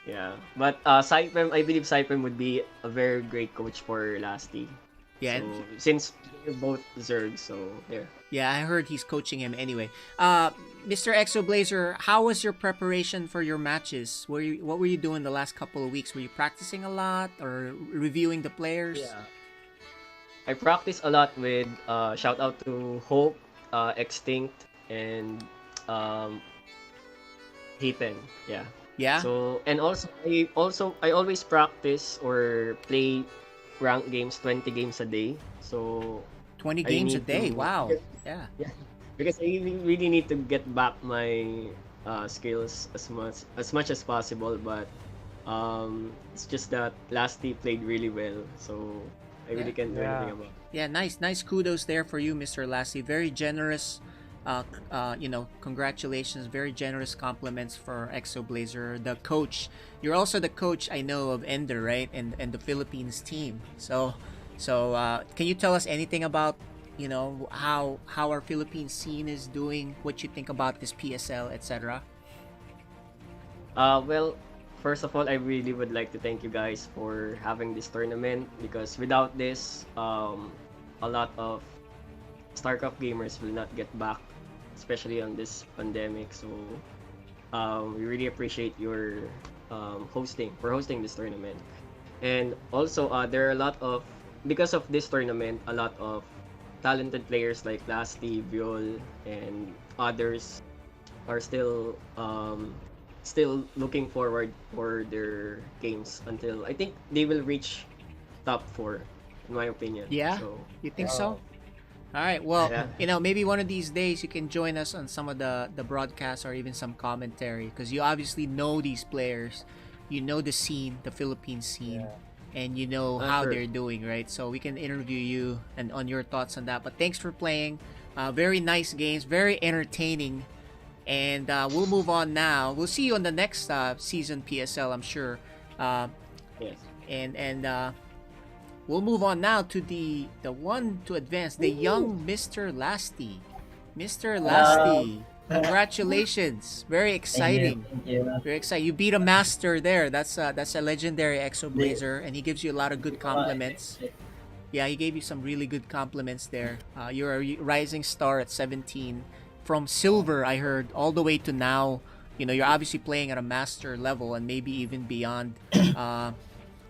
yeah, but Saipem, I believe Saipem would be a very great coach for Lasty. yeah, So, since they're both Zerg, so there. yeah, I heard he's coaching him anyway. Mr. Exoblazer, how was your preparation for your matches? What were you doing the last couple of weeks? Were you practicing a lot or reviewing the players? Yeah. I practice a lot with shout out to Hope, Extinct, and Heapen. Yeah. Yeah. So and I always practice or play ranked games 20 games a day. So 20 I games a need day. to- Wow. Yeah. because I really need to get back my skills as much as possible, but it's just that Lasty played really well, so I really can't do anything about it. Yeah, nice kudos there for you, Mr. Lassie. Very generous, you know, congratulations. Very generous compliments for Exoblazer, the coach. You're also the coach, I know, of Ender, right? And the Philippines team. So can you tell us anything about, you know, how our Philippine scene is doing? What you think about this PSL, etc.? Well, first of all, I really would like to thank you guys for having this tournament, because without this, a lot of StarCraft gamers will not get back, especially on this pandemic. So we really appreciate your hosting this tournament. And also, there are a lot of, because of this tournament, a lot of talented players like Lasty, Viol, and others are still looking forward for their games until I think they will reach top 4, in my opinion. Yeah? So, You think so? All right. Well, Yeah. maybe one of these days you can join us on some of the broadcasts or even some commentary, because you obviously know these players, you know the scene, the Philippine scene, and you know how Sure. they're doing, right? So we can interview you and on your thoughts on that. But thanks for playing. Very nice games, very entertaining, and we'll move on now. We'll see you on the next season PSL, I'm sure. Yes. And we'll move on now to the one to advance, the young Mr. Lasty. Mr. Lasty, congratulations! Very exciting. Thank you. Very exciting. You beat a master there. That's a legendary Exo Blazer, and he gives you a lot of good compliments. Yeah, he gave you some really good compliments there. You're a rising star at 17, from silver, I heard, all the way to now. You're obviously playing at a master level and maybe even beyond.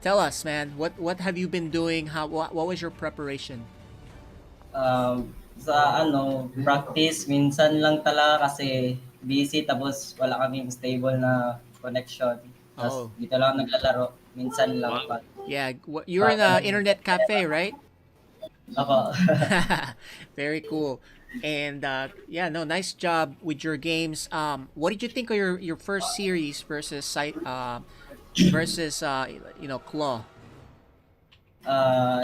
Tell us, man, what have you been doing? What was your preparation? Sa practice, minsan lang talaga kasi busy tapos wala kaming stable na connection. Tapos Oh, dito lang naglalaro, minsan lang pa. yeah, you're in a internet cafe, right? Ako. Very cool. And yeah, no, nice job with your games. What did you think of your first series versus Claw?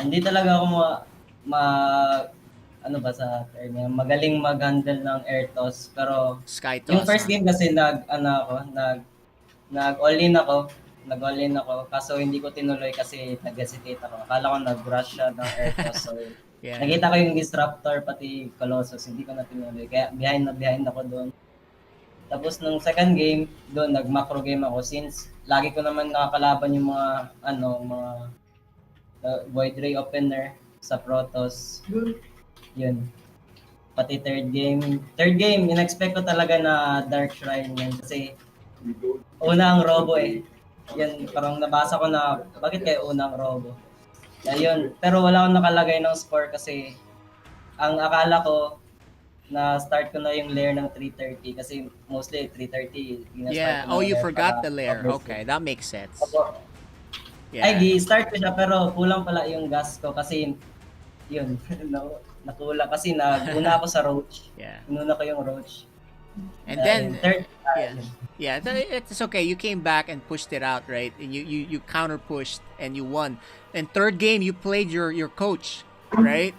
Hindi talaga ako ma ano ba sa term yan, magaling mag-handle ng air toss, pero Sky yung toss. first game kasi nag-all in ako, kaso hindi ko tinuloy kasi nag-hesitate ako. Akala ko nag-rush siya ng air toss, so Yeah. nakita ko yung disruptor pati Colossus, hindi ko na tinuloy, kaya behind ako doon. Tapos nung second game, doon nag-macro game ako since lagi ko naman nakakalaban yung mga Void Ray opener sa Protoss. Yun. Pati third game, in-expect ko talaga na Dark Shrine yan kasi una ang Robo eh. Yan, parang nabasa ko na bakit kaya una ang Robo. Ayun, pero wala akong nakalagay ng score kasi ang akala ko na start ko na yung lair ng 330 kasi mostly 330 Yeah. Oh, you forgot the lair. Okay, that makes sense. Ay, Yeah. start ko siya pero kulang pala yung gas ko kasi yun, nakulang kasi naguna ako sa Roach. Yeah. Inuna ko yung Roach. And then Third, yeah, it's okay. You came back and pushed it out, right? And you counter pushed and you won. And third game you played your coach, right?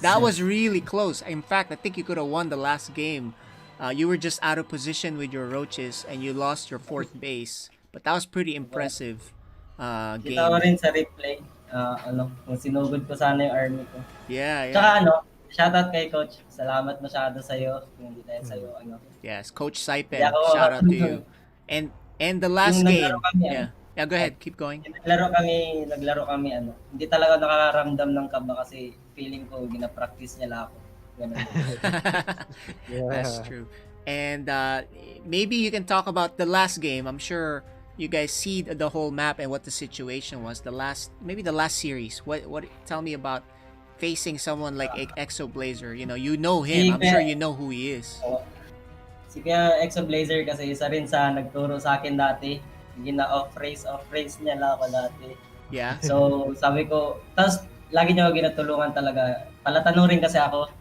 That was really close. In fact, I think you could have won the last game. You were just out of position with your roaches and you lost your fourth base. But that was pretty impressive game. kita ko rin sa replay, kung sinugod ko sana yung army ko. Yeah, Tsaka yeah. shoutout kay Coach. Salamat masyado sa'yo. Kung hindi dahil sa'yo, Yes, Coach Saipen. Kaya ako- Shout out to you. And the last Yung game. naglaro kami, Yeah. Yeah, go ahead. Keep going. naglaro kami, hindi talaga nakakaramdam ng kaba kasi feeling ko gina-practice niya lang ako. Ganun. That's true. And maybe you can talk about the last game. I'm sure you guys see the whole map and what the situation was. The last series. What? Tell me about facing someone like Exo Blazer. You know him. I'm sure you know who he is. Si Kuya Exo Blazer kasi isa rin sa nagturo sa akin dati. Off-race niya lang ako dati. Yeah. So, sabi ko, tapos lagi niya ako ginatulungan talaga. Palatanong rin kasi ako,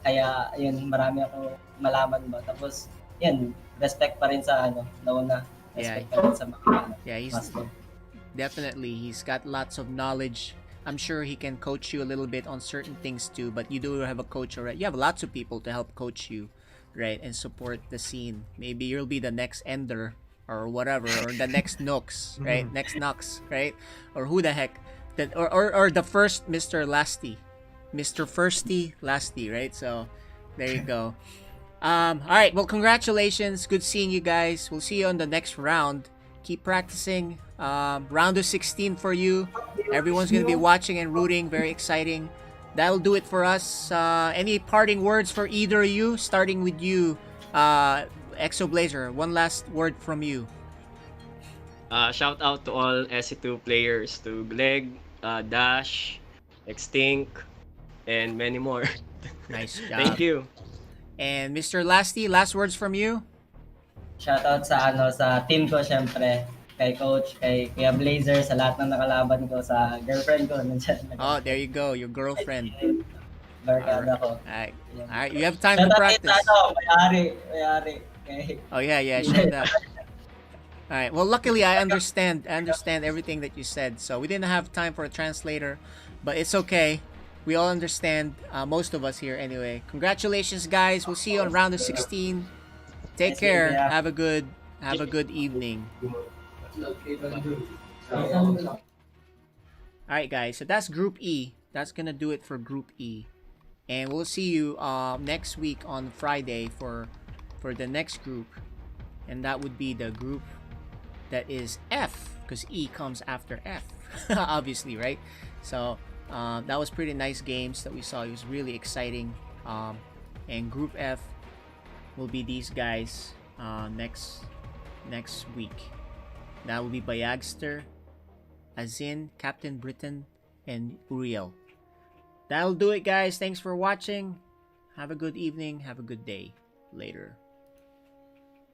kaya yun, marami ako malaman ba. Tapos, yun, respect pa rin sa nauna. Respect pa rin sa mga Yeah, master. definitely. He's got lots of knowledge. I'm sure he can coach you a little bit on certain things too, but you do have a coach already. You have lots of people to help coach you, right, and support the scene. Maybe you'll be the next Ender or whatever, or the next Nooks, right? Next Nox, right? Or who the heck? Or the first Mr. Lasty. Mr. Firsty Lasty, right? So, there you go. All right, well, congratulations. Good seeing you guys. We'll see you on the next round. Keep practicing. Round of 16 for you. Everyone's gonna be watching and rooting. Very exciting. That'll do it for us. Any parting words for either of you? Starting with you, Exoblazer. One last word from you. Shout out to all SE2 players, to Gleg, Dash, Extinct, and many more. Nice job. Thank you. And Mr. Lasty, last words from you? Shoutout sa team ko syempre. Kay coach, kay Kuya Blazer, sa lahat ng nakalaban ko, sa girlfriend ko. Oh, there you go. Your girlfriend. Barkada ko. Alright. Alright, you have time to practice. May-ari. Okay. Oh yeah, show that. Alright, well luckily I understand everything that you said, so we didn't have time for a translator, but it's okay. We all understand, most of us here anyway. Congratulations guys, we'll see you on round of 16. Take care, have a good evening. Alright guys, so that's Group E. That's gonna do it for Group E. And we'll see you next week on Friday for the next group. And that would be the group that is F, because E comes after F. Obviously, right? So that was pretty nice games that we saw. It was really exciting. And Group F will be these guys next week. That will be Bayagster, Azin, Captain Britain, and Uriel. That'll do it, guys. Thanks for watching. Have a good evening. Have a good day. Later.